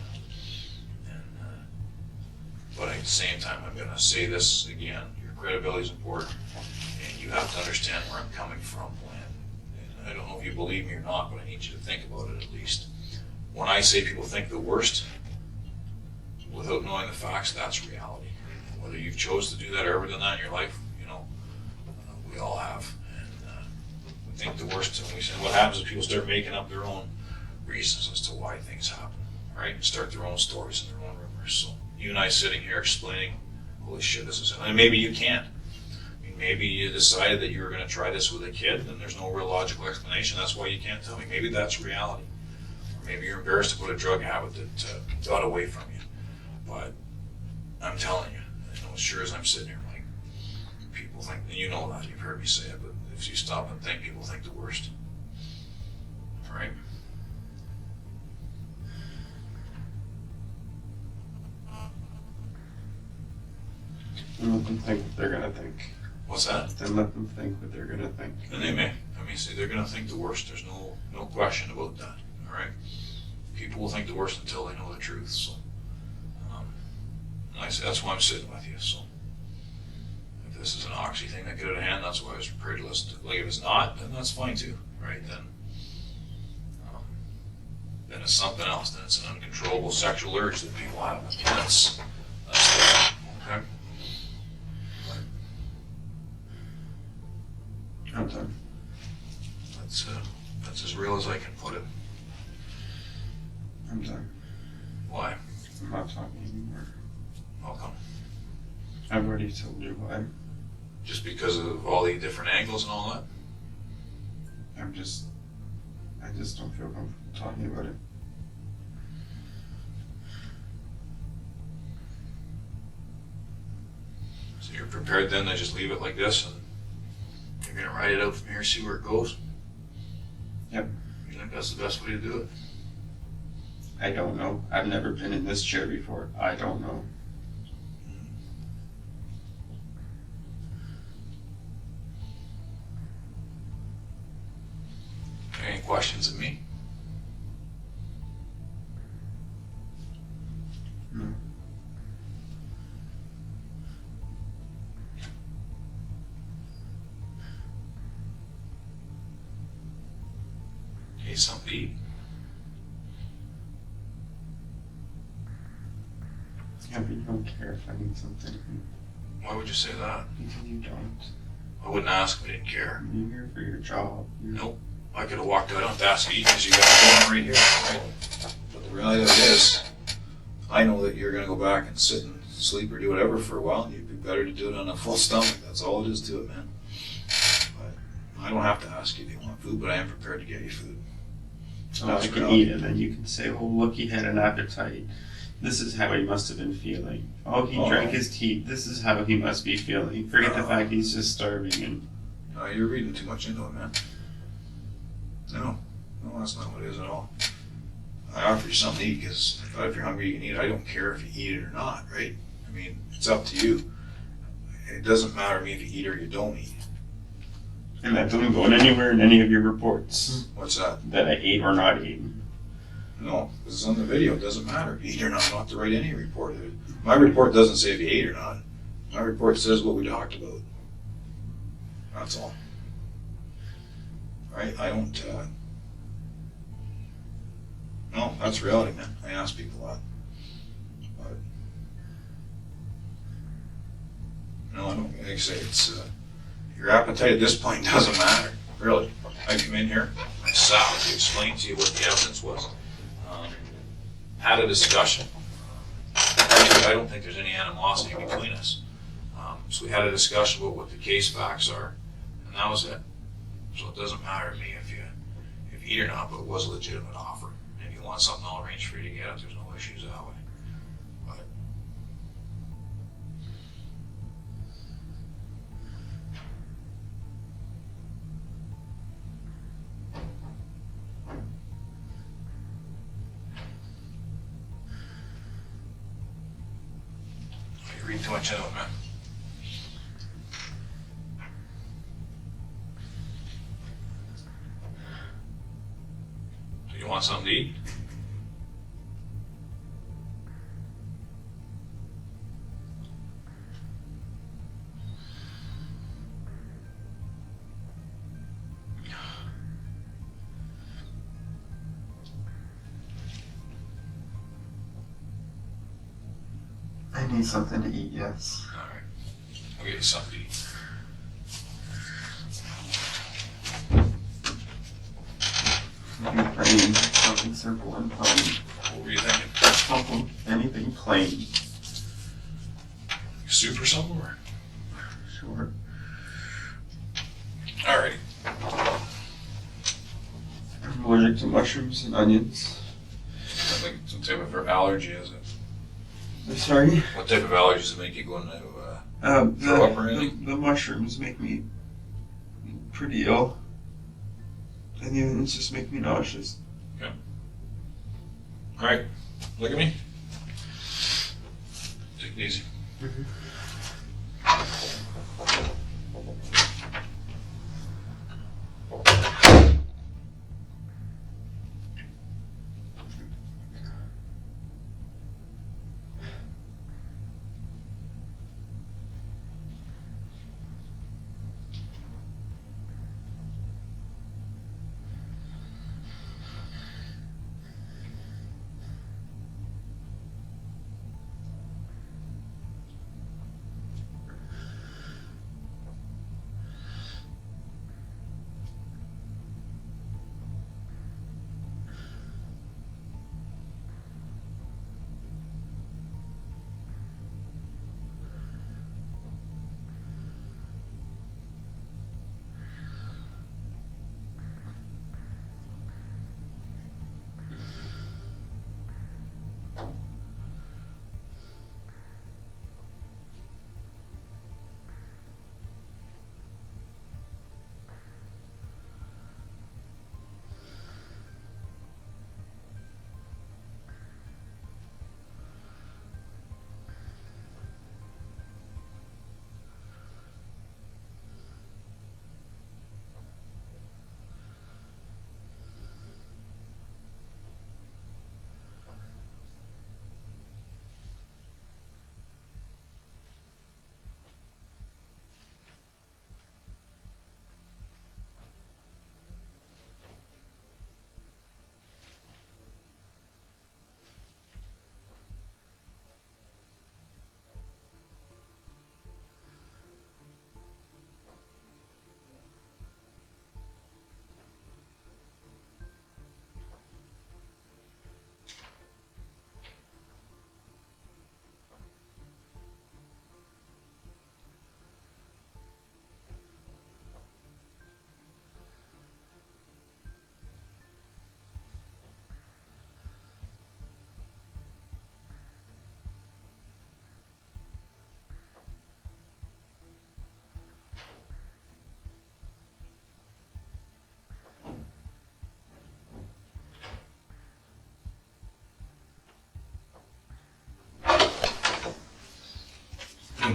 But at the same time, I'm going to say this again: your credibility is important, and you have to understand where I'm coming from. And I don't know if you believe me or not, but I need you to think about it at least. When I say people think the worst, without knowing the facts, that's reality. Whether you've chose to do that or ever done that in your life, we all have. And we think the worst, and we say what happens is people start making up their own reasons as to why things happen, right? And start their own stories and their own rumors. So you and I sitting here explaining, holy shit, this is it. And maybe you can't. I mean, maybe you decided that you were going to try this with a kid, and there's no real logical explanation. That's why you can't tell me. Maybe that's reality. Or maybe you're embarrassed about a drug habit that got away from you. But I'm telling you, as sure as I'm sitting here, like, people think, and you know that, you've heard me say it, but if you stop and think, people think the worst. All right? And let them think what they're gonna think. What's that? Then let them think what they're gonna think. And they may. I mean, see, they're gonna think the worst. There's no question about that. All right? People will think the worst until they know the truth. So, and I say that's why I'm sitting with you. So, if this is an oxy thing that get out of hand, that's why I was prepared to listen to. Like, if it's not, then that's fine too, right? Then it's something else. Then it's an uncontrollable sexual urge that people have. I mean, that's okay. I'm done. That's as real as I can put it. I'm done. Why? I'm not talking anymore. How come? I've already told you why. Just because of all the different angles and all that? I just don't feel comfortable talking about it. So you're prepared then to just leave it like this and you're going to ride it out from here, see where it goes? Yep. You think that's the best way to do it? I don't know. I've never been in this chair before. I don't know. Any questions of me? No. Need something to eat? Yeah, but you don't care if I need something. Why would you say that? Because you don't. I wouldn't ask if I didn't care. You're here for your job. Nope. I could have walked out. I don't have to ask you because you got it going right here, right? But the reality of it is, I know that you're going to go back and sit and sleep or do whatever for a while, and you'd be better to do it on a full stomach. That's all it is to it, man. But I don't have to ask you if you want food, but I am prepared to get you food. So I can eat it, then you can say, oh, look, he had an appetite. This is how he must have been feeling. Oh, he drank his tea. This is how he must be feeling. Forget the fact he's just starving. And you're reading too much into it, man. No, that's not what it is at all. I offer you something to eat because I thought if you're hungry, you can eat. I don't care if you eat it or not, right? I mean, it's up to you. It doesn't matter to me if you eat or you don't eat. And that doesn't go anywhere in any of your reports. What's that? That I ate or not ate. No, this is on the video. It doesn't matter if you eat or not. I don't have to write any report. My report doesn't say if you ate or not. My report says what we talked about. That's all. Right? I don't, no, that's reality, man. I ask people that. But, no, I don't, like I say, it's, your appetite at this point doesn't matter, really. I come in here, I sat with you, explained to you what the evidence was, had a discussion. I don't think there's any animosity between us. So we had a discussion about what the case facts are, and that was it. So it doesn't matter to me if you eat or not, but it was a legitimate offer. If you want something, I'll arrange for you to get it. There's no issues that way. But you read too much into it, man. You want something to eat? I need something to eat, yes. All right. I'll get you something to eat. Plain, something simple and plain. What were you thinking? Something, anything plain. Soup or something? Or? Sure. Alrighty. I'm allergic to mushrooms and onions. I think some type of allergy, is it? Sorry? What type of allergies does it make you go into throw up or anything? The mushrooms make me pretty ill. And the onions just make me nauseous. Okay. Alright. Look at me. Take it easy.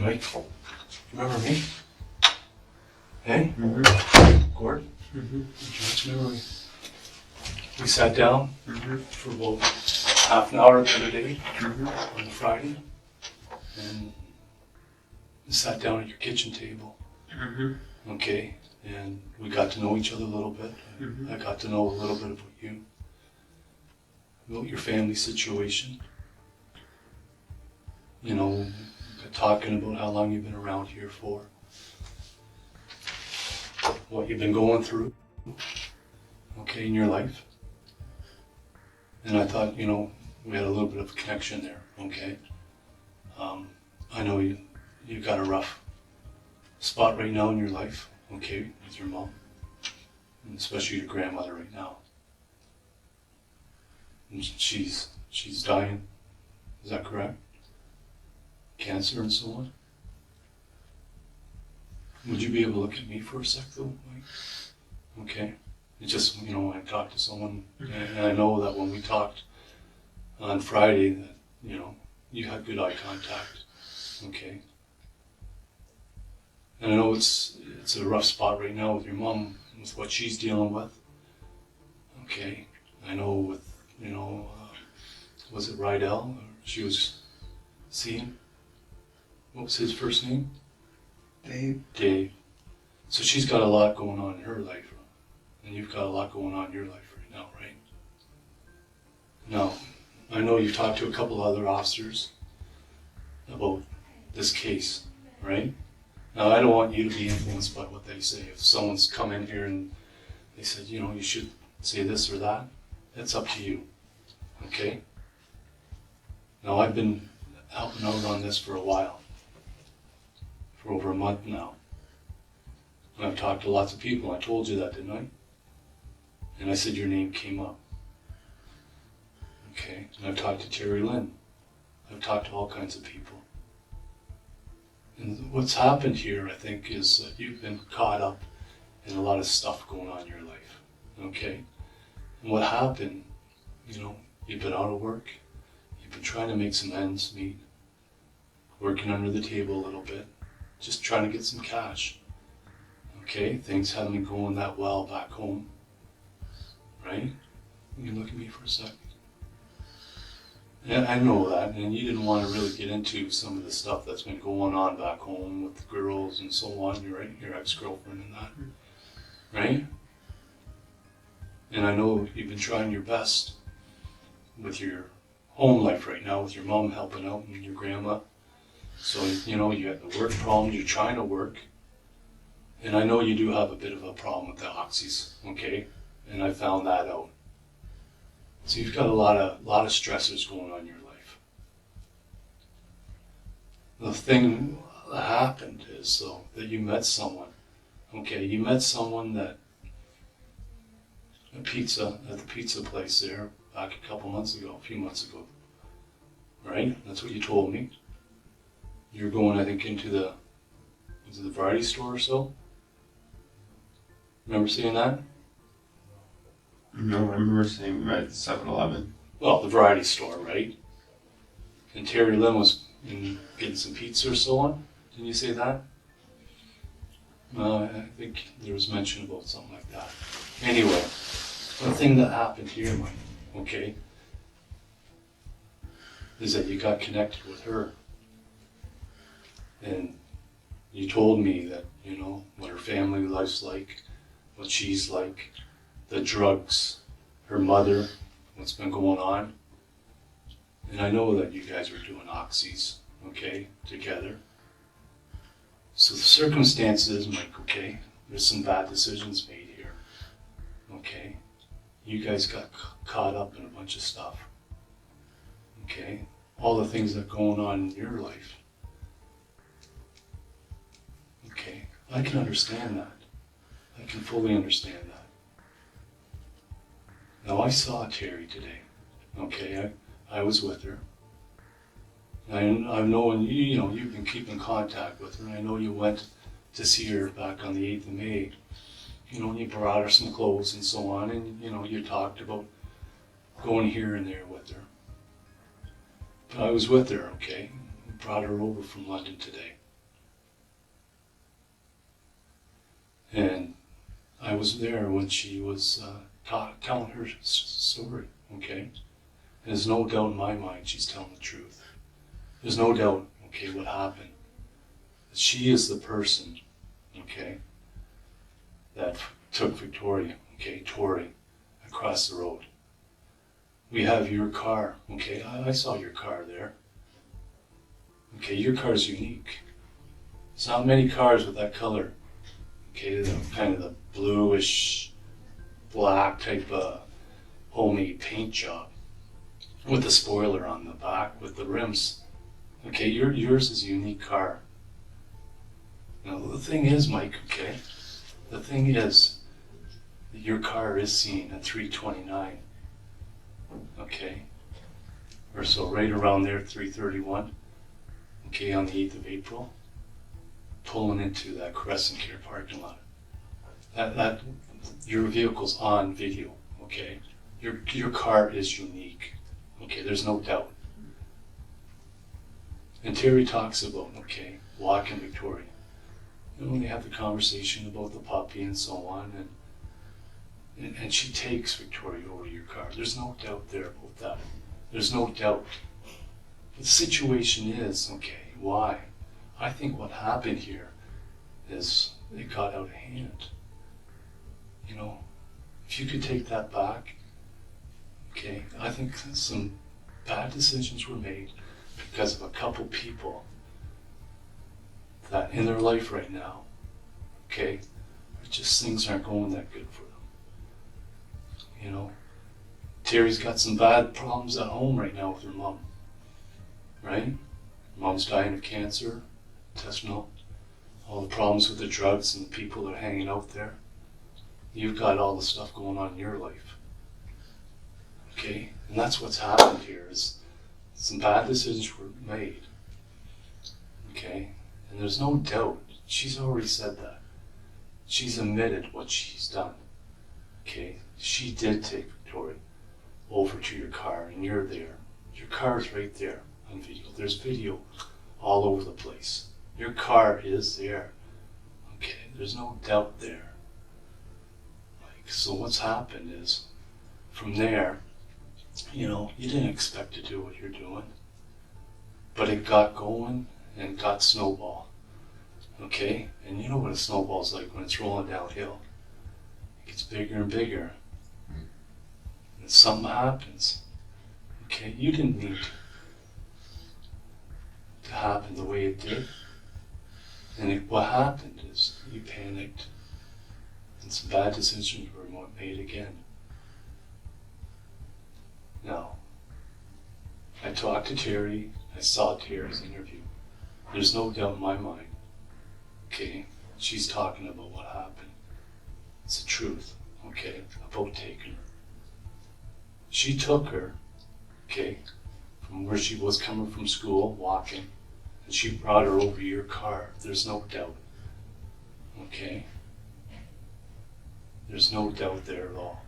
Mike. Remember me? Hey? Gord? Remember we sat down for about half an hour the other day on the Friday, and we sat down at your kitchen table. Okay, and we got to know each other a little bit. I got to know a little bit about you, about your family situation. You know, talking about how long you've been around here for, what you've been going through, okay, in your life. And I thought, you know, we had a little bit of a connection there, okay? I know you've got a rough spot right now in your life, okay, with your mom, and especially your grandmother right now. And she's dying, is that correct? Cancer and so on. Would you be able to look at me for a sec though, Mike? Okay. It's just, you know, when I talk to someone, and I know that when we talked on Friday that, you know, you had good eye contact. Okay. And I know it's a rough spot right now with your mom, with what she's dealing with. Okay. I know with, you know, was it Rydell she was seeing? What was his first name? Dave. Dave. So she's got a lot going on in her life, and you've got a lot going on in your life right now, right? Now, I know you've talked to a couple other officers about this case, right? Now, I don't want you to be influenced by what they say. If someone's come in here and they said, you know, you should say this or that, it's up to you, okay? Now, I've been helping out on this for a while. For over a month now. And I've talked to lots of people. I told you that, didn't I? And I said your name came up. Okay. And I've talked to Terri Lynne. I've talked to all kinds of people. And what's happened here, I think, is that you've been caught up in a lot of stuff going on in your life. Okay? And what happened, you know, you've been out of work. You've been trying to make some ends meet. Working under the table a little bit. Just trying to get some cash. Okay, things haven't been going that well back home. Right? You can look at me for a second. And I know that, and you didn't want to really get into some of the stuff that's been going on back home with the girls and so on, your ex-girlfriend and that. Right? And I know you've been trying your best with your home life right now, with your mom helping out and your grandma. So, you know, you have the work problems, you're trying to work. And I know you do have a bit of a problem with the oxys, okay? And I found that out. So you've got a lot of stressors going on in your life. The thing that happened is, though, that you met someone. Okay, you met someone that at the pizza place there back a few months ago. Right? That's what you told me. You're going, I think, into the variety store or so? Remember seeing that? No, I remember seeing we met at the 7-Eleven. Well, the variety store, right? And Terri Lynne was getting some pizza or so on. Didn't you say that? I think there was mention about something like that. Anyway, the thing that happened here, Mike, okay, is that you got connected with her. And you told me that, you know, what her family life's like, what she's like, the drugs, her mother, what's been going on. And I know that you guys were doing oxys, okay, together. So the circumstances, Mike, okay, there's some bad decisions made here, okay? You guys got caught up in a bunch of stuff, okay? All the things that are going on in your life. Okay, I can understand that. I can fully understand that. Now, I saw Terri today, okay? I was with her. I know, and you know, you've been keeping contact with her, and I know you went to see her back on the 8th of May. You know, and you brought her some clothes and so on, and, you know, you talked about going here and there with her. But I was with her, okay? Brought her over from London today. And I was there when she was telling her story, okay? There's no doubt in my mind she's telling the truth. There's no doubt, okay, what happened. She is the person, okay, that took Victoria, okay, Tori, across the road. We have your car, okay, I saw your car there. Okay, your car is unique. There's not many cars with that color. Okay, the kind of the bluish, black type of homemade paint job with the spoiler on the back with the rims. Okay, yours is a unique car. Now the thing is, Mike, okay, the thing is that your car is seen at 329. Okay, or so right around there, 331. Okay, on the 8th of April, pulling into that Crescent Care parking lot. That your vehicle's on video, okay? Your car is unique, okay? There's no doubt. And Terri talks about, okay, walking Victoria. And when they have the conversation about the puppy and so on, and she takes Victoria over to your car. There's no doubt there about that. There's no doubt. But the situation is, okay, why? I think what happened here is it got out of hand. You know, if you could take that back, okay, I think some bad decisions were made because of a couple people that in their life right now, okay, just things aren't going that good for them. You know, Terri's got some bad problems at home right now with her mom, right? Mom's dying of cancer, intestinal, all the problems with the drugs and the people that are hanging out there. You've got all the stuff going on in your life. Okay? And that's what's happened here is some bad decisions were made. Okay? And there's no doubt. She's already said that. She's admitted what she's done. Okay? She did take Victoria over to your car and you're there. Your car's right there on video. There's video all over the place. Your car is there. Okay? There's no doubt there. So what's happened is, from there, you know, you didn't expect to do what you're doing, but it got going and got snowball, okay? And you know what a snowball's like when it's rolling downhill. It gets bigger and bigger, and something happens, okay? You didn't need to happen the way it did, and what happened is you panicked. And some bad decisions were made again. Now, I talked to Terri, I saw Terri's interview. There's no doubt in my mind, okay, she's talking about what happened. It's the truth, okay, about taking her. She took her, okay, from where she was coming from school, walking, and she brought her over to your car. There's no doubt, okay? There's no doubt there at all.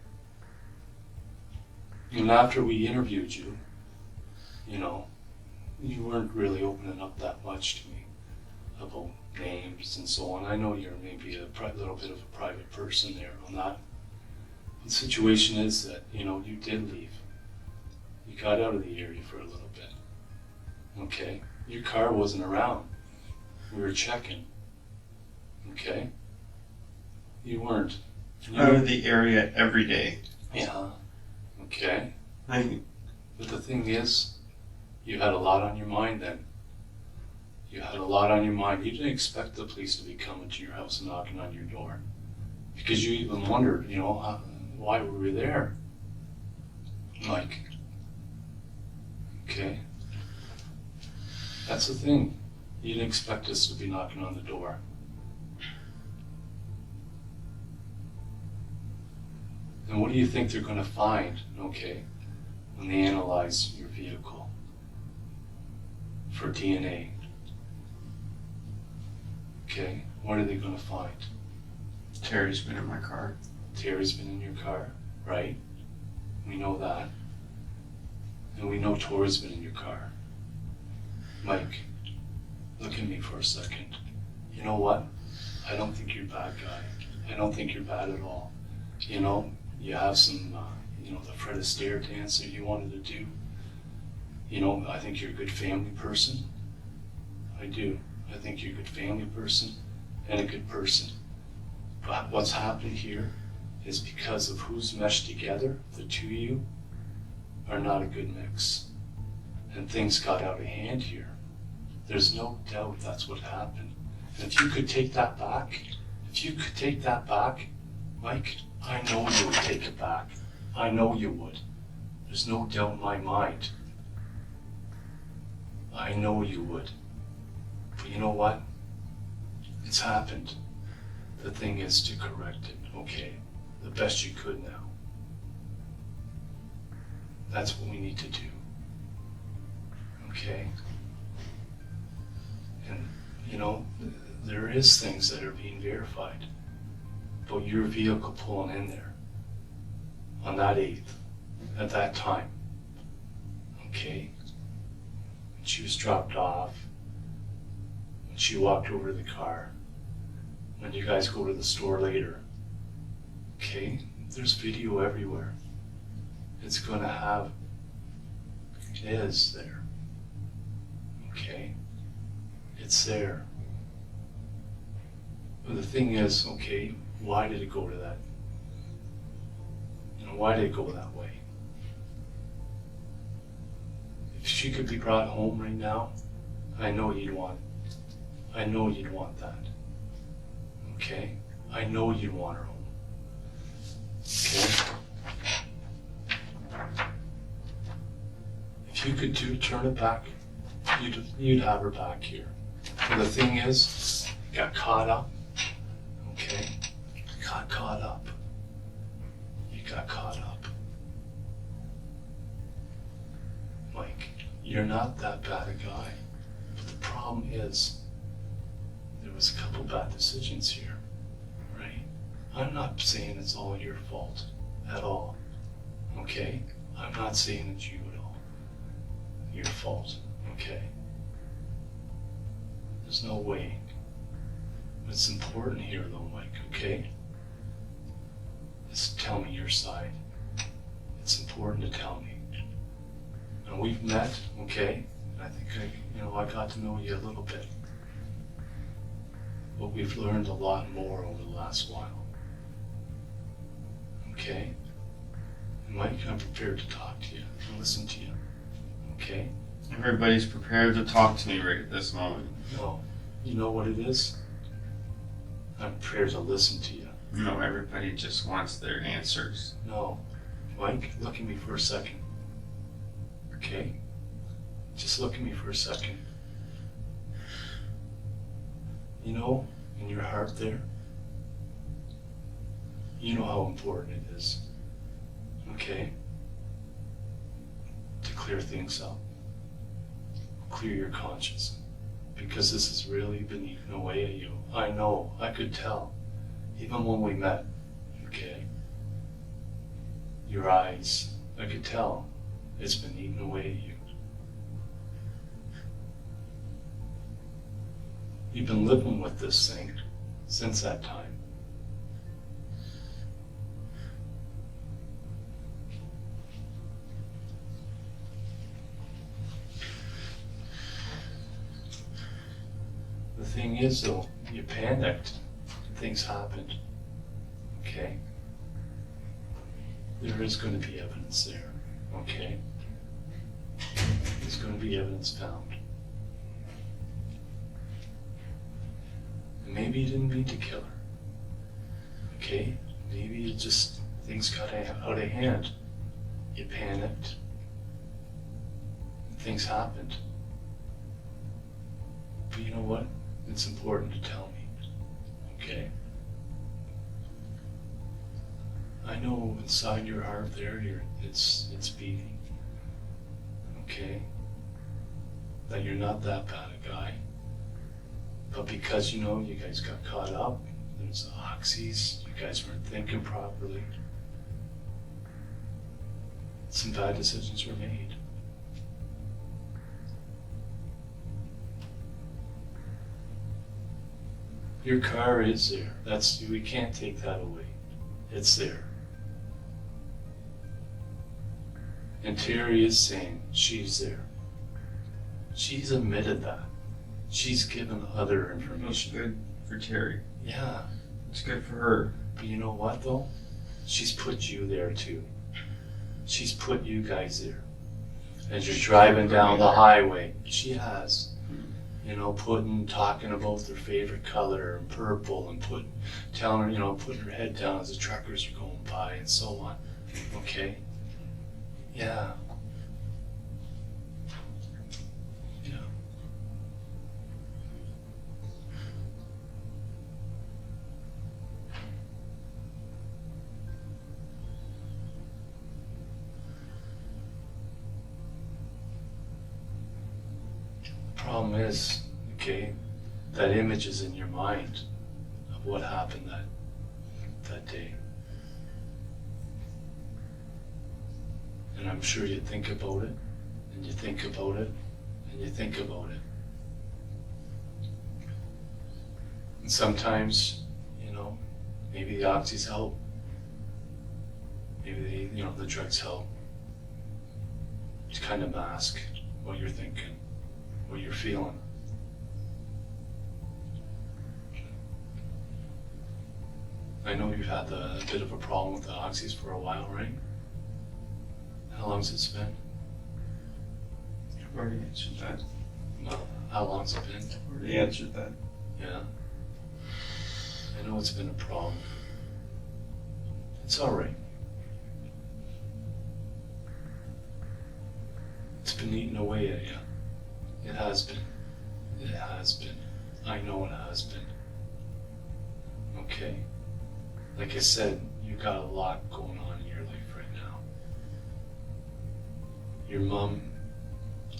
And after we interviewed you, you know, you weren't really opening up that much to me about names and so on. I know you're maybe a little bit of a private person there on that. The situation is that, you know, you did leave. You got out of the area for a little bit. Okay? Your car wasn't around. We were checking. Okay? You weren't. Out of the area every day. Yeah. Okay. But the thing is, you had a lot on your mind then. You had a lot on your mind. You didn't expect the police to be coming to your house and knocking on your door. Because you even wondered, you know, why were we there? Like, okay. That's the thing. You didn't expect us to be knocking on the door. And what do you think they're going to find, okay, when they analyze your vehicle for DNA? Okay, what are they going to find? Terri's been in my car. Terri's been in your car, right? We know that. And we know Tori's been in your car. Mike, look at me for a second. You know what? I don't think you're a bad guy. I don't think you're bad at all. You know, you have some, the Fred Astaire dance that you wanted to do. You know, I think you're a good family person. I do. I think you're a good family person and a good person. But what's happened here is because of who's meshed together, the two of you are not a good mix. And things got out of hand here. There's no doubt that's what happened. And if you could take that back, Mike, I know you would take it back. I know you would. There's no doubt in my mind. I know you would. But you know what? It's happened. The thing is to correct it, okay? The best you could now. That's what we need to do. Okay? And, there is things that are being verified. But your vehicle pulling in there on that 8th, at that time, okay? When she was dropped off, when she walked over to the car, when you guys go to the store later, okay? There's video everywhere. It's gonna have, it is there, okay? It's there. But the thing is, okay, why did it go to that? Why did it go that way? If she could be brought home right now, I know you'd want it. I know you'd want that. Okay? I know you'd want her home. Okay? If you could turn it back, you'd have her back here. And the thing is, got caught up. Okay? Got caught up. You got caught up. Mike, you're not that bad a guy. But the problem is, there was a couple bad decisions here, right? I'm not saying it's all your fault at all. Okay? I'm not saying it's you at all. Your fault. Okay? There's no way. What's important here though, Mike, okay? Is tell me your side. It's important to tell me. And we've met, okay? And I think I got to know you a little bit. But we've learned a lot more over the last while. Okay? And Mike, I'm prepared to talk to you and listen to you. Okay? Everybody's prepared to talk to me right at this moment. No. You know what it is? I'm prepared to listen to you. No, everybody just wants their answers. No. Mike, look at me for a second. Okay? Just look at me for a second. You know, in your heart there, you know how important it is. Okay? To clear things up. Clear your conscience. Because this has really been eating away at you. I know, I could tell. Even when we met, okay? Your eyes, I could tell. It's been eating away at you. You've been living with this thing since that time. The thing is though, you panicked. Things happened. Okay? There is going to be evidence there. Okay? There's going to be evidence found. And maybe you didn't mean to kill her. Okay? Maybe it just, things got out of hand. You panicked. Things happened. But you know what? It's important to tell me. Okay? I know inside your heart there, it's beating. Okay? That you're not that bad a guy. But because you guys got caught up, there's oxys, you guys weren't thinking properly. Some bad decisions were made. Your car is there. We can't take that away. It's there. And Terri is saying she's there. She's admitted that. She's given other That's information. good for Terri. Yeah. It's good for her. But you know what though? She's put you there too. She's put you guys there. As you're driving down the highway, she has. You know, talking about their favorite color and purple, and telling her, you know, putting her head down as the truckers are going by and so on. Okay? Yeah. Yeah. The problem is, okay, that image is in your mind of what happened that day. And I'm sure you think about it, and you think about it, and you think about it. And sometimes, you know, maybe the oxys help. Maybe the drugs help to kind of mask what you're thinking, what you're feeling. I know you've had a bit of a problem with the oxys for a while, right? How long's it been? I've already answered that. No. How long's it been? I've already answered that. Yeah. I know it's been a problem. It's all right. It's been eating away at you. It has been. It has been. I know it has been. Okay? Like I said, you've got a lot going on in your life right now. Your mom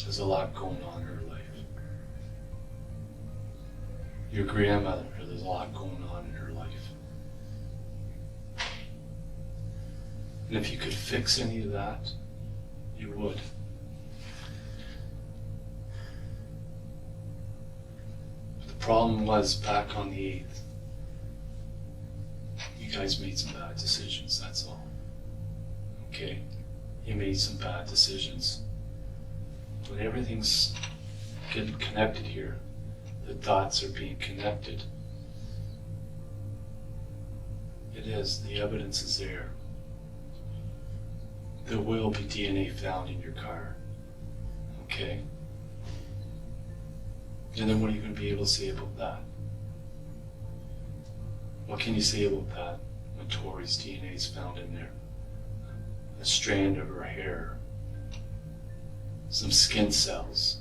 has a lot going on in her life. Your grandmother has a lot going on in her life. And if you could fix any of that, you would. But the problem was back on the 8th. You guys made some bad decisions, that's all. Okay? You made some bad decisions. When everything's getting connected here, the dots are being connected. It is, the evidence is there. There will be DNA found in your car. Okay? And then what are you going to be able to say about that? What can you say about that when Tori's DNA is found in there? A strand of her hair, some skin cells.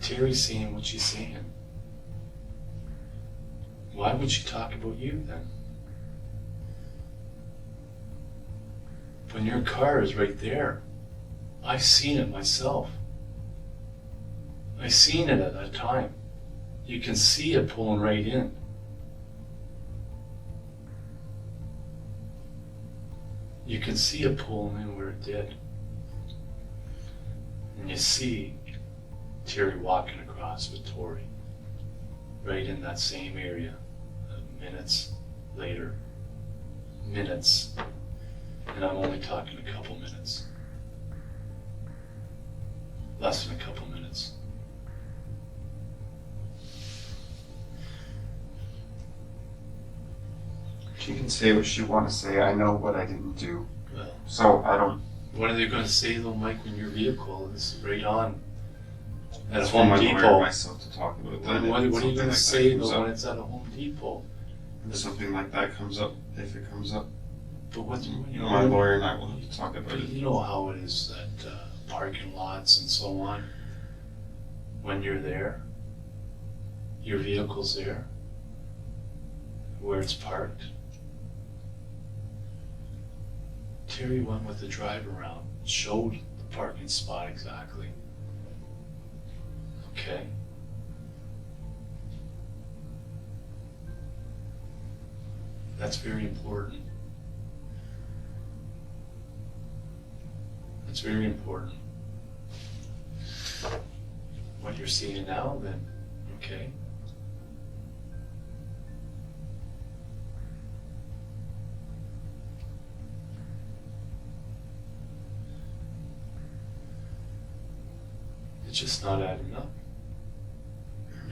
Terry's saying what she's saying. Why would she talk about you then? When your car is right there. I've seen it myself. I seen it at that time. You can see it pulling right in. You can see it pulling in where it did. And you see Terri walking across with Tori, right in that same area, minutes later. Minutes. And I'm only talking a couple minutes. Less than a couple minutes. She can say what she wants to say. I know what I didn't do. Well, so I don't. What are they going to say though, Mike, when your vehicle is right on at That's Home for my Depot? lawyer and myself to talk about that. What are you Something going to like say that comes though up. when it's at a Home Depot? If something like that comes up, if it comes up, But what you know, my lawyer and I will have to talk about but it. you know how it is at parking lots and so on. When you're there, your vehicle's there, where it's parked. Terri went with the drive around, showed the parking spot exactly. Okay. That's very important. That's very important. you're seeing now, then okay. It's just not adding up.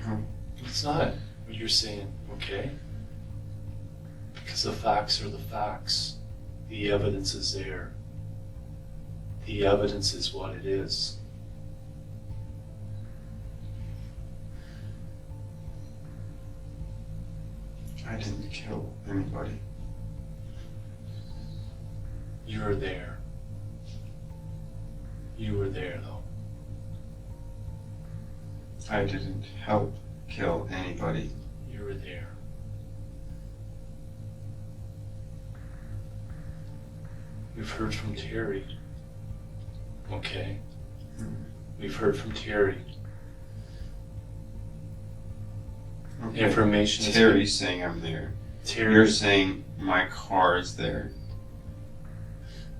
No. It's not what you're saying, okay? Because the facts are the facts. The evidence is there. The evidence is what it is. I didn't kill anybody. You were there. You were there, though. I didn't help kill anybody. You were there. We've heard from Terri. Okay. We've heard from Terri. Okay. Information is Terry's saying I'm there. Terri. You're saying my car is there.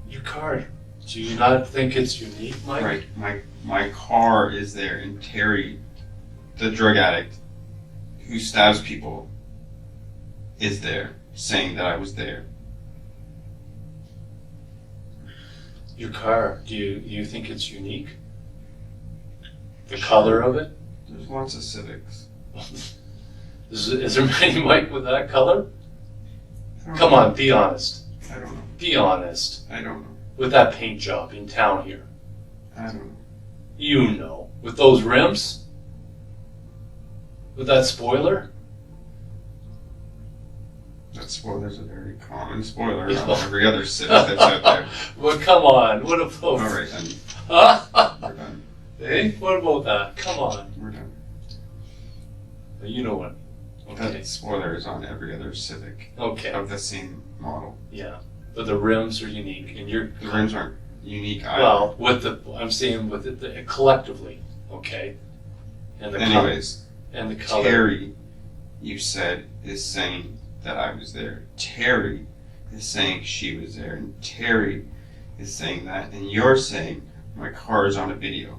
Your car. Do you not think it's unique, Mike? Right. My car is there, and Terry, the drug addict who stabs people, is there, saying that I was there. Your car. Do you think it's unique? The color of it? There's lots of Civics. Is there many, Mike, with that color? Come on, be honest. I don't know. Be honest. I don't know. With that paint job in town here. I don't know. You know. With those rims? With that spoiler? That spoiler's a very common spoiler on every other Civic that's out there. Well, come on. What about... All right, then. We're done. Hey, what about that? Come on. We're done. You know what? Okay. That spoiler is on every other Civic. Okay. Of the same model. Yeah. But the rims are unique, and The rims aren't unique either. Well, I'm saying with it collectively, okay. And the anyways, and the color. Terry, you said, is saying that I was there. Terry is saying she was there, and Terry is saying that, and you're saying my car is on a video.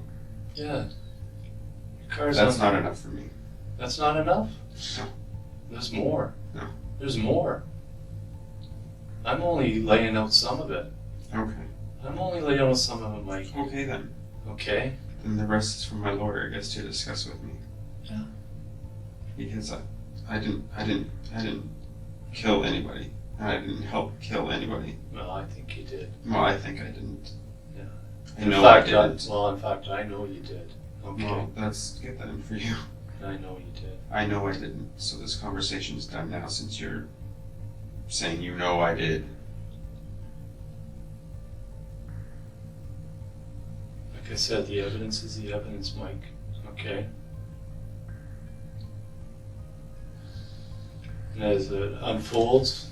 Yeah. Your car's That's on. not enough for me. That's not enough. No. There's more. No. There's more. I'm only laying out some of it. Okay. I'm only laying out some of it, Mike. Okay then. Okay. Then the rest is for my lawyer, I guess, to discuss with me. Yeah. Because I didn't kill anybody. And I didn't help kill anybody. Well, I think you did. Well, I think I didn't. Yeah. I know I didn't. In fact, I know you did. Okay. Well, let's get that in for you. I know you did. I know I didn't. So this conversation is done now since you're saying you know I did. Like I said, the evidence is the evidence, Mike. Okay? And as it unfolds,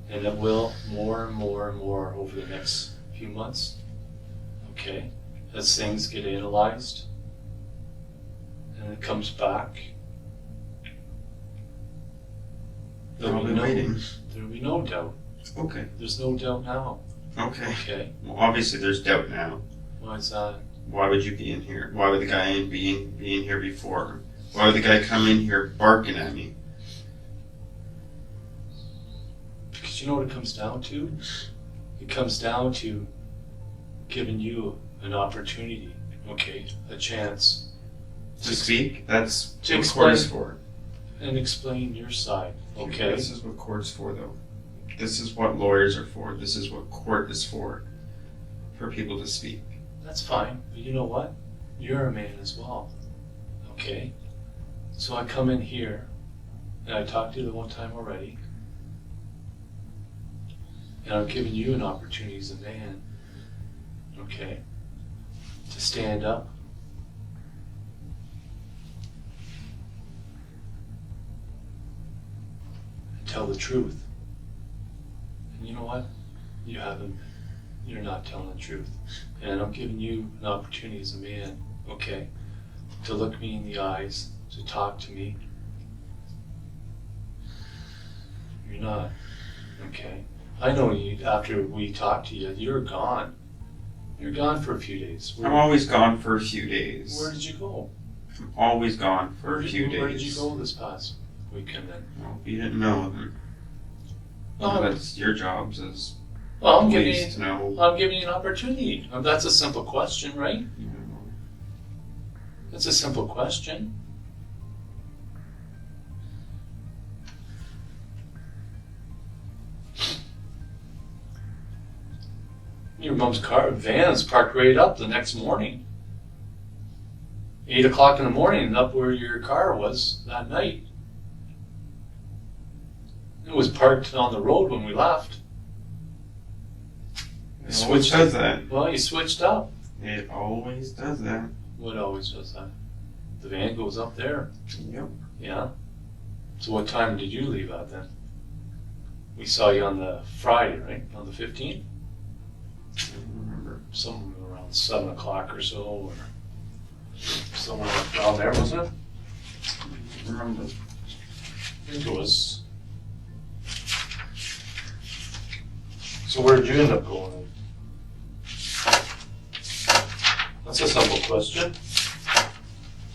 and it will more and more and more over the next few months, okay? As things get analyzed, and it comes back, I'll be waiting. There'll be no doubt. Okay. There's no doubt now. Okay. Okay. Well, obviously there's doubt now. Why is that? Why would you be in here? Why would the guy be in here before? Why would the guy come in here barking at me? Because you know what it comes down to? It comes down to giving you an opportunity, okay, a chance To speak? That's to what court is explain- for. and explain your side, okay? This is what court's for, though. This is what lawyers are for. This is what court is for people to speak. That's fine, but you know what? You're a man as well, okay? So I come in here, and I talked to you the one time already, and I'm giving you an opportunity as a man, okay, to stand up. And tell the truth. And you know what? You haven't. You're not telling the truth. And I'm giving you an opportunity as a man, okay, to look me in the eyes, to talk to me. You're not, okay? I know you, after we talked to you, you're gone. You're gone for a few days. I'm always gone for a few days. Where did you go? I'm always gone for a few days. Where did you go this past weekend then? Well, you didn't know then. Oh, That's your jobs as well, I'm police to know. giving you an opportunity. That's a simple question, right? That's a simple question. Your mom's van's parked right up the next morning. 8 o'clock in the morning, up where your car was that night. It was parked on the road when we left. It always does that. Well, you switched up. It always does that. What always does that? The van goes up there. Yep. Yeah. So what time did you leave at then? We saw you on the Friday, right? On the 15th? I don't remember. Somewhere around 7 o'clock or so, or somewhere around there, wasn't it? I don't remember. I think it was. So where did you end up going? That's a simple question.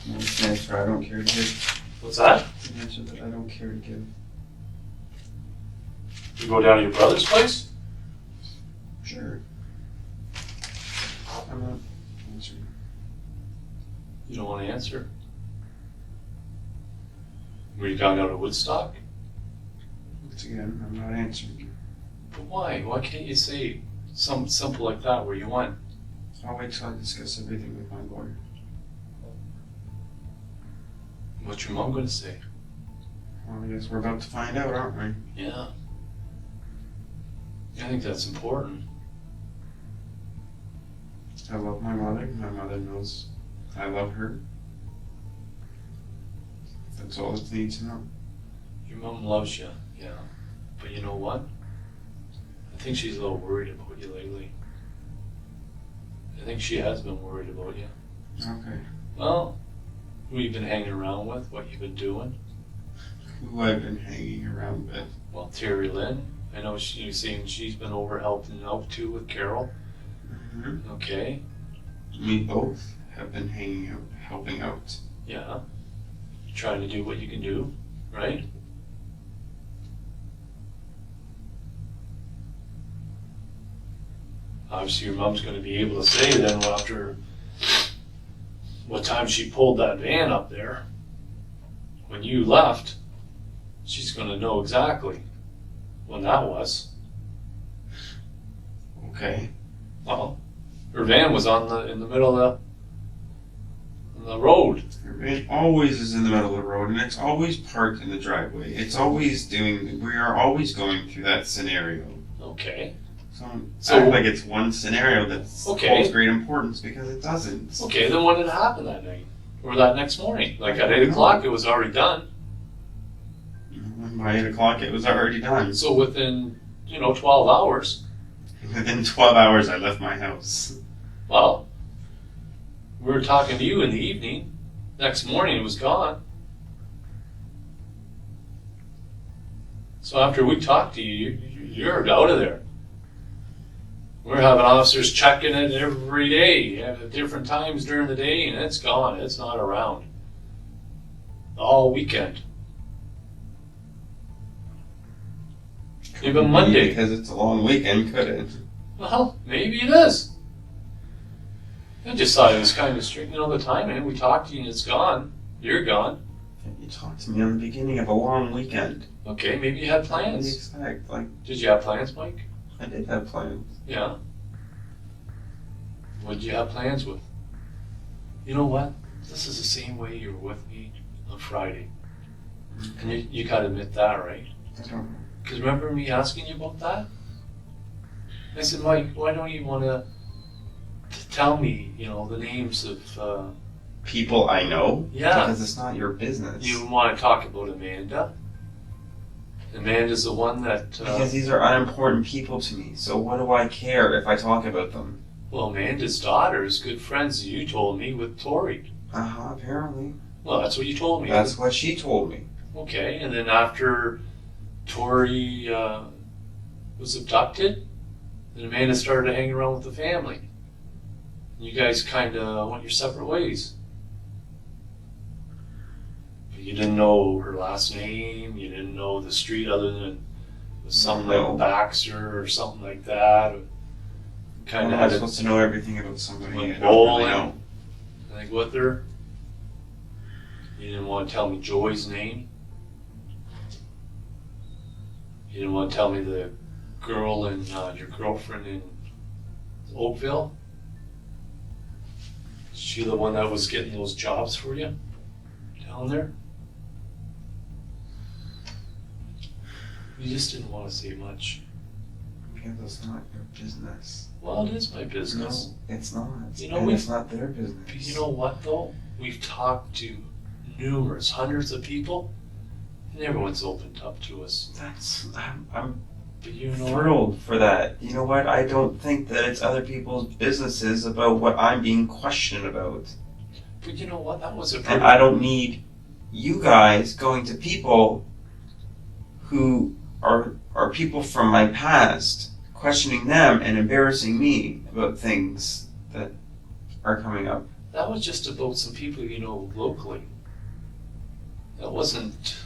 That's an answer I don't care to give. What's that? An answer that I don't care to give. You go down to your brother's place? Sure. I'm not answering. You don't want to answer? Were you gone down to Woodstock? Once again, I'm not answering. But why? Why can't you say something simple like that where you went? I'll wait till I discuss everything with my lawyer. What's your mom going to say? Well, I guess we're about to find out, aren't we? Yeah. I think that's important. I love my mother. My mother knows I love her. That's all it needs to know. Your mom loves you, yeah. But you know what? I think she's a little worried about you lately. I think she has been worried about you. Okay. Well, who you've been hanging around with, what you've been doing. Who I've been hanging around with. Well, Terri Lynne. I know you've seen she's been over helping out too with Carol. Mm-hmm. Okay. We both have been hanging out, helping out. Yeah. Trying to do what you can do, right? Obviously your mom's going to be able to say then after what time she pulled that van up there, when you left, she's going to know exactly when that was. Okay. Well, her van was in the middle of the road. It always is in the middle of the road, and it's always parked in the driveway. It's always we are always going through that scenario. Okay. So act like it's one scenario that holds great importance, because it doesn't. Okay, then what did happen that night? Or that next morning? Like at 8 o'clock it was already done. By 8 o'clock it was already done. So within, 12 hours. Within 12 hours I left my house. Well, we were talking to you in the evening. Next morning it was gone. So after we talked to you, you're out of there. We're having officers checking it every day at different times during the day, and it's gone. It's not around. All weekend. Even Monday. Because it's a long weekend, could it? Well, maybe it is. I just thought it was kind of strange. The timing. We talked to you and it's gone. You're gone. You talked to me on the beginning of a long weekend. Okay, maybe you had plans. What do you expect? Did you have plans, Mike? I did have plans. Yeah. What did you have plans with? You know what? This is the same way you were with me on Friday. And you gotta admit that, right? I don't know. Because remember me asking you about that? I said, Mike, why don't you want to tell me, the names of... people I know? Yeah. Because it's not your business. You want to talk about Amanda? Amanda's the one that... Because these are unimportant people to me, so what do I care if I talk about them? Well, Amanda's daughter is good friends, you told me, with Tori. Uh-huh, apparently. Well, that's what you told me. That's what she told me. Okay, and then after Tori was abducted, then Amanda started to hang around with the family. You guys kind of went your separate ways. You didn't know her last name. You didn't know the street other than something like Baxter or something like that. Kind of I'm had supposed to know everything about somebody. I don't bowling. really know. Like with her. You didn't want to tell me Joy's name. You didn't want to tell me the girl and your girlfriend in Oakville. Is she the one that was getting those jobs for you down there? You just didn't want to say much. Okay, that's not your business. Well, it is my business. No, it's not. You know, and it's not their But business. you know what though? We've talked to numerous, hundreds of people, and everyone's opened up to us. I'm But you know, thrilled for that. You know what? I don't think that it's other people's businesses about what I'm being questioned about. but you know what? That was a And pretty. I don't need you guys going to people who are people from my past, questioning them and embarrassing me about things that are coming up. That was just about some people you know locally. That wasn't.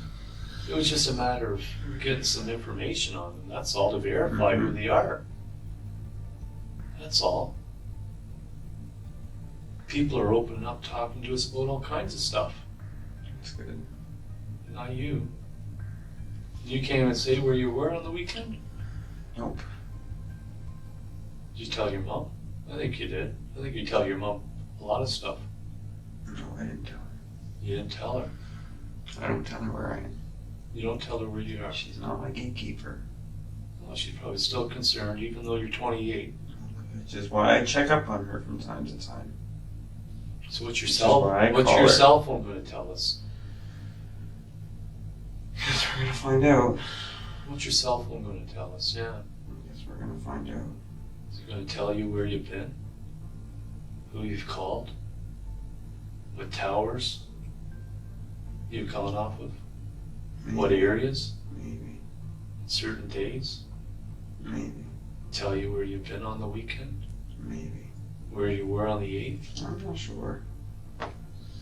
It was just a matter of getting some information on them. That's all, to verify who they are. That's all. People are opening up, talking to us about all kinds of stuff. That's good. Not you. You can't even say where you were on the weekend? Nope. Did you tell your mom? I think you did. I think you tell your mom a lot of stuff. No, I didn't tell her. You didn't tell her. I don't tell her where I am. You don't tell her where you are. She's not my gatekeeper. Well, she's probably still concerned, even though you're 28. Which is why I check up on her from time to time. So what's your Which is cell? why I What's call your her. cell phone going to tell us? Guess we're gonna find out. What's your cell phone going to tell us? Yeah. Guess we're gonna find out. Is it going to tell you where you've been? Who you've called? What towers you've gone off of? Maybe. What areas? Maybe. Certain days? Maybe. Tell you where you've been on the weekend? Maybe. Where you were on the 8th? I'm not sure.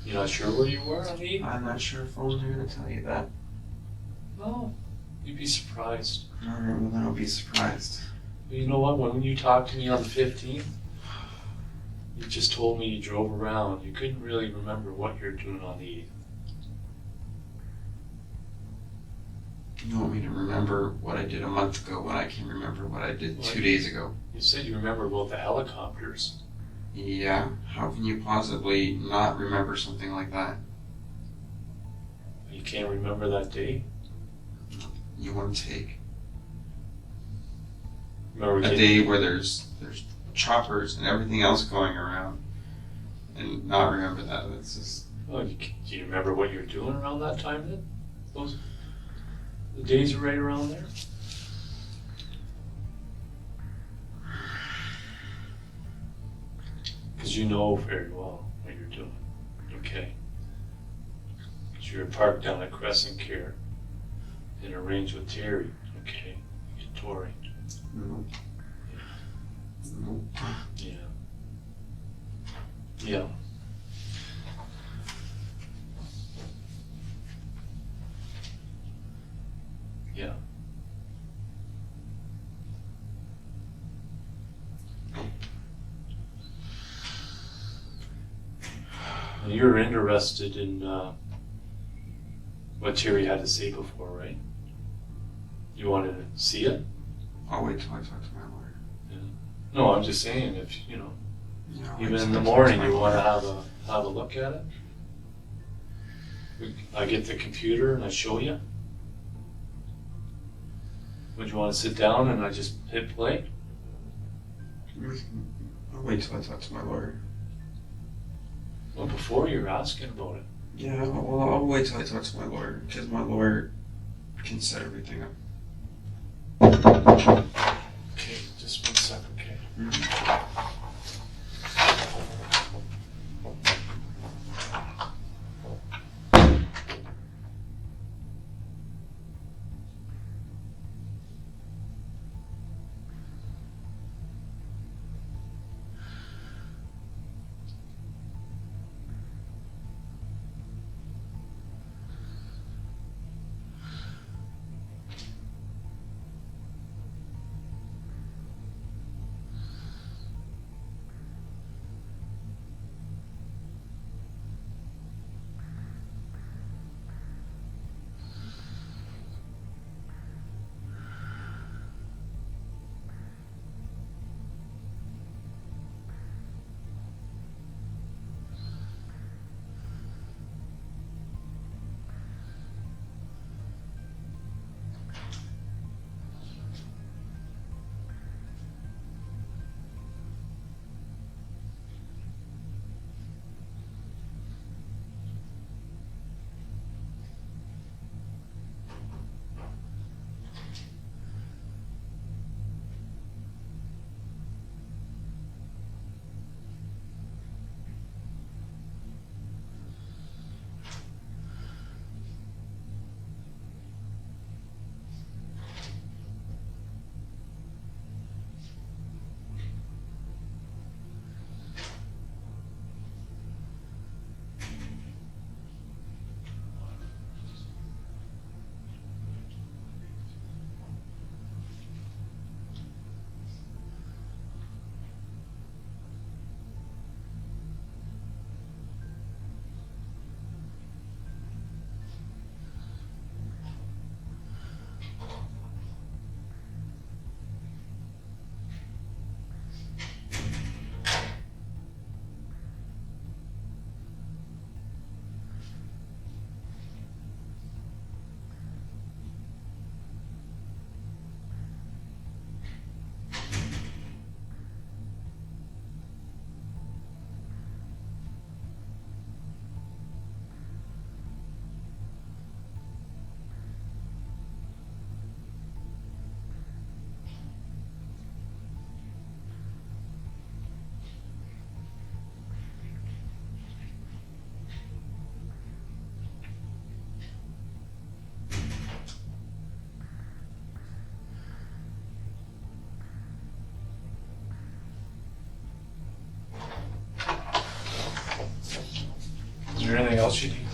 You're not sure where you were on the 8th? I'm not sure if phones are gonna tell you that. No. You'd be surprised. Alright, well then I'll be surprised. But you know what? When you talked to me on the 15th, you just told me you drove around. You couldn't really remember what you were doing on the 8th. You want me to remember what I did a month ago when I can remember what I did 2 days ago? You said you remember about the helicopters. Yeah, how can you possibly not remember something like that? You can't remember that day? You want to take Remember a getting- day where there's choppers and everything else going around and not remember that? That's just... Oh, do you remember what you were doing around that time then? The days are right around there? Because you know very well what you're doing, okay? Because you're parked down at Crescent Care and arranged with Terri, okay? You get Tori. No. No. Yeah. Yeah. Yeah. And you're interested in what Terri had to say before, right? You wanted to see it? I'll wait till I talk to my lawyer. No, I'm just saying, if you know, Yeah, I'll even wait in till the I talk to morning, my you want to lawyer. have a look at it. I get the computer and I show you. Would you want to sit down and I just hit play? I'll wait till I talk to my lawyer. Well, before you're asking about it. Yeah, well, I'll wait till I talk to my lawyer, because my lawyer can set everything up. Okay, just 1 second, okay? Is there anything else you need?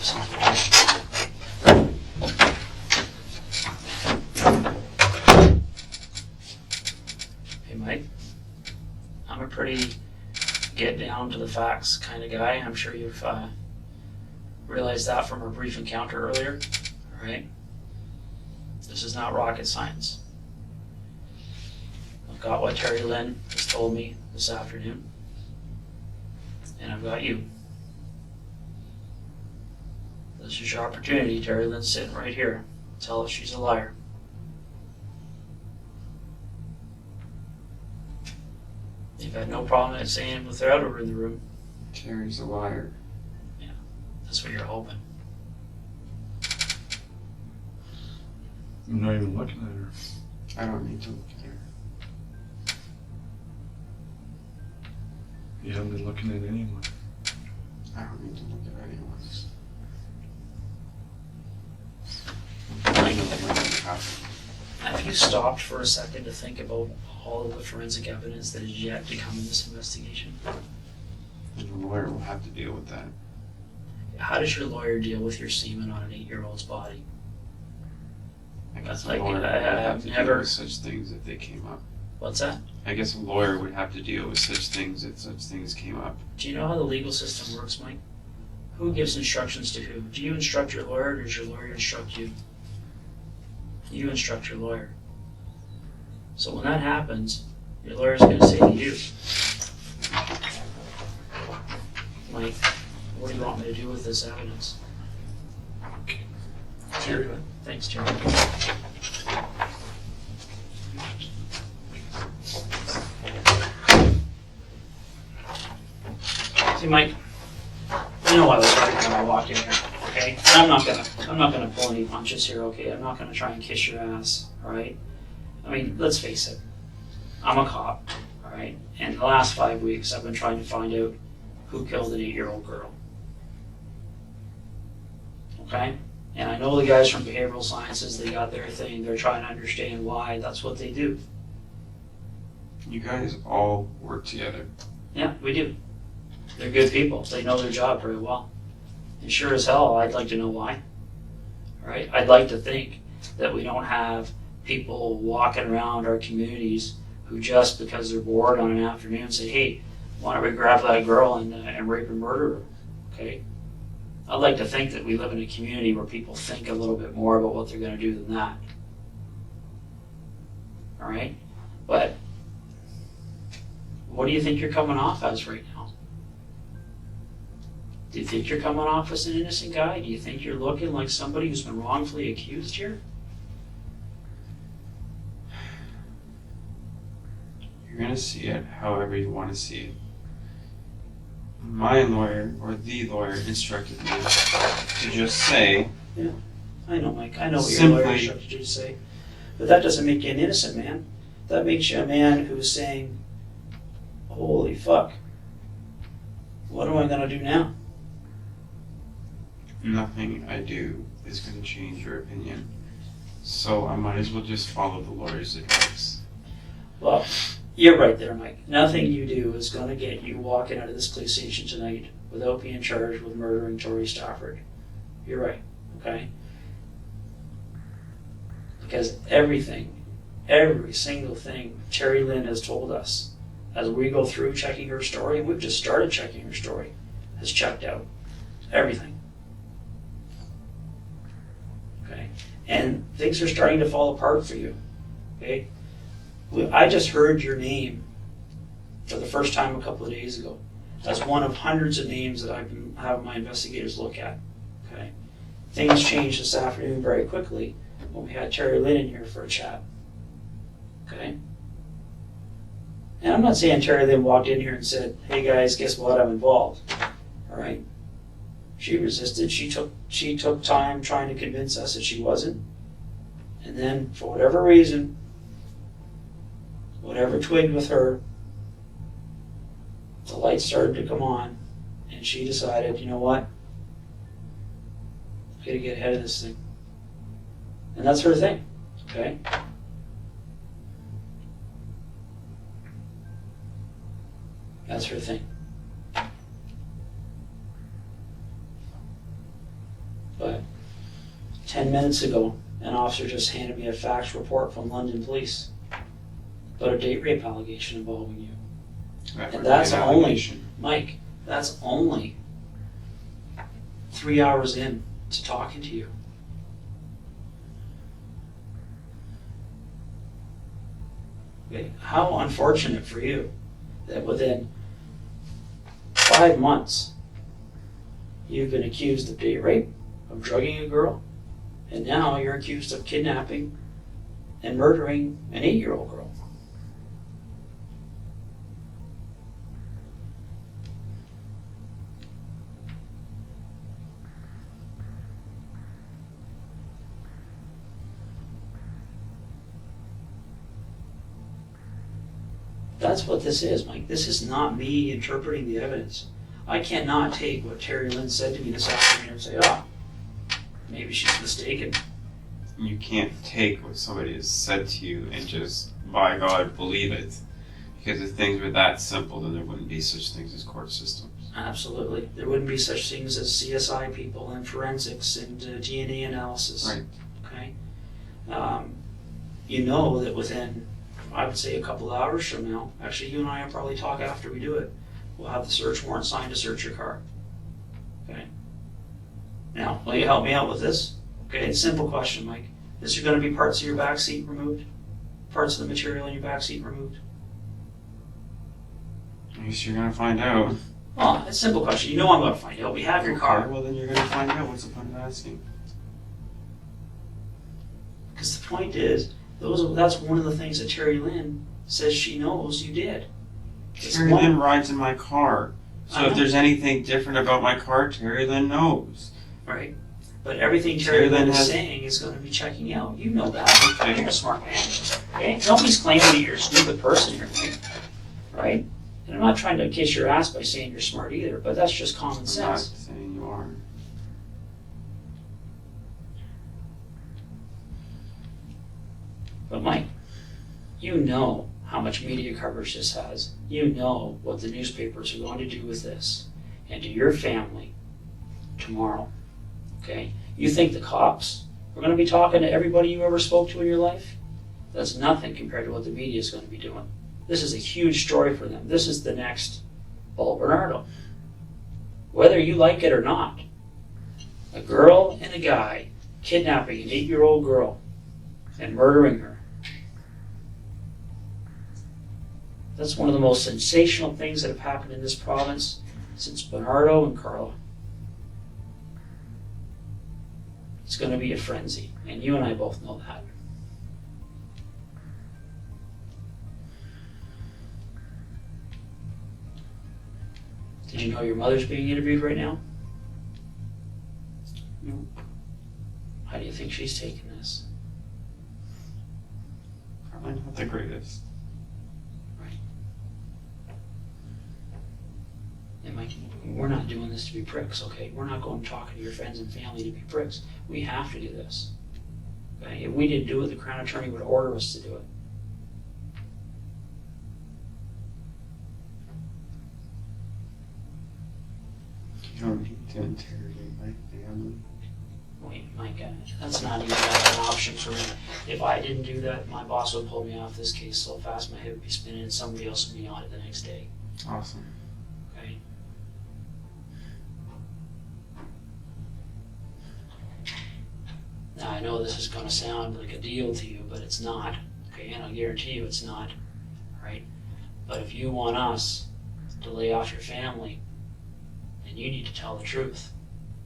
Hey, Mike. I'm a pretty get down to the facts kind of guy. I'm sure you've realized that from our brief encounter earlier, all right? This is not rocket science. I've got what Terri Lynne has told me this afternoon, and I've got you. This is your opportunity. Terri Lynne's sitting right here. Tell us she's a liar. You've had no problem in saying it without her in the room. Terry's a liar. Yeah, that's what you're hoping. I'm not even looking at her. I don't need to look at her. You haven't been looking at anyone. I don't need to look at anyone. Have you stopped for a second to think about all of the forensic evidence that is yet to come in this investigation? And the lawyer will have to deal with that. How does your lawyer deal with your semen on an 8-year-old's body? I guess Like, a lawyer would I have have to never- deal with such things if they came up. What's that? I guess a lawyer would have to deal with such things if such things came up. Do you know how the legal system works, Mike? Who gives instructions to who? Do you instruct your lawyer, or does your lawyer instruct you? You instruct your lawyer. So when that happens, your lawyer's going to say to you, Mike, what do you want me to do with this evidence? Terry. Thanks, Terry. See, Mike, you know I was right when I walked in here, okay? And I'm not gonna pull any punches here, okay? I'm not gonna try and kiss your ass, all right? I mean, let's face it. I'm a cop, all right? And the last 5 weeks, I've been trying to find out who killed an 8-year-old girl. Okay? And I know the guys from behavioral sciences, they got their thing. They're trying to understand why. That's what they do. You guys all work together. Yeah, we do. They're good people. They know their job very well. And sure as hell, I'd like to know why. All right? I'd like to think that we don't have people walking around our communities who just because they're bored on an afternoon say, hey, why don't we grab that girl and rape and murder her? Okay? I'd like to think that we live in a community where people think a little bit more about what they're going to do than that. All right? But what do you think you're coming off as right now? Do you think you're coming off as an innocent guy? Do you think you're looking like somebody who's been wrongfully accused here? You're going to see it however you want to see it. My lawyer, or the lawyer, instructed me to just say... Yeah, I know, Mike. I know what Simply, your lawyer instructed you to say. But that doesn't make you an innocent man. That makes you a man who's saying, holy fuck, what am I going to do now? Nothing I do is going to change your opinion. So I might as well just follow the lawyer's advice. Well, you're right there, Mike. Nothing you do is going to get you walking out of this police station tonight without being charged with murdering Tori Stafford. You're right, okay? Because everything, every single thing Terri Lynne has told us as we go through checking her story, and we've just started checking her story, has checked out. Everything. Okay? And things are starting to fall apart for you, okay? I just heard your name for the first time a couple of days ago. That's one of hundreds of names that I've been having my investigators look at. Okay, things changed this afternoon very quickly when we had Terri Lynne in here for a chat. Okay, and I'm not saying Terri Lynne walked in here and said, "Hey guys, guess what? I'm involved." All right, she resisted. She took time trying to convince us that she wasn't, and then for whatever reason. Whatever twigged with her, the lights started to come on, and she decided, you know what? I'm gonna get ahead of this thing. And that's her thing, okay? That's her thing. But 10 minutes ago, an officer just handed me a fax report from London Police about a date rape allegation involving you. And that's only, Mike, that's only 3 hours in to talking to you. Okay. How unfortunate for you that within 5 months you've been accused of date rape, of drugging a girl, and now you're accused of kidnapping and murdering an 8-year-old girl. That's what this is, Mike. This is not me interpreting the evidence. I cannot take what Terri Lynne said to me this afternoon and say, maybe she's mistaken. You can't take what somebody has said to you and just, by God, believe it. Because if things were that simple, then there wouldn't be such things as court systems. Absolutely. There wouldn't be such things as CSI people and forensics and DNA analysis. Right. Okay? You know that within, I would say, a couple of hours from now, actually you and I will probably talk after we do it, we'll have the search warrant signed to search your car. Okay? Now, will you help me out with this? Okay, it's a simple question, Mike. Is there going to be parts of your back seat removed? Parts of the material in your back seat removed? I guess you're going to find out. Well, it's a simple question. You know I'm going to find out. We have your car. Well, then you're going to find out. What's the point of asking? Because the point is, that's one of the things that Terri Lynne says she knows you did. Terri Lynne rides in my car. So if there's anything different about my car, Terri Lynne knows. Right. But everything Terri Lynne is saying is going to be checking out. You know that. Okay. You're a smart man. Okay? Nobody's claiming that you're a stupid person here, right? And I'm not trying to kiss your ass by saying you're smart either, but that's just common sense. I'm not saying you are. But Mike, you know how much media coverage this has. You know what the newspapers are going to do with this and to your family tomorrow. Okay? You think the cops are going to be talking to everybody you ever spoke to in your life? That's nothing compared to what the media is going to be doing. This is a huge story for them. This is the next Paul Bernardo. Whether you like it or not, a girl and a guy kidnapping an 8-year-old girl and murdering her. That's one of the most sensational things that have happened in this province since Bernardo and Carla. It's going to be a frenzy, and you and I both know that. Did you know your mother's being interviewed right now? No. How do you think she's taking this? Probably not the greatest. Right. And Mike, we're not doing this to be pricks, okay? We're not going talking to your friends and family to be pricks. We have to do this. Okay? If we didn't do it, the Crown Attorney would order us to do it. You don't need to interrogate my family. Wait, Mike, that's not even an option for me. If I didn't do that, my boss would pull me off this case so fast my head would be spinning and somebody else would be on it the next day. Awesome. Okay? Now, I know this is going to sound like a deal to you, but it's not. Okay, and I'll guarantee you it's not. Right? But if you want us to lay off your family, then you need to tell the truth.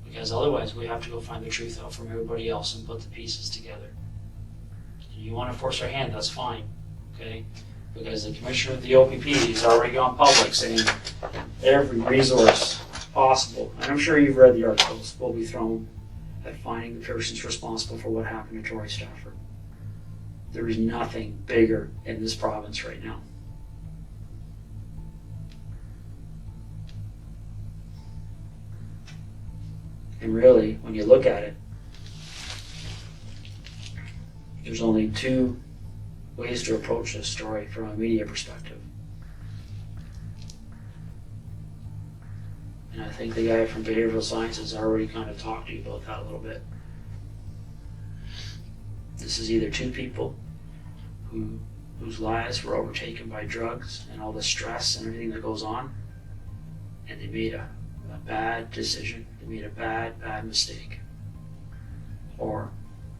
Because otherwise we have to go find the truth out from everybody else and put the pieces together. And you want to force our hand, that's fine. Okay? Because the commissioner of the OPP has already gone public saying every resource possible, and I'm sure you've read the articles, will be thrown at finding the persons responsible for what happened to Tori Stafford. There is nothing bigger in this province right now. And really, when you look at it, there's only two ways to approach this story from a media perspective. And I think the guy from behavioral sciences already kind of talked to you about that a little bit. This is either two people whose lives were overtaken by drugs and all the stress and everything that goes on, and they made a bad decision, they made a bad mistake. Or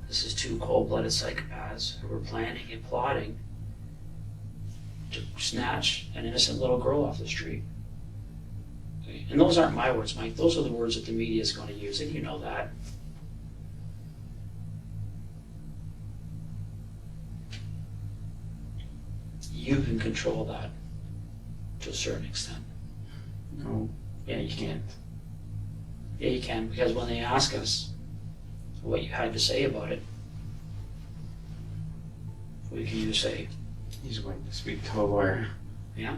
this is two cold-blooded psychopaths who were planning and plotting to snatch an innocent little girl off the street. Okay? And those aren't my words, Mike. Those are the words that the media is going to use, and you know that. You can control that to a certain extent. No. Yeah, you can. Yeah, you can, because when they ask us what you had to say about it, we can either say, He's going to speak to a lawyer. yeah,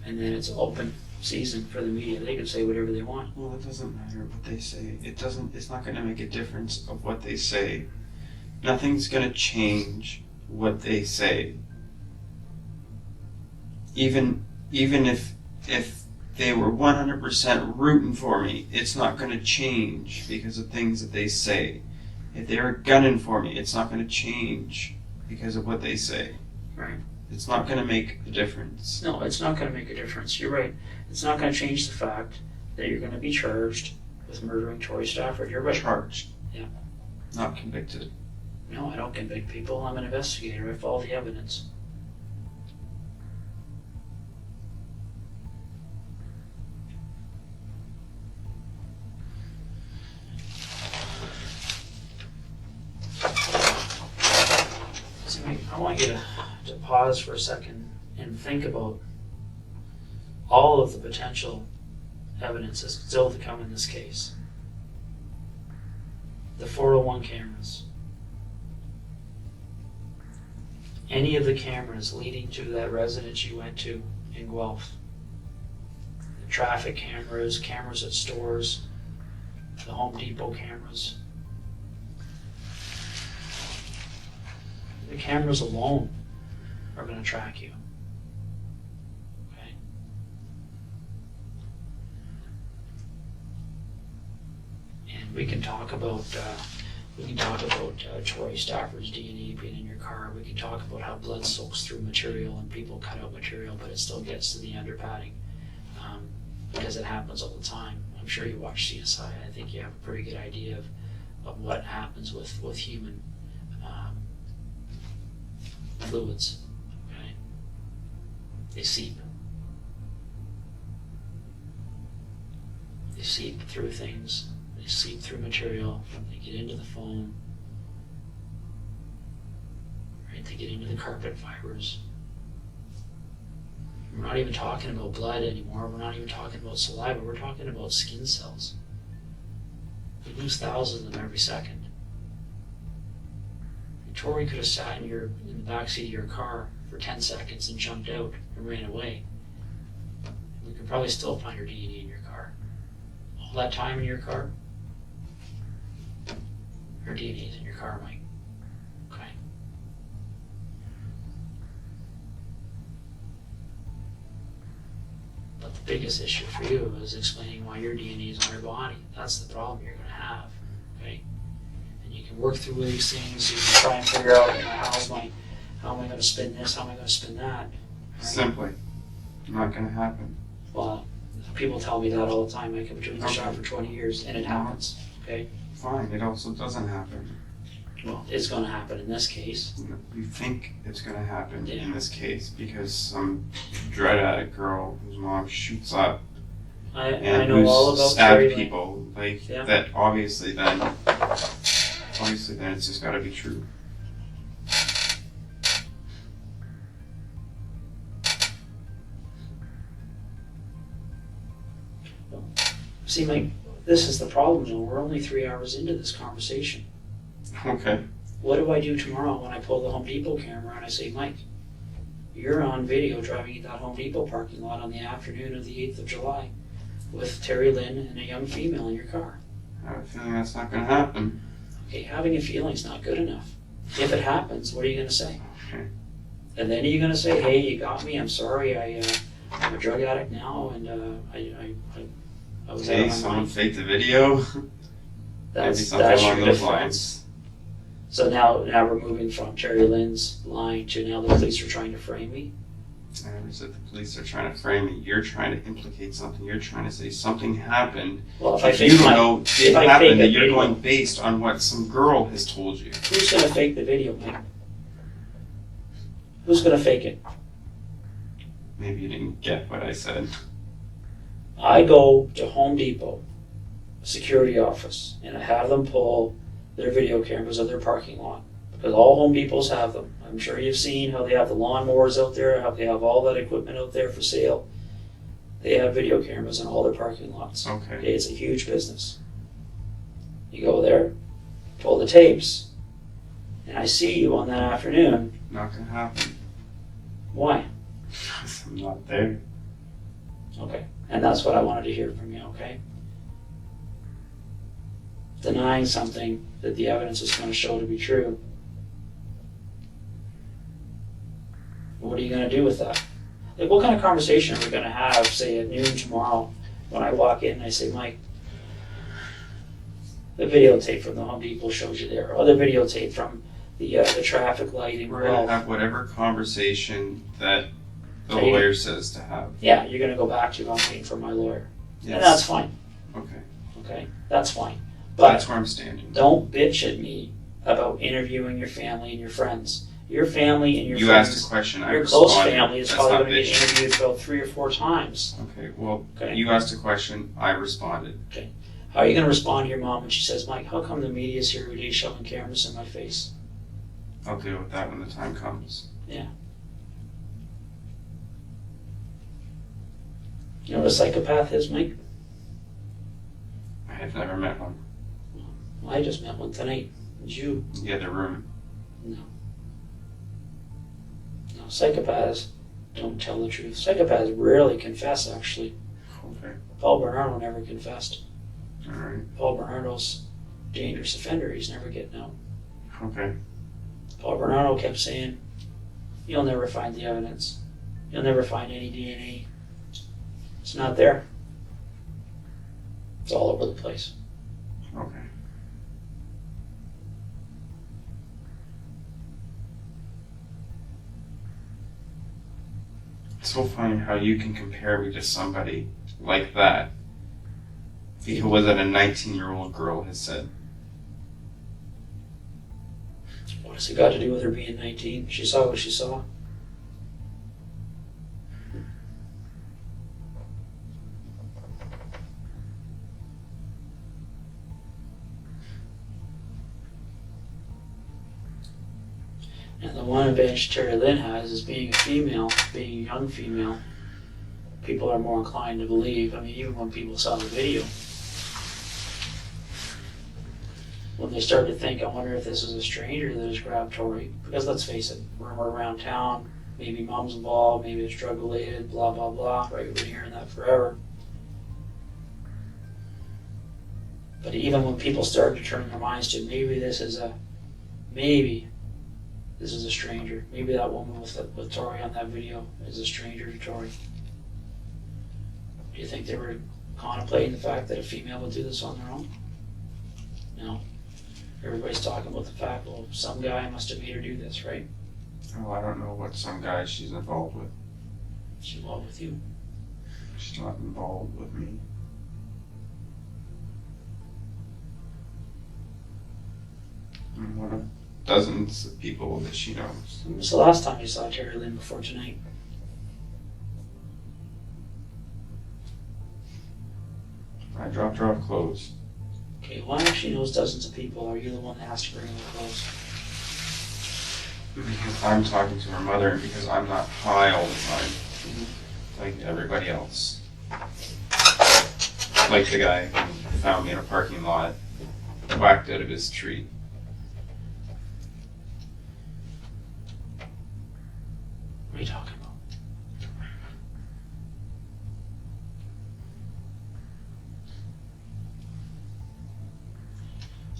and then it's open season for the media. They can say whatever they want. Well, it doesn't matter what they say. It's not going to make a difference of what they say. Nothing's going to change what they say. Even if they were 100% rooting for me, it's not going to change because of things that they say. If they were gunning for me, it's not going to change because of what they say. Right. It's not going to make a difference. No, it's not going to make a difference. You're right. It's not going to change the fact that you're going to be charged with murdering Tori Stafford. You're right. Charged. Yeah. Not convicted. No, I don't convict people. I'm an investigator. I follow the evidence. I want you to pause for a second and think about all of the potential evidence that's still to come in this case. The 401 cameras. Any of the cameras leading to that residence you went to in Guelph. The traffic cameras, cameras at stores, the Home Depot cameras. The cameras alone are going to track you. Okay? And we can talk about Tori Stafford's DNA being in your car. We can talk about how blood soaks through material and people cut out material, but it still gets to the underpadding because it happens all the time. I'm sure you watch CSI. I think you have a pretty good idea of what happens with human fluids. Okay? They seep. They seep through things. They seep through material. They get into the foam. Right? They get into the carpet fibers. We're not even talking about blood anymore. We're not even talking about saliva. We're talking about skin cells. We lose thousands of them every second. Tori could have sat in the backseat of your car for 10 seconds and jumped out and ran away. We could probably still find her DNA in your car. All that time in your car, her DNA is in your car, Mike. Okay. But the biggest issue for you is explaining why your DNA is on her body. That's the problem you're going to have. Okay. You can work through these things. You can try and figure out, how am I going to spin this? How am I going to spin that? Right? Simply, not going to happen. Well, people tell me that all the time. I've been doing this job for 20 years, and it happens. Okay. Fine. It also doesn't happen. Well, it's going to happen in this case. You think it's going to happen Yeah. in this case because some drug addict girl whose mom shoots up I and know all who's about stabbed Terri. people Yeah. that. Obviously, then it's just got to be true. See, Mike, this is the problem, though. We're only 3 hours into this conversation. Okay. What do I do tomorrow when I pull the Home Depot camera and I say, Mike, you're on video driving at that Home Depot parking lot on the afternoon of the 8th of July with Terri, Lynne, and a young female in your car? I have a feeling that's not going to happen. Okay, having a feeling's not good enough. If it happens, what are you going to say? Okay. And then are you going to say, hey, you got me, I'm sorry, I I'm a drug addict now, and I was out Okay, of my someone mind. faked the video. Maybe That's something your along those difference. lines. So now we're moving from Terri Lynn's lying to now the police are trying to frame me. I never said the police are trying to frame me. You're trying to implicate something. You're trying to say something happened. Well, if I If fake you don't my, know if it I fake happened, a that you're video, going based on what some girl has told you. who's gonna fake the video, Mike? Who's gonna fake it? Maybe you didn't get what I said. I go to Home Depot, security office, and I have them pull their video cameras of their parking lot. Because all Home Depots have them. I'm sure you've seen how they have the lawnmowers out there, how they have all that equipment out there for sale. They have video cameras in all their parking lots. Okay. It's a huge business. You go there, pull the tapes, and I see you on that afternoon. Not gonna happen. Why? Because I'm not there. Okay. And that's what I wanted to hear from you, okay? Denying something that the evidence is going to show to be true. What are you going to do with that? Like, what kind of conversation are we going to have, say, at noon tomorrow when I walk in and I say, Mike, the videotape from the Home Depot shows you there, or the videotape from the traffic lighting. We're gonna have whatever conversation that the Okay. lawyer says to have. Yeah, you're going to go back to, I'm waiting for my lawyer. Yes. And that's fine, Okay. okay? That's fine. But That's where I'm standing. don't bitch at me about interviewing your family and your friends. Your family and your You friends, asked a question, I your responded. close family is That's probably not going to get bitching. interviewed about 3 or 4 times. Okay, well, Okay. you asked a question, I responded. How are you going to respond to your mom when she says, Mike, how come the media's here every day shoving cameras in my face? I'll deal with that when the time comes. Yeah. You know what a psychopath is, Mike? I have never met one. Well, I just met one tonight. It's you. In the other room. No, psychopaths don't tell the truth. Psychopaths rarely confess, actually. Okay. Paul Bernardo never confessed. Alright. Paul Bernardo's dangerous offender. He's never getting out. Okay. Paul Bernardo kept saying, you'll never find the evidence. You'll never find any DNA. It's not there. It's all over the place. Okay. It's so funny how you can compare me to somebody like that. Because what a 19-year-old girl has said. What has it got to do with her being 19? She saw what she saw. And the one advantage Terri Lynn has is being a female, being a young female. People are more inclined to believe. I mean, even when people saw the video, when they started to think, I wonder if this is a stranger that has grabbed Tori. Because let's face it, rumor around town, maybe mom's involved, maybe it's drug related, blah, blah, blah, right? We've been hearing that forever. But even when people start to turn their minds to maybe this is a stranger. Maybe that woman with Tori on that video is a stranger to Tori. Do you think they were contemplating the fact that a female would do this on their own? No. Everybody's talking about the fact, well, some guy must have made her do this, right? Oh, I don't know what some guy she's involved with. She's involved with you. She's not involved with me. I mean, what are dozens of people that she knows? When was the last time you saw Terri Lynn before tonight? I dropped her off clothes. Okay, why if she knows dozens of people, are you the one that has to bring her clothes? Because I'm talking to her mother and because I'm not high all the time. Like everybody else. Like the guy who found me in a parking lot, whacked out of his tree. What are you talking about?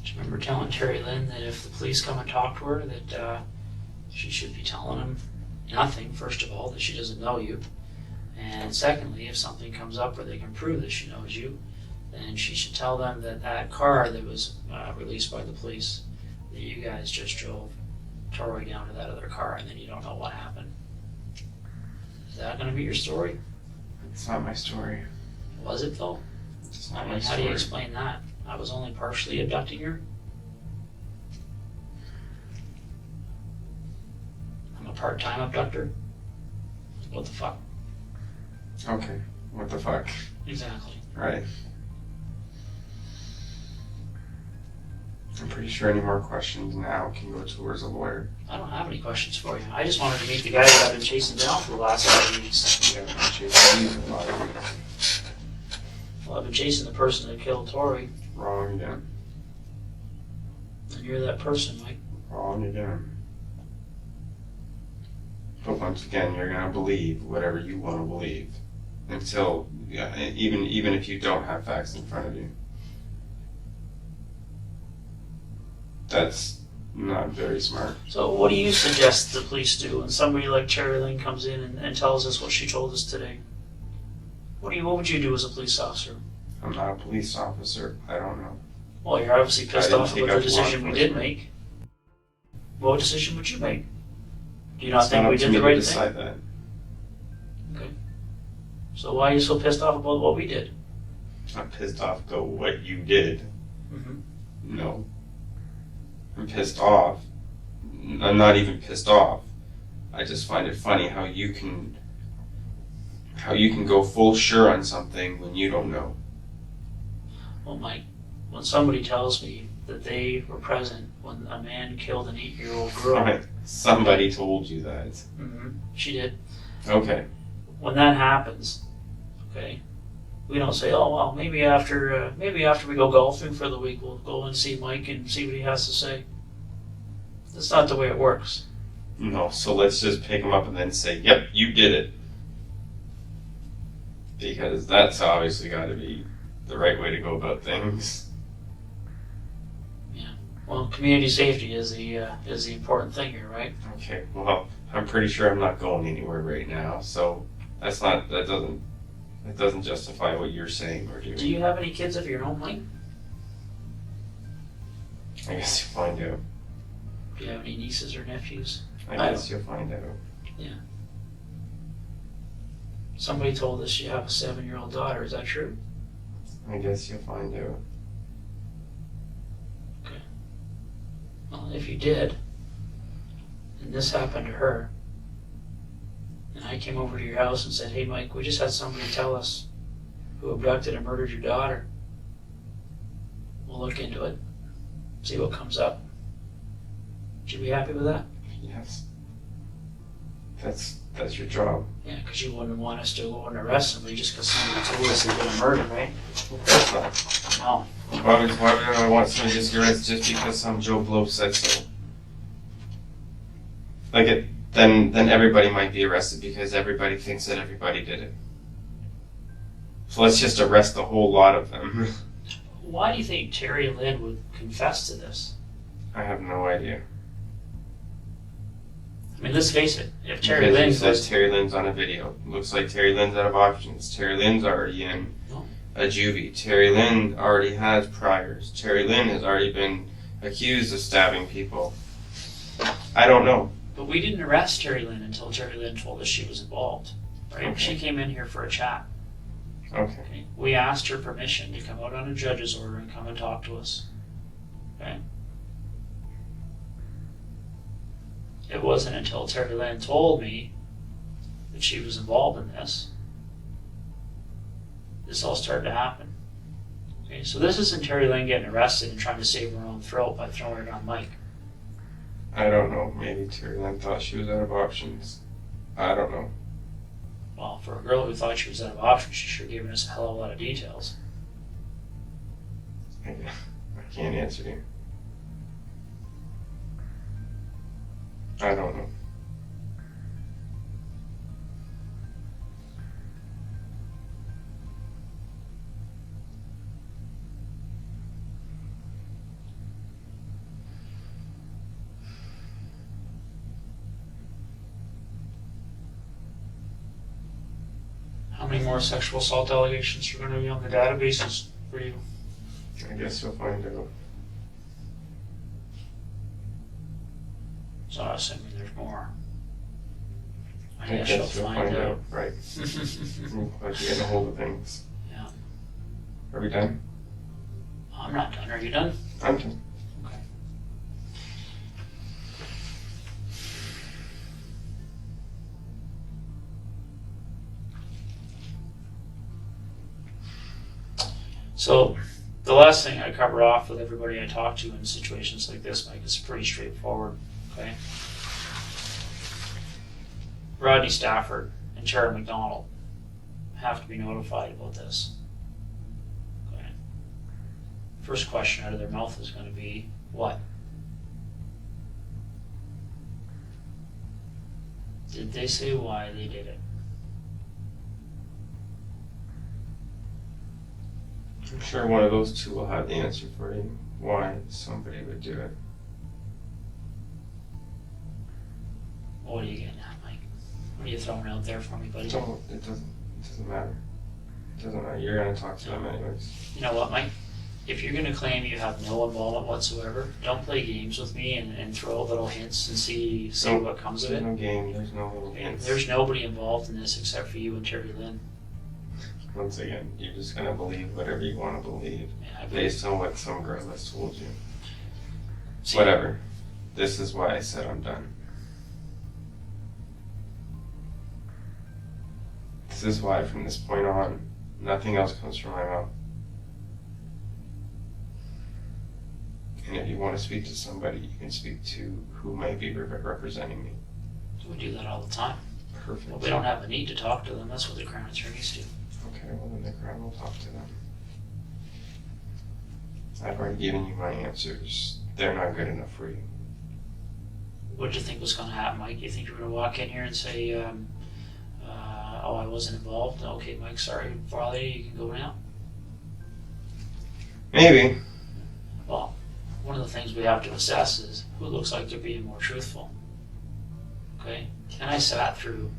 Do you remember telling Terri Lynn that if the police come and talk to her, that she should be telling them nothing, first of all, that she doesn't know you, And secondly, if something comes up where they can prove that she knows you, then she should tell them that that car that was released by the police, that you guys just drove Tori down to that other car and then you don't know what happened. Is that going to be your story? It's not my story. Was it though? It's not I my mean, how story. do you explain that? I was only partially abducting her? I'm a part-time abductor? What the fuck? Okay, what the fuck? Exactly. Right. I'm pretty sure any more questions now can go towards a lawyer. I don't have any questions for you. I just wanted to meet the guy that I've been chasing down for the last 5 weeks. Yeah, I'm chasing you for a lot of weeks. Well, I've been chasing the person that killed Tori, Wrong again. and you're that person, Mike. Wrong again. But once again, you're gonna believe whatever you want to believe until, yeah, even if you don't have facts in front of you. That's not very smart. So what do you suggest the police do when somebody like Terri Lynne comes in and tells us what she told us today? What would you do as a police officer? I'm not a police officer. I don't know. Well, you're obviously pissed didn't off take about the up law decision we did enforcement. make. What decision would you make? Do you not It's think not we up to did me the to right decide thing? that. Okay. So why are you so pissed off about what we did? I'm pissed off about what you did. Mm-hmm. No. I'm pissed off. I'm not even pissed off. I just find it funny how you can go full sure on something when you don't know. Well, Mike, when somebody tells me that they were present when a man killed an 8-year-old girl, Right. Somebody told you that. mm-hmm, she did. Okay. When that happens, okay, we don't say, oh well, maybe after we go golfing for the week, we'll go and see Mike and see what he has to say. That's not the way it works. No, so let's just pick him up and then say, yep, you did it. Because that's obviously got to be the right way to go about things. Well, community safety is the important thing here, right? Okay, well, I'm pretty sure I'm not going anywhere right now, so that doesn't justify what you're saying or doing. Do you have any kids of your own, Mike? I guess you'll find out. Do you have any nieces or nephews? I guess you'll find out. Somebody told us you have a 7-year-old daughter. Is that true? I guess you'll find out. Well, if you did, and this happened to her, and I came over to your house and said, hey Mike, we just had somebody tell us who abducted and murdered your daughter. We'll look into it, see what comes up. Would you be happy with that? Yes. That's your job. Yeah, because you wouldn't want us to go and arrest somebody just because somebody told us they did a murder, right? That's not. No. Why would I want somebody to just arrested just because some Joe Blow said so? Then everybody might be arrested because everybody thinks that everybody did it. So let's just arrest the whole lot of them. Why do you think Terri Lynne would confess to this? I have no idea. I mean, let's face it. If Terri Because Lynne he says was, Terri Lynn's on a video. Looks like Terri Lynn's out of options. Terri Lynn's already in No. a juvie. Terri Lynne already has priors. Terri Lynne has already been accused of stabbing people. I don't know. but we didn't arrest Terri Lynne until Terri Lynne told us she was involved. Right? Okay. She came in here for a chat. Okay. Okay? We asked her permission to come out on a judge's order and come and talk to us. Okay? It wasn't until Terri Lynne told me that she was involved in this all started to happen. Okay, so this isn't Terri Lynne getting arrested and trying to save her own throat by throwing it on Mike. I don't know. Maybe Terri Lynne thought she was out of options. I don't know. Well, for a girl who thought she was out of options, she sure gave us a hell of a lot of details. I can't answer you. I don't know. more sexual assault allegations are going to be on the databases for you? I guess you'll find out. So assuming there's more. I I guess guess you'll you'll find out. right. Like you get a hold of things. Yeah. Are we done? I'm not done. Are you done? I'm done. Okay. So, the last thing I cover off with everybody I talk to in situations like this, Mike, is pretty straightforward, okay? Rodney Stafford and Terri McDonald have to be notified about this, okay? First question out of their mouth is going to be, what? Did they say why they did it? I'm sure one of those two will have the answer for you. Why somebody would do it. What are you getting at, Mike? What are you throwing out there for me, buddy? It doesn't matter. It doesn't matter. You're gonna talk to them anyways. You know what, Mike? If you're going to claim you have no involvement whatsoever, don't play games with me and throw out little hints and see what comes of it. There's no game. There's no little hints. There's nobody involved in this except for you and Terri Lynne. Once again, you're just gonna believe whatever you want to believe, Yeah, based on what some girl has told you. See, Whatever. This is why I said I'm done. This is why, from this point on, nothing else comes from my mouth. And if you want to speak to somebody, you can speak to who might be representing me. we do that all the time. Perfect. But we don't have a need to talk to them. That's what the Crown attorneys do. Okay, well then the Crown will talk to them. I've already given you my answers. They're not good enough for you. What do you think was going to happen, Mike? You think you're going to walk in here and say, oh, I wasn't involved? Okay, Mike, sorry, Farley, you can go now. Maybe. Well, one of the things we have to assess is who looks like they're being more truthful. Okay? And I sat through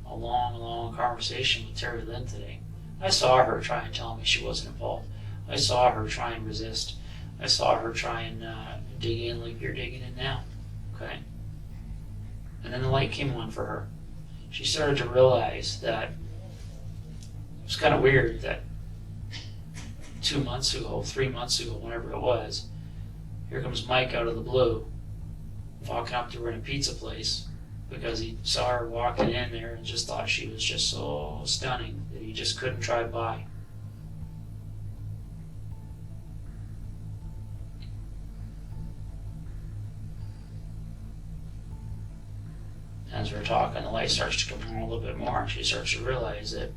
a long, long conversation with Terri Lynne today. I saw her try and tell me she wasn't involved. I saw her try and resist. I saw her try and dig in like you're digging in now. Okay? And then the light came on for her. She started to realize that it was kind of weird that 2 months ago, 3 months ago, whenever it was, here comes Mike out of the blue, walking up to her in a pizza place because he saw her walking in there and just thought she was just so stunning that he just couldn't drive by. As we're talking, the light starts to come on a little bit more, and she starts to realize that,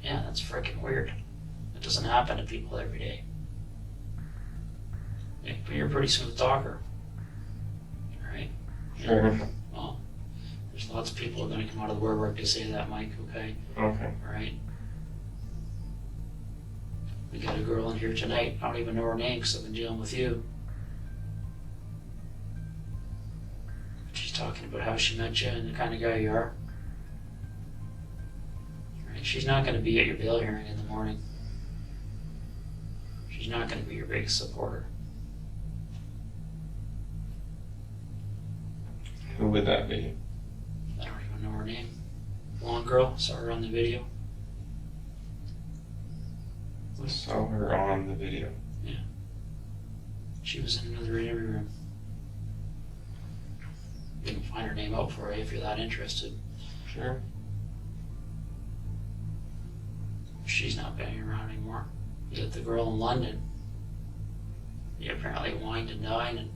yeah, that's freaking weird. It doesn't happen to people every day. Yeah, but you're a pretty smooth talker, right? Sure. Well, there's lots of people who are going to come out of the woodwork to say that, Mike, okay? Okay. All right? We got a girl in here tonight. I don't even know her name because I've been dealing with you. She's talking about how she met you and the kind of guy you are. Right? She's not going to be at your bail hearing in the morning. She's not going to be your biggest supporter. Who would that be? I don't even know her name. Blonde girl, saw her on the video. Saw her on the video. Yeah. She was in another interview room. We can find her name out for you if you're that interested. Sure. She's not banging around anymore. You got the girl in London. You apparently wined and dined and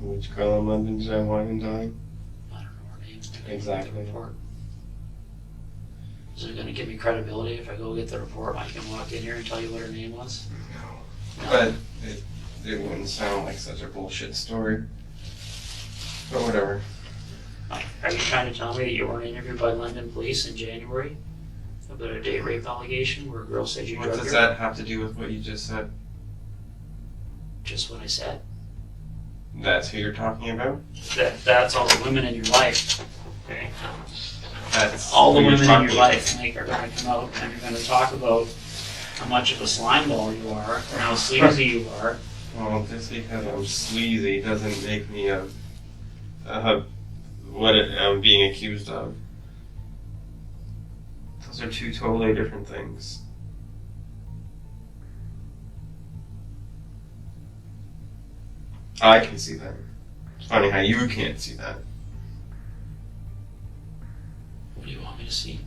Which girl in London did I wine and dine? I don't know her name. Exactly. The report. Is it going to give me credibility if I go get the report? I can walk in here and tell you what her name was? No. But it wouldn't sound like such a bullshit story. But whatever. Are you trying to tell me that you weren't interviewed by London police in January about a date rape allegation where a girl said you drugged her? What does that have to do with what you just said? Just what I said. That's who you're talking about? That's all the women in your life. Okay. That's All the who you're women in your talking life, Mike, are going to come out and you're going to talk about how much of a slime ball you are and how sleazy you are. Well, just because I'm sleazy doesn't make me what I'm being accused of. Those are two totally different things. I can see that. It's funny how you can't see that. What do you want me to see?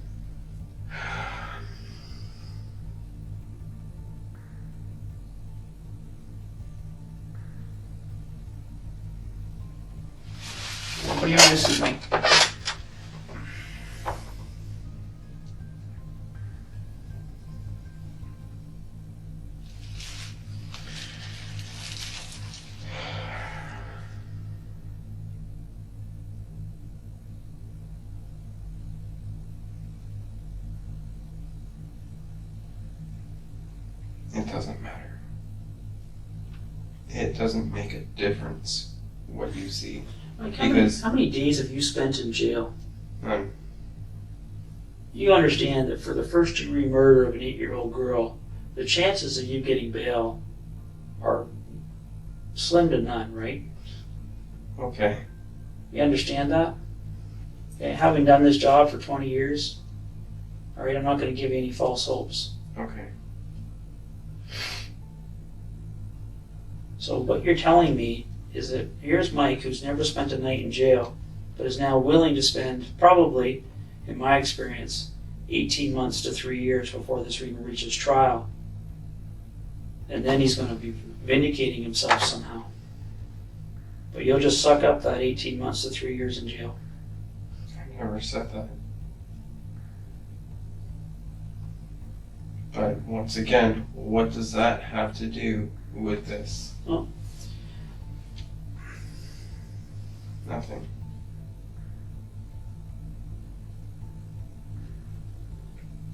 What do you want me to see, Mike? It doesn't matter. It doesn't make a difference what you see. Like, Because how many days have you spent in jail? none. You understand that for the first degree murder of an 8-year-old girl, the chances of you getting bail are slim to none, right? Okay. You understand that? Okay, having done this job for 20 years, all right, I'm not going to give you any false hopes. Okay. So what you're telling me is that here's Mike, who's never spent a night in jail, but is now willing to spend probably, in my experience, 18 months to 3 years before this even reaches trial. And then he's going to be vindicating himself somehow. But you'll just suck up that 18 months to 3 years in jail. I never said that. But once again, what does that have to do with this? Oh. Nothing.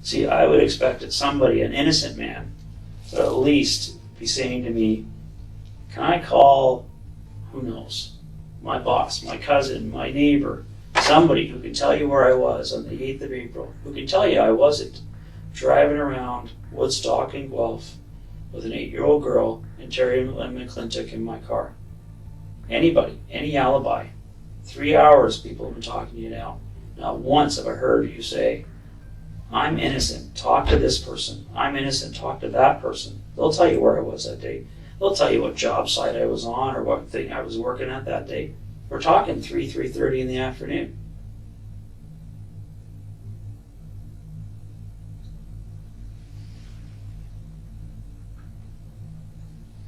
See, I would expect that somebody, an innocent man, would at least be saying to me, can I call, who knows, my boss, my cousin, my neighbor, somebody who can tell you where I was on the 8th of April, who can tell you I wasn't driving around Woodstock and Guelph with an 8-year-old girl and Terri and McClintock in my car. Anybody, any alibi. 3 hours people have been talking to you now. Not once have I heard you say, I'm innocent, talk to this person. I'm innocent, talk to that person. They'll tell you where I was that day. They'll tell you what job site I was on or what thing I was working at that day. We're talking 3:30 in the afternoon.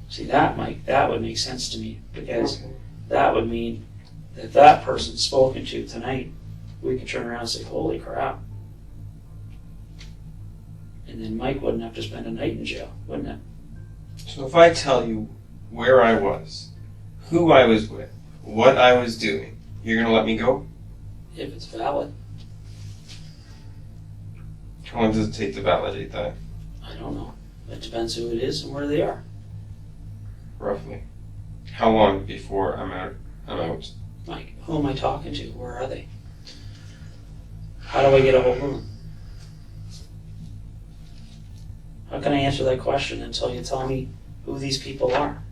See that, Mike, that would make sense to me because that would mean that that person spoken to tonight, we could turn around and say, holy crap. And then Mike wouldn't have to spend a night in jail, wouldn't it? So if I tell you where I was, who I was with, what I was doing, you're gonna let me go? If it's valid. How long does it take to validate that? I don't know. It depends who it is and where they are. Roughly. How long before I'm out? Like, who am I talking to? Where are they? How do I get a hold of them? How can I answer that question until you tell me who these people are?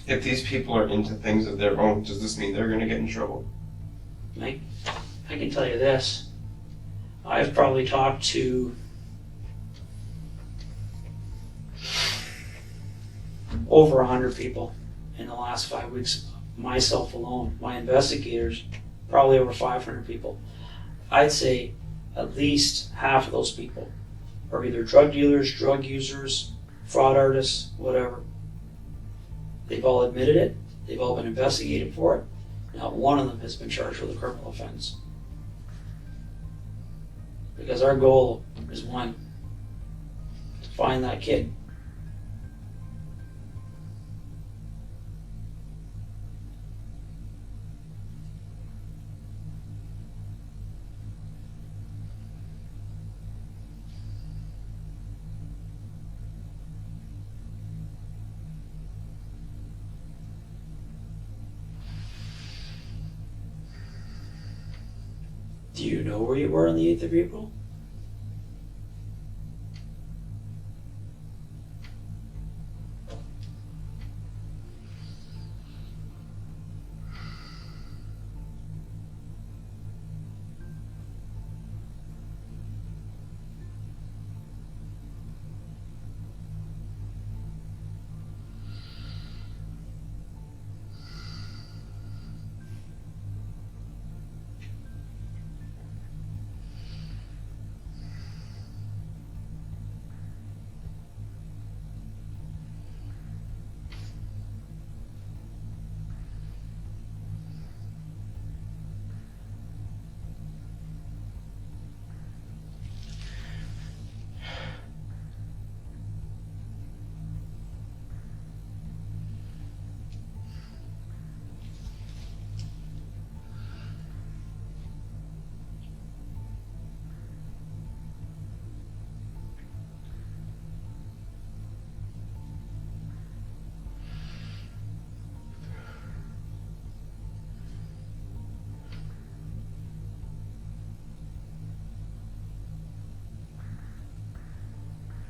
If these people are into things of their own, does this mean they're gonna get in trouble? Mike, I can tell you this. I've probably talked to over 100 people in the last 5 weeks, myself alone. My investigators, probably over 500 people. I'd say at least half of those people are either drug dealers, drug users, fraud artists, whatever. They've all admitted it. They've all been investigated for it. Not one of them has been charged with a criminal offense. Because our goal is one, to find that kid. Do you know where you were on the 8th of April?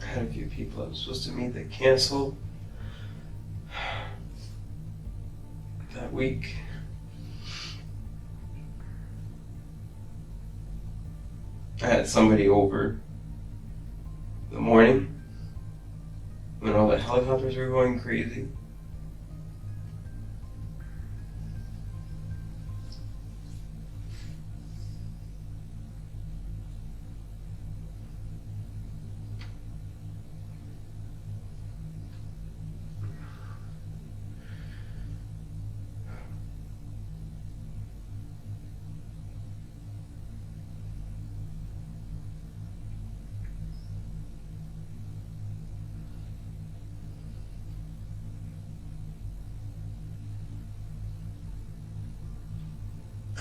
I had a few people I was supposed to meet that canceled that week. I had somebody over the morning when all the helicopters were going crazy.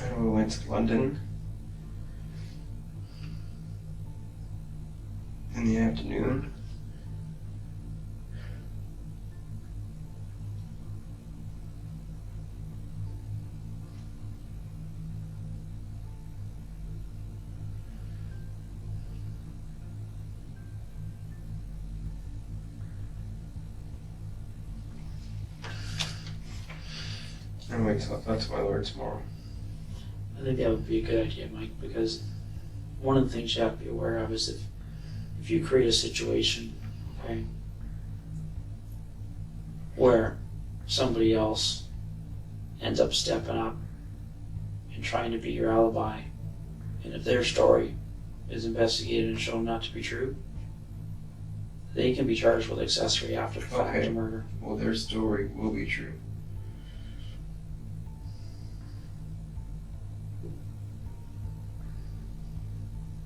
And we went to London in the afternoon. I'm going to talk to my lawyer tomorrow. I think that would be a good idea, Mike, because one of the things you have to be aware of is if you create a situation, okay, where somebody else ends up stepping up and trying to be your alibi, and if their story is investigated and shown not to be true, they can be charged with accessory after the fact to murder. Well, their story will be true.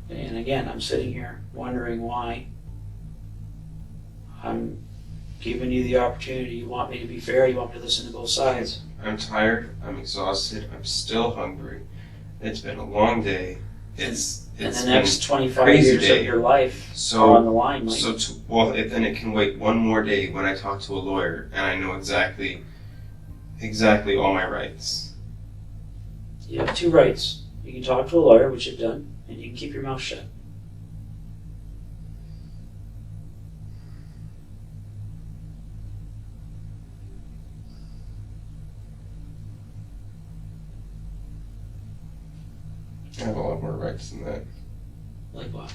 And again, I'm sitting here wondering why. I'm giving you the opportunity. You want me to be fair, you want me to listen to both sides. I'm tired, I'm exhausted, I'm still hungry. It's been a long day. It's and the next 25 years day. of your life are on the line, Mike. Then it can wait one more day when I talk to a lawyer and I know exactly all my rights. You have two rights. You can talk to a lawyer, which you've done, and you can keep your mouth shut. I have a lot more rights than that. Like what?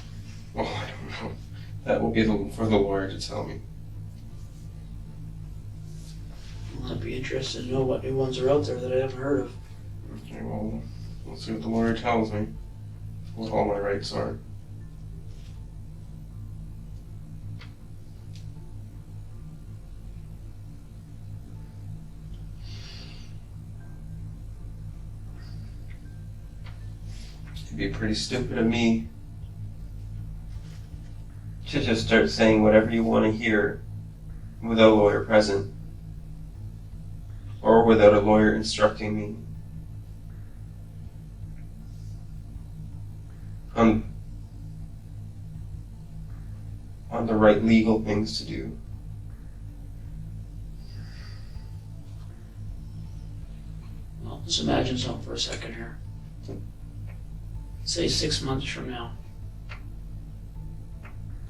Well, I don't know. That will be for the lawyer to tell me. Well, I'd be interested to know what new ones are out there that I haven't heard of. Okay, well, we'll see what the lawyer tells me. What all my rights are. It'd be pretty stupid of me to just start saying whatever you want to hear without a lawyer present or without a lawyer instructing me on the right legal things to do. Well, let's imagine something for a second here. say 6 months from now,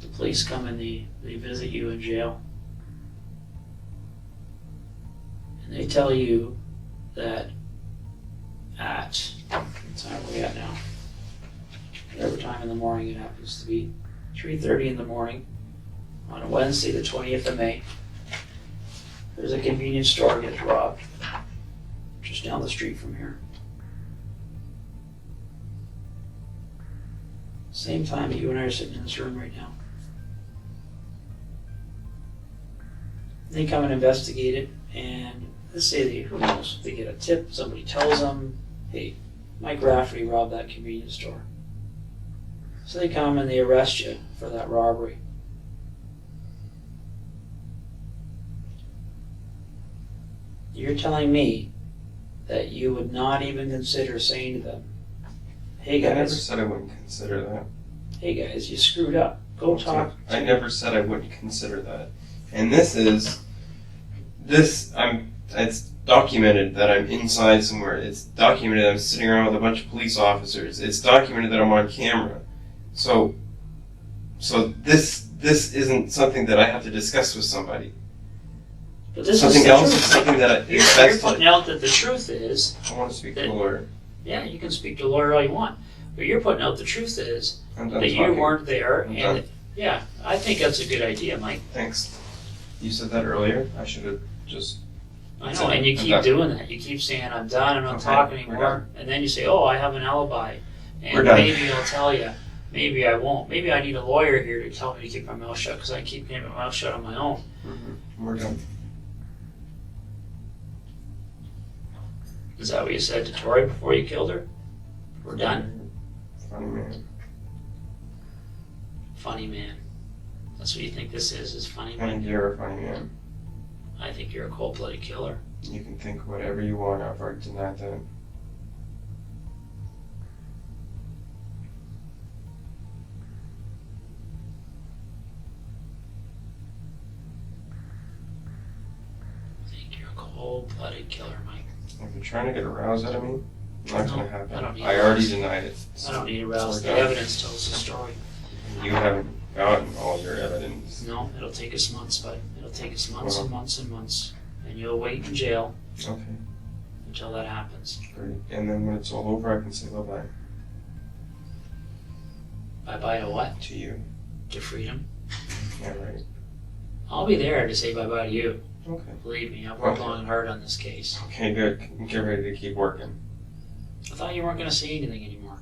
the police come and they visit you in jail, and they tell you that at, what time are we at now? Whatever time in the morning it happens to be, 3:30 in the morning, on a Wednesday, the 20th of May, there's a convenience store gets robbed, just down the street from here. Same time that you and I are sitting in this room right now. They come and investigate it, and let's say they, who knows, they get a tip, somebody tells them, hey, Mike Rafferty robbed that convenience store. So they come and they arrest you for that robbery. You're telling me that you would not even consider saying to them, hey I never guys, said I wouldn't consider that. hey guys, you screwed up. Go talk. I never said I wouldn't consider that. And it's documented that I'm inside somewhere. It's documented that I'm sitting around with a bunch of police officers. It's documented that I'm on camera. So this isn't something that I have to discuss with somebody. But this Something is the else truth. is something that You're affects putting out that the truth is. I want to speak to a lawyer. Yeah, you can speak to a lawyer all you want, but you're putting out the truth is I'm done that you talking. weren't there, I'm and done. that, yeah, I think that's a good idea, Mike. Thanks. You said that earlier. I should have just. I know, and you I'm keep done. doing that. You keep saying I'm done, I'm not Okay, talking we're anymore, done. and then you say, oh, I have an alibi, We're and done. maybe I'll tell you, maybe I won't. Maybe I need a lawyer here to tell me to keep my mouth shut because I keep keeping my mouth shut on my own. Mm-hmm. We're done. Is that what you said to Tori before you killed her? We're done. Funny man. Funny man. That's what you think this is funny I man? think you're a funny man. I think you're a cold-blooded killer. You can think whatever you want. I've already denied that. I think you're a cold-blooded killer, Mike. If you're trying to get a rouse out of me, not No, gonna happen. I don't need I already rouse. denied it. I don't need to rouse. The We're done. evidence tells the story. You haven't gotten all your evidence. No, it'll take us months, bud. It'll take us months Well. and months and months. And you'll wait in jail Okay, until that happens. great. And then when it's all over, I can say bye-bye Bye-bye to what? to you. To freedom. Yeah, right. I'll be there to say bye-bye to you. Okay. Believe me, I've worked Okay. long and hard on this case. Okay, good. Get ready to keep working. I thought you weren't going to say anything anymore.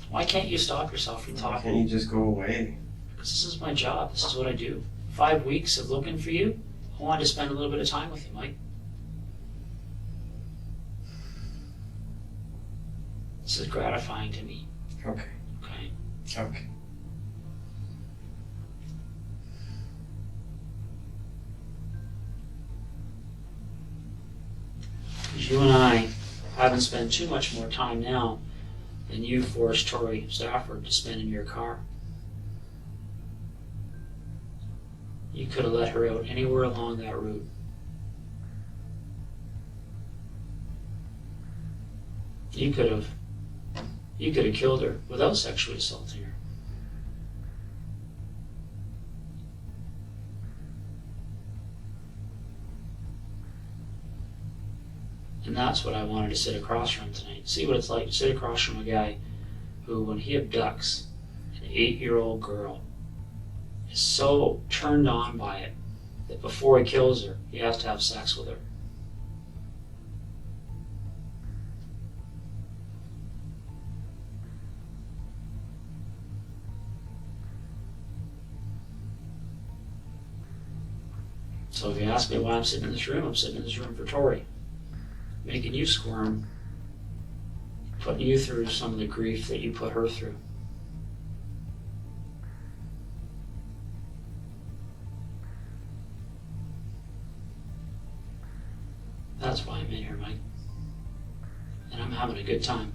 Why can't you stop yourself from Why talking? can't you just go away? Because this is my job. This is what I do. 5 weeks of looking for you. I wanted to spend a little bit of time with you, Mike. This is gratifying to me. Okay. Okay. Okay. Because you and I haven't spent too much more time now than you forced Tori Stafford to spend in your car. You could have let her out anywhere along that route. You could have killed her without sexually assaulting her. And that's what I wanted to sit across from tonight. See what it's like to sit across from a guy who, when he abducts an 8-year-old girl, is so turned on by it that before he kills her, he has to have sex with her. So if you ask me why I'm sitting in this room, I'm sitting in this room for Tori. Making you squirm, putting you through some of the grief that you put her through. That's why I'm in here, Mike. And I'm having a good time.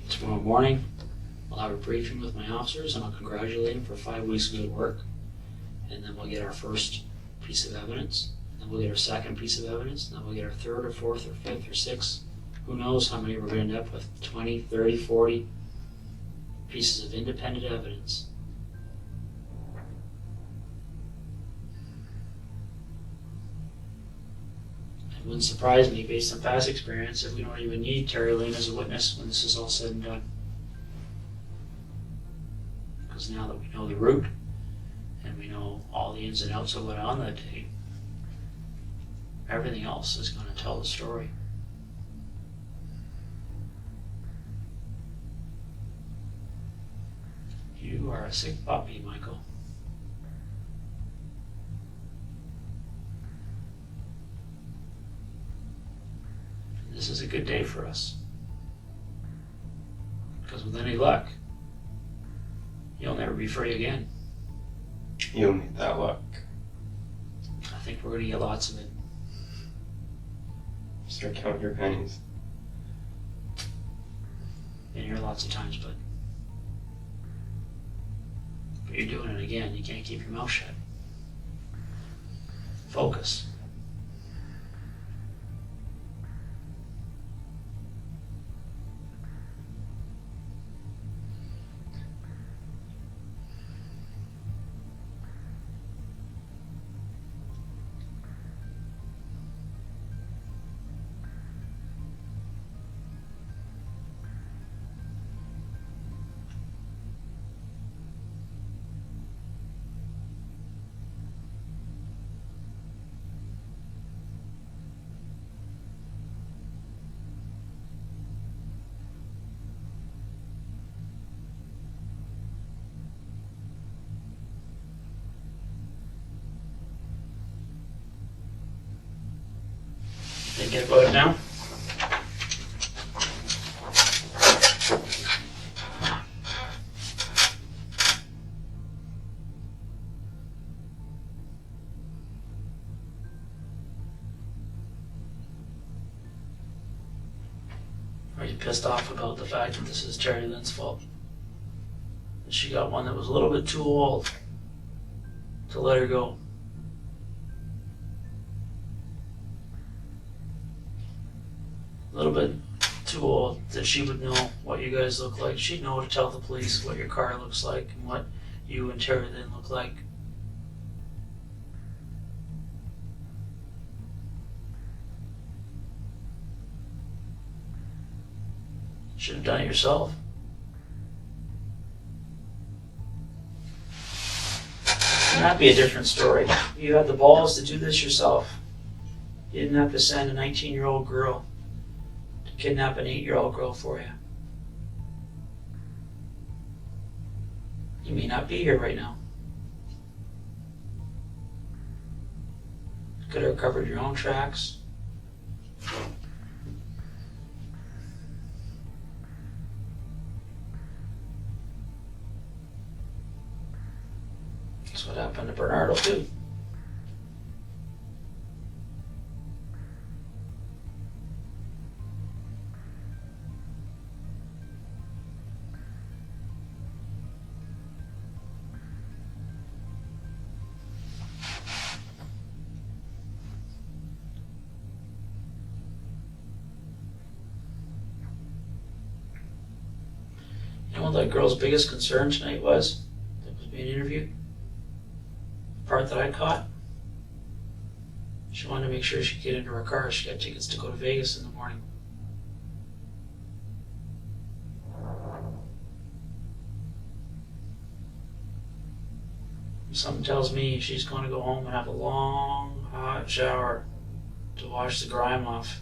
Tomorrow morning, I'll I'll have a briefing with my officers and I'll congratulate them for 5 weeks of good work. And then we'll get our first piece of evidence. Then we'll get our second piece of evidence. Then we'll get our third or fourth or fifth or sixth. Who knows how many we're going to end up with? 20, 30, 40 pieces of independent evidence. It wouldn't surprise me, based on past experience, if we don't even need Terri Lynne as a witness when this is all said and done. Because now that we know the route, and we know all the ins and outs of what went on that day, everything else is going to tell the story. You are a sick puppy, Michael. This is a good day for us. Because with any luck, you'll never be free again. You'll need that luck. I think we're going to get lots of it. Start counting your pennies. Been here lots of times, but you're doing it again. You can't keep your mouth shut. Focus. Thinking about it now? Are you pissed off about the fact that this is Terri Lynne's fault? That she got one that was a little bit too old to let her go? A little bit too old that she would know what you guys look like. She'd know to tell the police what your car looks like and what you and Terri Lynne look like. Should have done it yourself. Wouldn't that be a different story? You had the balls to do this yourself. You didn't have to send a 19-year-old girl to kidnap an 8-year-old girl for you. You may not be here right now. Could have covered your own tracks. That's what happened to Bernardo too. You know what that girl's biggest concern tonight was? That was being interviewed? The part that I caught? She wanted to make sure she could get into her car. She got tickets to go to Vegas in the morning. Something tells me she's going to go home and have a long, hot shower to wash the grime off.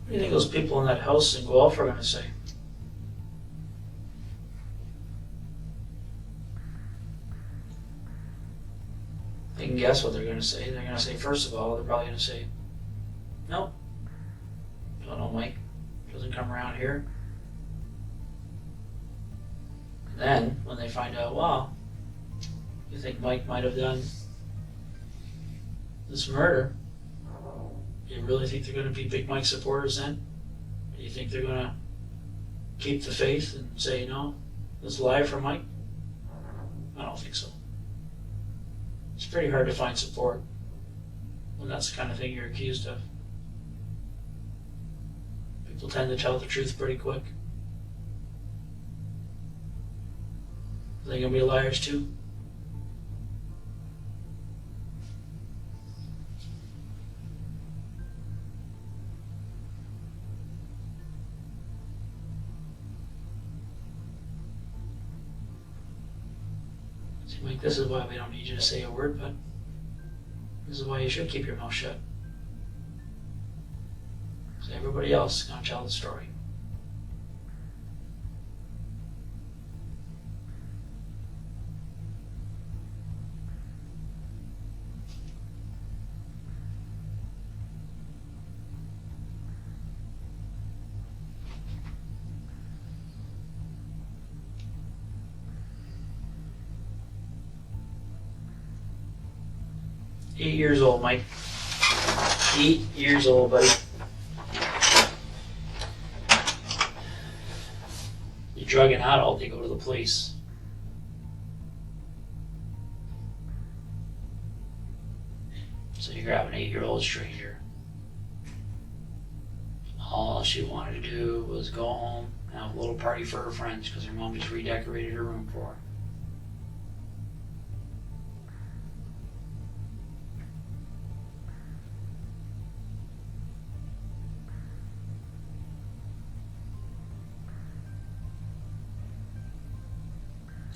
What do you think those people in that house in Guelph are going to say? I can guess what they're going to say. They're going to say, first of all, they're probably going to say, no, don't know Mike, doesn't come around here. And then, when they find out, wow, you think Mike might have done this murder, you really think they're going to be Big Mike supporters then? Do you think they're going to keep the faith and say, no, this lie for Mike? I don't think so. It's pretty hard to find support when that's the kind of thing you're accused of. People tend to tell the truth pretty quick. Are they going to be liars too? See, Mike, this is why we don't need you to say a word, but this is why you should keep your mouth shut. So everybody else is going to tell the story. Eight years old, Mike. 8 years old, buddy. You drug an adult, they go to the police. So you grab an 8-year-old stranger. All she wanted to do was go home and have a little party for her friends because her mom just redecorated her room for her.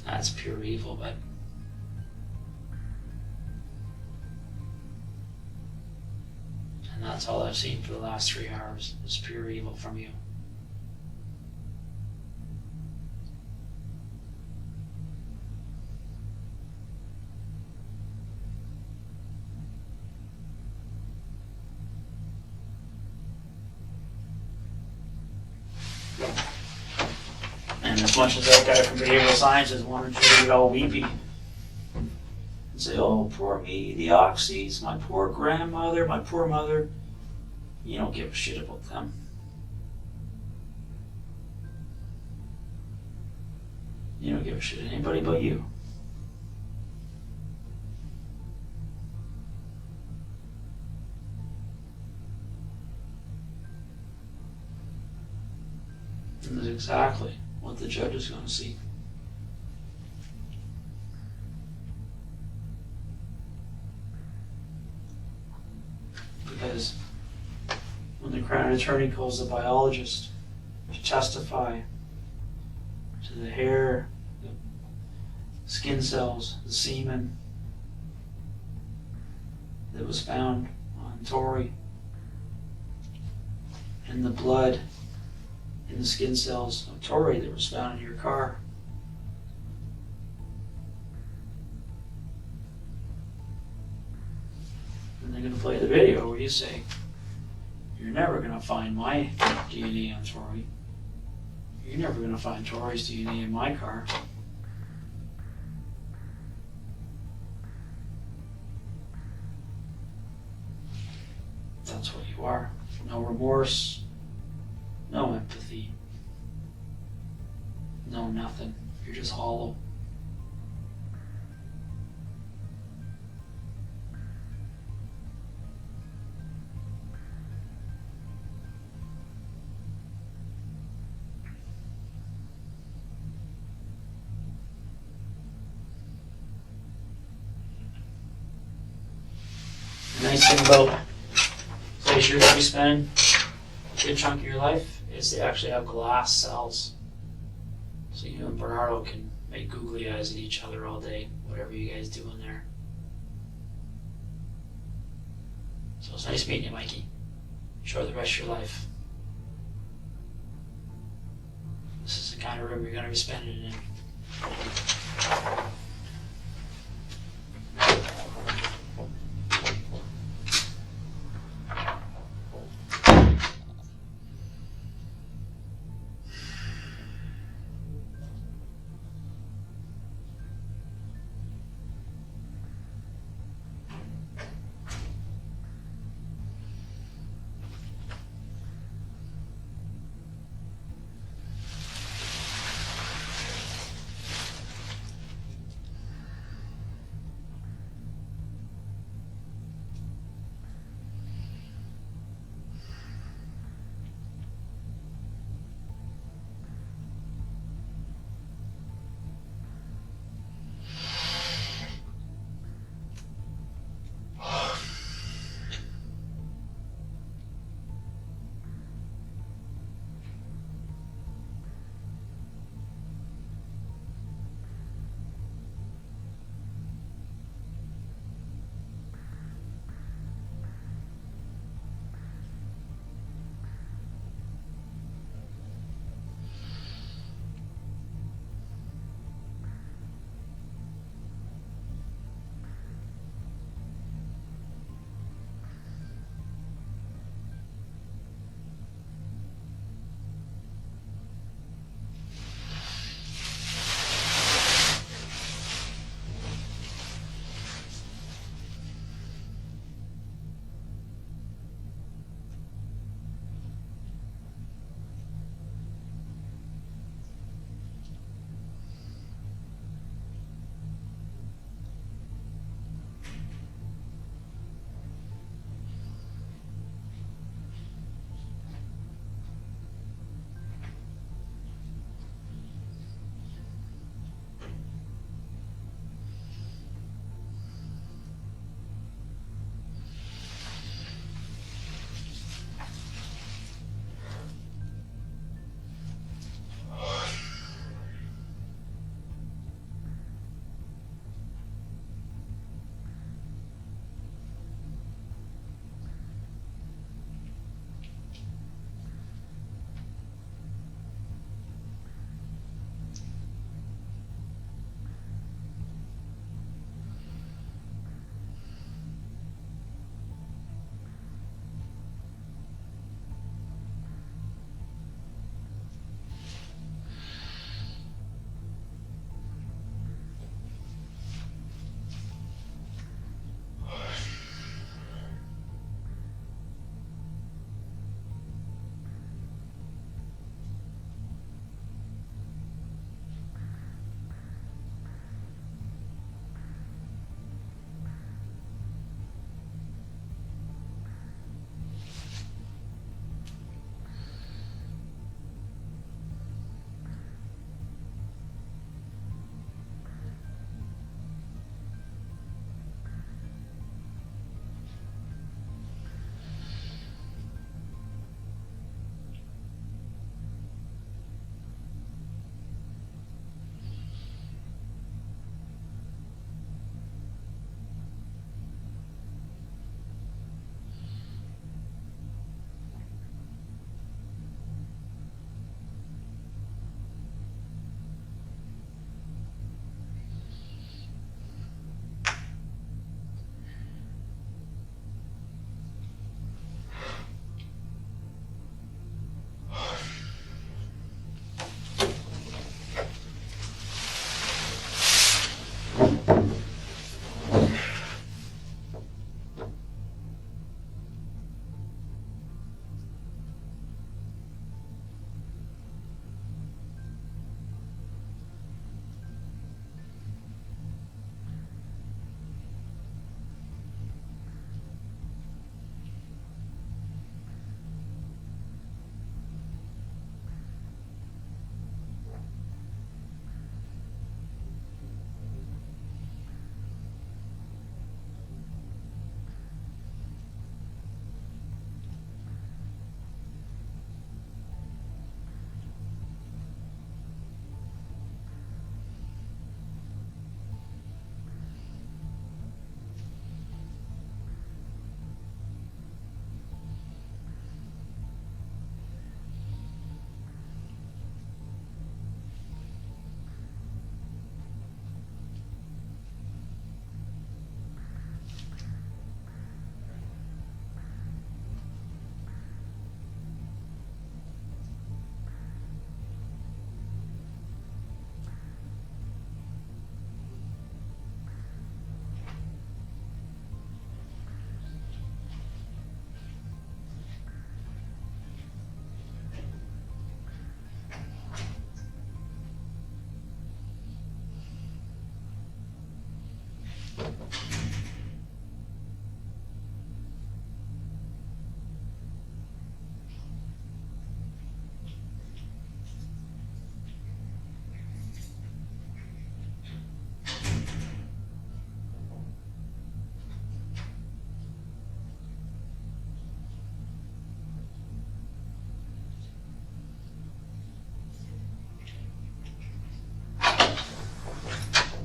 That's pure evil, but and that's all I've seen for the last 3 hours is pure evil from you. And as much as that guy from behavioral sciences wanted you to get all weepy and say, oh, poor me, the oxys, my poor grandmother, my poor mother, you don't give a shit about them. You don't give a shit at anybody but you. And that's exactly what the judge is going to see. Because when the Crown Attorney calls the biologist to testify to the hair, the skin cells, the semen that was found on Tori, and the blood in the skin cells of Tori that was found in your car. And they're going to play the video where you say, you're never going to find my DNA on Tori. You're never going to find Tori's DNA in my car. That's what you are. No remorse. No empathy. No nothing. You're just hollow. The nice thing about the place you're going to be spending a good chunk of your life is they actually have glass cells. So you and Bernardo can make googly eyes at each other all day, whatever you guys do in there. So it's nice meeting you, Mikey. Enjoy the rest of your life. This is the kind of room you're going to be spending it in.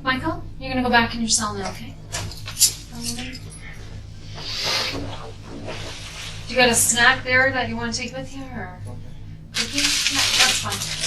Michael, you're gonna go back in your cell now, okay? Do you got a snack there that you want to take with you, or cookie? Yeah, that's fine.